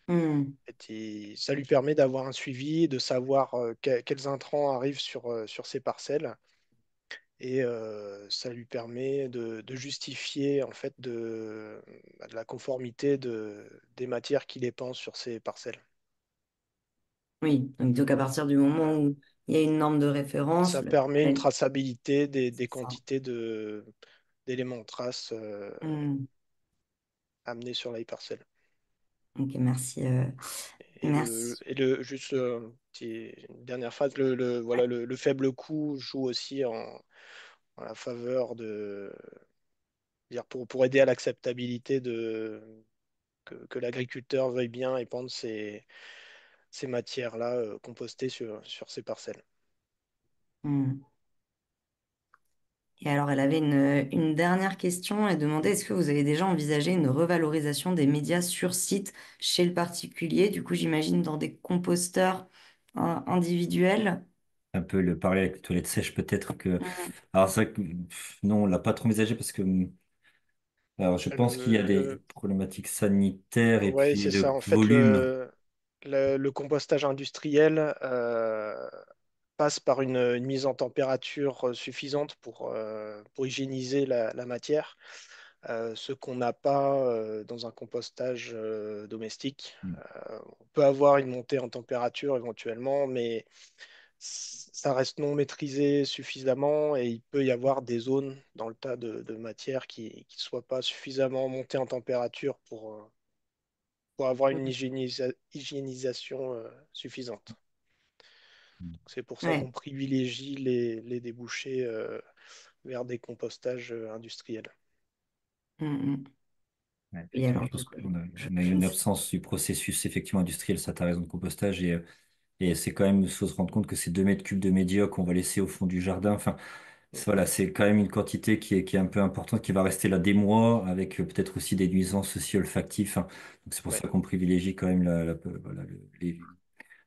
[SPEAKER 1] Mm.
[SPEAKER 6] Ça lui permet d'avoir un suivi, de savoir quels intrants arrivent sur ces parcelles et ça lui permet de justifier en fait de la conformité des matières qu'il épand sur ses parcelles.
[SPEAKER 1] Oui, donc à partir du moment où il y a une norme de référence,
[SPEAKER 6] Ça permet une
[SPEAKER 1] ouais,
[SPEAKER 6] traçabilité des
[SPEAKER 1] c'est ça.
[SPEAKER 6] quantités d'éléments traces
[SPEAKER 1] Mm.
[SPEAKER 6] amenés sur la parcelle.
[SPEAKER 1] Ok, merci. Merci.
[SPEAKER 6] Juste une dernière phase, voilà, le faible coût joue aussi en la faveur dire pour aider à l'acceptabilité que l'agriculteur veuille bien épandre ces matières-là compostées sur ces parcelles.
[SPEAKER 1] Mm. Et alors, elle avait une dernière question. Elle demandait, est-ce que vous avez déjà envisagé une revalorisation des médias sur site chez le particulier? Du coup, j'imagine dans des composteurs individuel.
[SPEAKER 5] Un peu le parler avec les toilettes sèches, peut-être que.
[SPEAKER 1] Mm.
[SPEAKER 5] Alors, c'est vrai que non, on l'a pas trop envisagé parce que. Alors, je pense qu'il y a des problématiques sanitaires et
[SPEAKER 6] Ouais,
[SPEAKER 5] puis
[SPEAKER 6] c'est ça.
[SPEAKER 5] de
[SPEAKER 6] En fait,
[SPEAKER 5] volume.
[SPEAKER 6] le compostage industriel passe par une mise en température suffisante pour hygiéniser la matière, ce qu'on n'a pas dans un compostage domestique. On peut avoir une montée en température éventuellement, mais ça reste non maîtrisé suffisamment et il peut y avoir des zones dans le tas de matière qui ne soient pas suffisamment montées en température pour avoir une hygiénisation suffisante. C'est pour ça
[SPEAKER 1] Ouais.
[SPEAKER 6] qu'on privilégie les débouchés vers des compostages industriels.
[SPEAKER 1] Mm, mm.
[SPEAKER 5] Ouais,
[SPEAKER 1] Oui,
[SPEAKER 5] effectivement,
[SPEAKER 1] alors,
[SPEAKER 5] je pense qu'on a,
[SPEAKER 1] je
[SPEAKER 5] on a eu une
[SPEAKER 1] trouve.
[SPEAKER 5] absence du processus effectivement industriel, ça t'as raison, de compostage. Et c'est quand même, il faut se rendre compte que ces 2 mètres cubes de média qu'on va laisser au fond du jardin, enfin, voilà, c'est quand même une quantité qui est un peu importante, qui va rester là des mois, avec peut-être aussi des nuisances aussi olfactives, hein. Donc c'est pour
[SPEAKER 6] Ouais.
[SPEAKER 5] ça qu'on privilégie quand même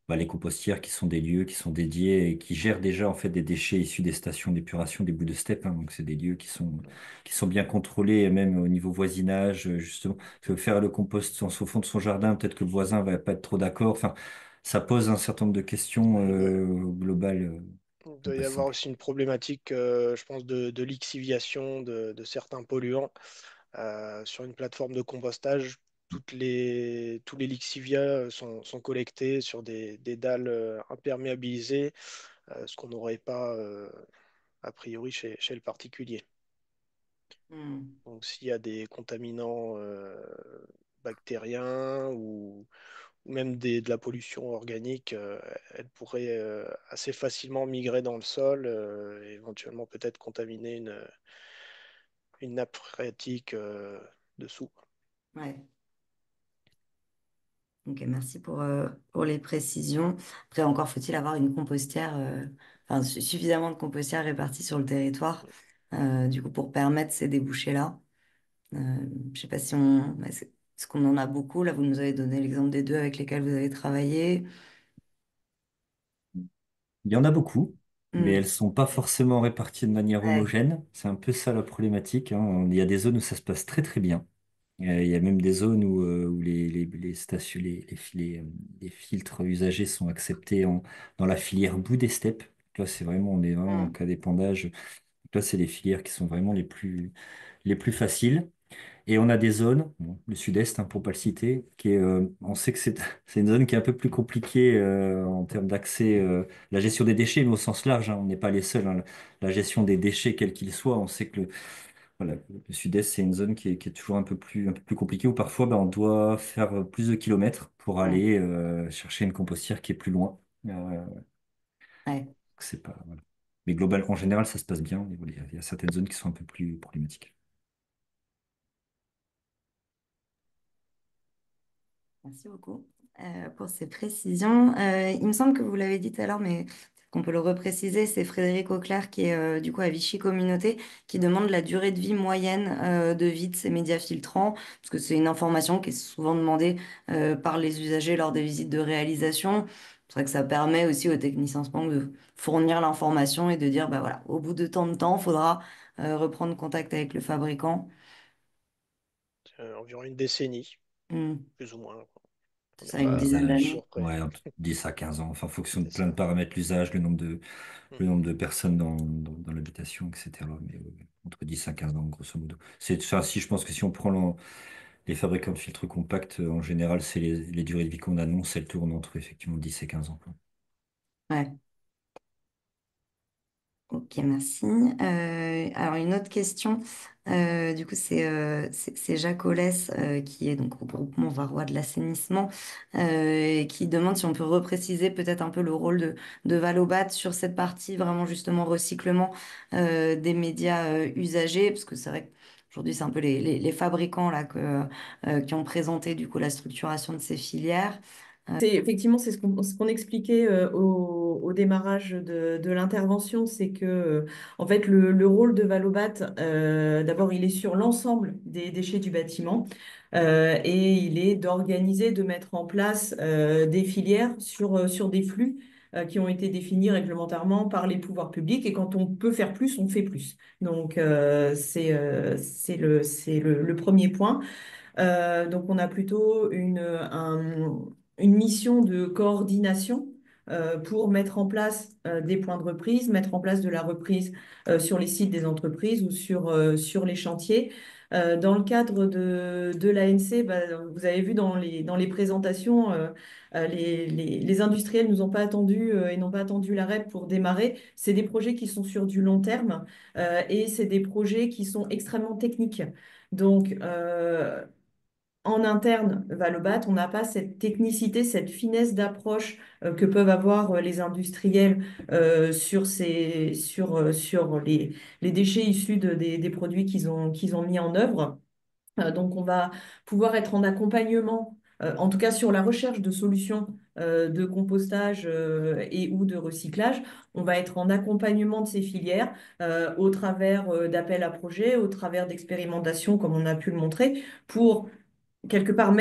[SPEAKER 5] voilà, les compostières qui sont des lieux qui sont dédiés et qui gèrent déjà en fait des déchets issus des stations d'épuration des bouts de steppe, hein. Donc c'est des lieux qui sont bien contrôlés, et même au niveau voisinage, justement. Parce que faire le compost au fond de son jardin, peut-être que le voisin va pas être trop d'accord. Enfin, ça pose un certain nombre de questions
[SPEAKER 6] Ouais.
[SPEAKER 5] globales,
[SPEAKER 6] Il doit y
[SPEAKER 5] pas
[SPEAKER 6] avoir
[SPEAKER 5] simples.
[SPEAKER 6] aussi une problématique, je pense, de lixiviation de certains polluants. Sur une plateforme de compostage, tous les lixiviats sont collectés sur des dalles imperméabilisées, ce qu'on n'aurait pas a priori chez le particulier.
[SPEAKER 1] Mm.
[SPEAKER 6] Donc s'il y a des contaminants bactériens ou même de la pollution organique, elle pourrait assez facilement migrer dans le sol et éventuellement peut-être contaminer une nappe phréatique dessous.
[SPEAKER 1] Ouais. Ok, merci pour les précisions. Après, encore faut-il avoir une compostière, enfin, suffisamment de compostières réparties sur le territoire, du coup, pour permettre ces débouchés-là. Je ne sais pas si est-ce qu'on en a beaucoup? Là, vous nous avez donné l'exemple des deux avec lesquels vous avez travaillé.
[SPEAKER 5] Il y en a beaucoup, mais
[SPEAKER 1] Hmm.
[SPEAKER 5] elles sont pas forcément réparties de manière
[SPEAKER 1] Ouais.
[SPEAKER 5] homogène. C'est un peu ça la problématique, hein. Il y a des zones où ça se passe très très bien. Il y a même des zones où les stations, les filtres usagés sont acceptés dans la filière bout des steppes. Là, on est vraiment en
[SPEAKER 1] Hmm.
[SPEAKER 5] cas d'épandage. Là, c'est les filières qui sont vraiment les plus faciles. Et on a des zones, bon, le sud-est, hein, pour pas le citer, on sait que c'est une zone qui est un peu plus compliquée en termes d'accès, la gestion des déchets, mais au sens large, hein, on n'est pas les seuls, hein. La gestion des déchets, quels qu'ils soient, on sait que voilà, le sud-est, c'est une zone qui est toujours un peu plus compliquée, où parfois on doit faire plus de kilomètres pour
[SPEAKER 1] Hmm.
[SPEAKER 5] aller chercher une compostière qui est plus loin.
[SPEAKER 1] Ouais.
[SPEAKER 5] C'est pas, voilà. Mais global, en général, ça se passe bien. Mais voilà, il y a certaines zones qui sont un peu plus problématiques.
[SPEAKER 1] Merci beaucoup pour ces précisions. Il me semble que vous l'avez dit tout à l'heure, mais qu'on peut le repréciser, c'est Frédéric Auclair qui est du coup à Vichy Communauté, qui demande la durée de vie moyenne de vie de ces médias filtrants, parce que c'est une information qui est souvent demandée par les usagers lors des visites de réalisation. C'est vrai que ça permet aussi aux techniciens Spank de fournir l'information et de dire, bah voilà, au bout de tant de temps, il faudra reprendre contact avec le fabricant.
[SPEAKER 6] Environ une décennie,
[SPEAKER 1] Hmm.
[SPEAKER 6] plus ou moins. On
[SPEAKER 1] C'est
[SPEAKER 6] n'est
[SPEAKER 1] ça, une
[SPEAKER 6] pas
[SPEAKER 1] dizaine
[SPEAKER 5] L'usage,
[SPEAKER 1] d'années.
[SPEAKER 6] toujours prêt.
[SPEAKER 5] ouais, entre 10 à 15 ans, enfin, en fonction de
[SPEAKER 6] C'est
[SPEAKER 5] plein de
[SPEAKER 6] ça.
[SPEAKER 5] paramètres, l'usage, le
[SPEAKER 6] Mhm.
[SPEAKER 5] nombre de personnes dans l'habitation, etc. Mais entre 10 à 15 ans, grosso modo. Enfin, si je pense que si on prend les fabricants de filtres compacts, en général, c'est les durées de vie qu'on annonce, elles tournent entre effectivement 10 et 15 ans, quoi.
[SPEAKER 1] Ouais. Ok, merci. Alors, une autre question, du coup, c'est Jacques Ollès, qui est donc au groupement Varois de l'assainissement, et qui demande si on peut repréciser peut-être un peu le rôle de Valobat sur cette partie vraiment justement recyclement des médias usagés, parce que c'est vrai qu'aujourd'hui, c'est un peu les fabricants là, qui ont présenté du coup la structuration de ces filières.
[SPEAKER 3] Effectivement, c'est ce qu'on expliquait au démarrage de l'intervention, c'est que en fait le rôle de Valobat, d'abord il est sur l'ensemble des déchets du bâtiment et il est d'organiser, de mettre en place des filières sur des flux qui ont été définis réglementairement par les pouvoirs publics. Et quand on peut faire plus, on fait plus. Donc, c'est le premier point. Donc, on a plutôt une mission de coordination pour mettre en place des points de reprise, mettre en place de la reprise sur les sites des entreprises ou sur les chantiers. Dans le cadre de l'ANC, bah, vous avez vu dans les présentations, les industriels nous ont pas attendu et n'ont pas attendu la REP pour démarrer. C'est des projets qui sont sur du long terme et c'est des projets qui sont extrêmement techniques. Donc, en interne, Valobat, on n'a pas cette technicité, cette finesse d'approche que peuvent avoir les industriels sur les déchets issus des produits qu'ils ont mis en œuvre. Donc, on va pouvoir être en accompagnement, en tout cas sur la recherche de solutions de compostage et ou de recyclage. On va être en accompagnement de ces filières au travers d'appels à projets, au travers d'expérimentations, comme on a pu le montrer, pour quelque part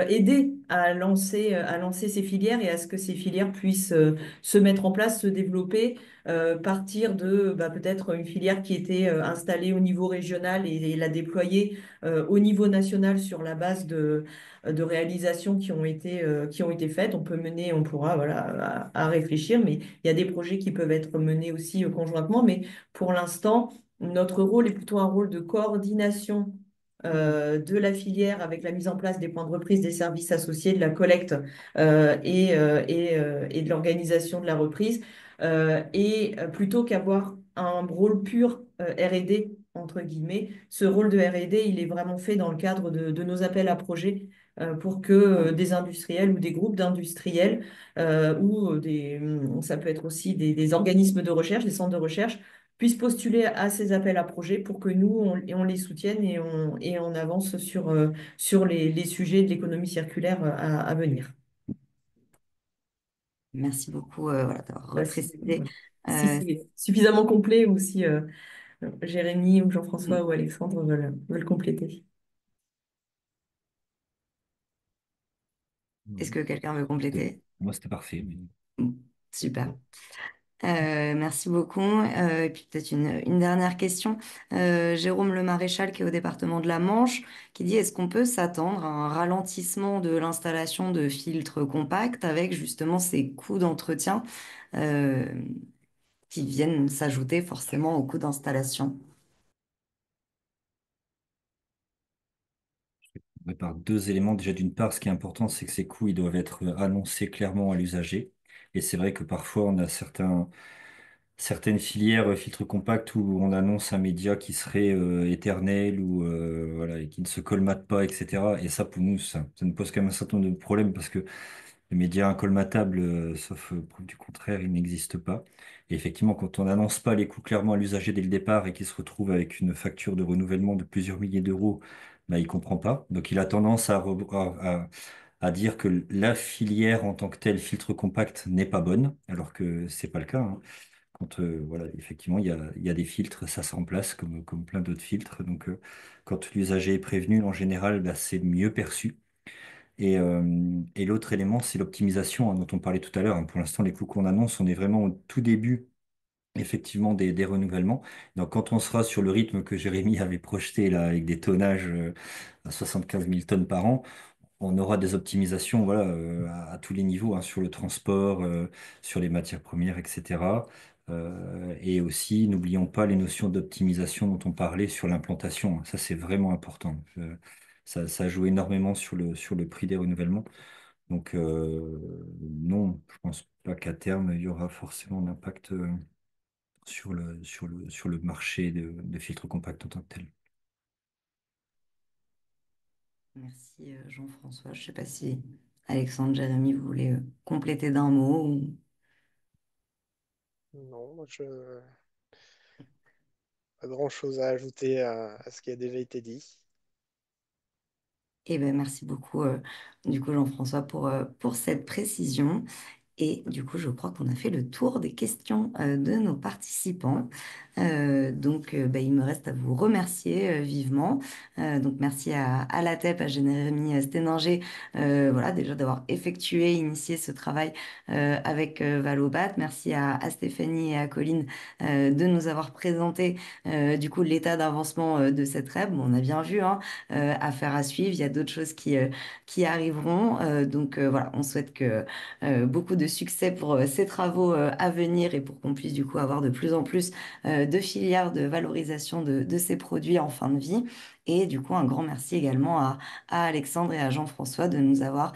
[SPEAKER 3] aider à lancer ces filières et à ce que ces filières puissent se mettre en place, se développer, partir de peut-être une filière qui était installée au niveau régional et la déployer au niveau national sur la base de réalisations qui ont été faites. On peut mener, on pourra voilà, à réfléchir, mais il y a des projets qui peuvent être menés aussi conjointement. Mais pour l'instant, notre rôle est plutôt un rôle de coordination de la filière avec la mise en place des points de reprise, des services associés, de la collecte et de l'organisation de la reprise. Plutôt qu'avoir un rôle pur R&D, entre guillemets, ce rôle de R&D, il est vraiment fait dans le cadre de nos appels à projets pour que des industriels ou des groupes d'industriels ça peut être aussi des organismes de recherche, des centres de recherche, puissent postuler à ces appels à projets pour que nous, on les soutienne et on avance sur les sujets de l'économie circulaire à venir.
[SPEAKER 1] Merci beaucoup voilà, d'avoir
[SPEAKER 3] Bah,
[SPEAKER 1] reprécisé.
[SPEAKER 3] si c'est suffisamment complet ou si Jérémy ou Jean-François ou Alexandre veulent compléter.
[SPEAKER 1] Est-ce que quelqu'un veut compléter?
[SPEAKER 5] Moi, c'était parfait.
[SPEAKER 1] Super. Merci beaucoup. Et puis peut-être une dernière question. Jérôme Le Maréchal, qui est au département de la Manche, qui dit, est-ce qu'on peut s'attendre à un ralentissement de l'installation de filtres compacts avec justement ces coûts d'entretien euh, qui viennent s'ajouter forcément aux coûts d'installation?
[SPEAKER 5] Par deux éléments. Déjà, d'une part, ce qui est important, c'est que ces coûts, ils doivent être annoncés clairement à l'usager. Et c'est vrai que parfois, on a certaines filières filtres compacts où on annonce un média qui serait éternel ou voilà, et qui ne se colmate pas, etc. Et ça, pour nous, ça nous pose quand même un certain nombre de problèmes parce que le média incolmatable, sauf preuve du contraire, il n'existe pas. Et effectivement, quand on n'annonce pas les coûts clairement à l'usager dès le départ et qu'il se retrouve avec une facture de renouvellement de plusieurs milliers d'euros, bah, il comprend pas. Donc, il a tendance à dire que la filière en tant que telle, filtre compact, n'est pas bonne, alors que c'est pas le cas, hein. Quand, voilà, effectivement, il y a des filtres, ça se remplace comme plein d'autres filtres. Donc, quand l'usager est prévenu, en général, bah, c'est mieux perçu. Et l'autre élément, c'est l'optimisation, hein, dont on parlait tout à l'heure, hein. Pour l'instant, les coûts qu'on annonce, on est vraiment au tout début, effectivement, des renouvellements. Donc, quand on sera sur le rythme que Jérémy avait projeté, là, avec des tonnages à 75 000 tonnes par an, on aura des optimisations, voilà, à tous les niveaux, hein, sur le transport, sur les matières premières, etc. Et aussi, n'oublions pas les notions d'optimisation dont on parlait sur l'implantation, hein. Ça, c'est vraiment important. Ça joue énormément sur le prix des renouvellements. Donc, non, je pense pas qu'à terme, il y aura forcément d'impact sur le marché de filtres compacts en tant que tel.
[SPEAKER 1] Merci Jean-François. Je ne sais pas si Alexandre, Jérémy, vous voulez compléter d'un mot
[SPEAKER 6] Non, moi, je pas grand-chose à ajouter à ce qui a déjà été dit.
[SPEAKER 1] Eh ben, merci beaucoup, du coup, Jean-François, pour cette précision. Et du coup, je crois qu'on a fait le tour des questions de nos participants. Donc, il me reste à vous remercier vivement. Donc, merci à l'ATEP, à Jérémy Steninger, voilà, déjà d'avoir effectué, initié ce travail avec Valobat. Merci à Stéphanie et à Colline de nous avoir présenté du coup l'état d'avancement de cette REP. Bon, on a bien vu, hein, affaire à suivre. Il y a d'autres choses qui arriveront. Donc, voilà, on souhaite que beaucoup de succès pour ces travaux à venir et pour qu'on puisse du coup avoir de plus en plus de filières de valorisation de ces produits en fin de vie. Et du coup, un grand merci également à Alexandre et à Jean-François de nous avoir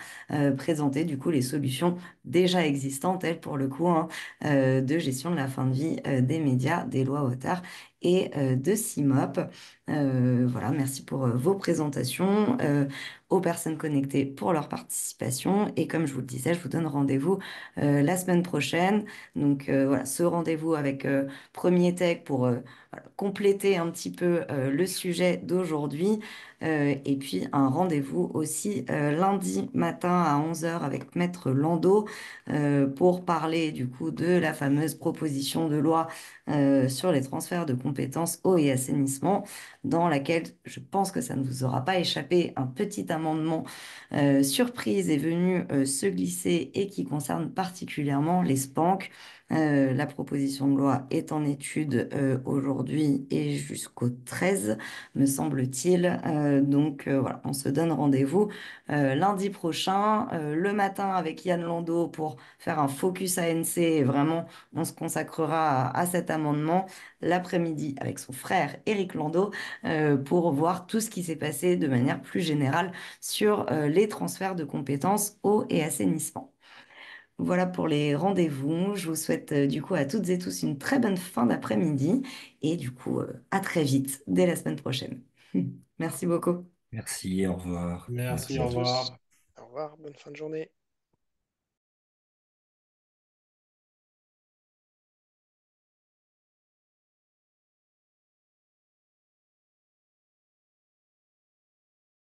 [SPEAKER 1] présenté du coup les solutions déjà existantes, telles pour le coup, hein, de gestion de la fin de vie des médias, des lois Water et de CIMOP. Voilà, merci pour vos présentations, aux personnes connectées pour leur participation. Et comme je vous le disais, je vous donne rendez-vous la semaine prochaine. Donc voilà, ce rendez-vous avec Premier Tech pour voilà, compléter un petit peu le sujet d'aujourd'hui. Et puis un rendez-vous aussi lundi matin à 11 heures avec Maître Landau pour parler du coup de la fameuse proposition de loi sur les transferts de compétences eau et assainissement, dans laquelle je pense que ça ne vous aura pas échappé, un petit amendement surprise est venu se glisser et qui concerne particulièrement les SPANC. La proposition de loi est en étude aujourd'hui et jusqu'au 13, me semble-t-il. Donc voilà, on se donne rendez-vous lundi prochain, le matin avec Yann Landau pour faire un focus ANC et vraiment on se consacrera à cet amendement. L'après-midi avec son frère Éric Landau pour voir tout ce qui s'est passé de manière plus générale sur les transferts de compétences eau et assainissement. Voilà pour les rendez-vous. Je vous souhaite du coup à toutes et tous une très bonne fin d'après-midi et du coup à très vite dès la semaine prochaine. Merci beaucoup.
[SPEAKER 5] Merci, au revoir.
[SPEAKER 4] Merci,
[SPEAKER 6] Merci
[SPEAKER 4] au
[SPEAKER 6] à tous.
[SPEAKER 4] revoir.
[SPEAKER 6] Au revoir, bonne fin de journée.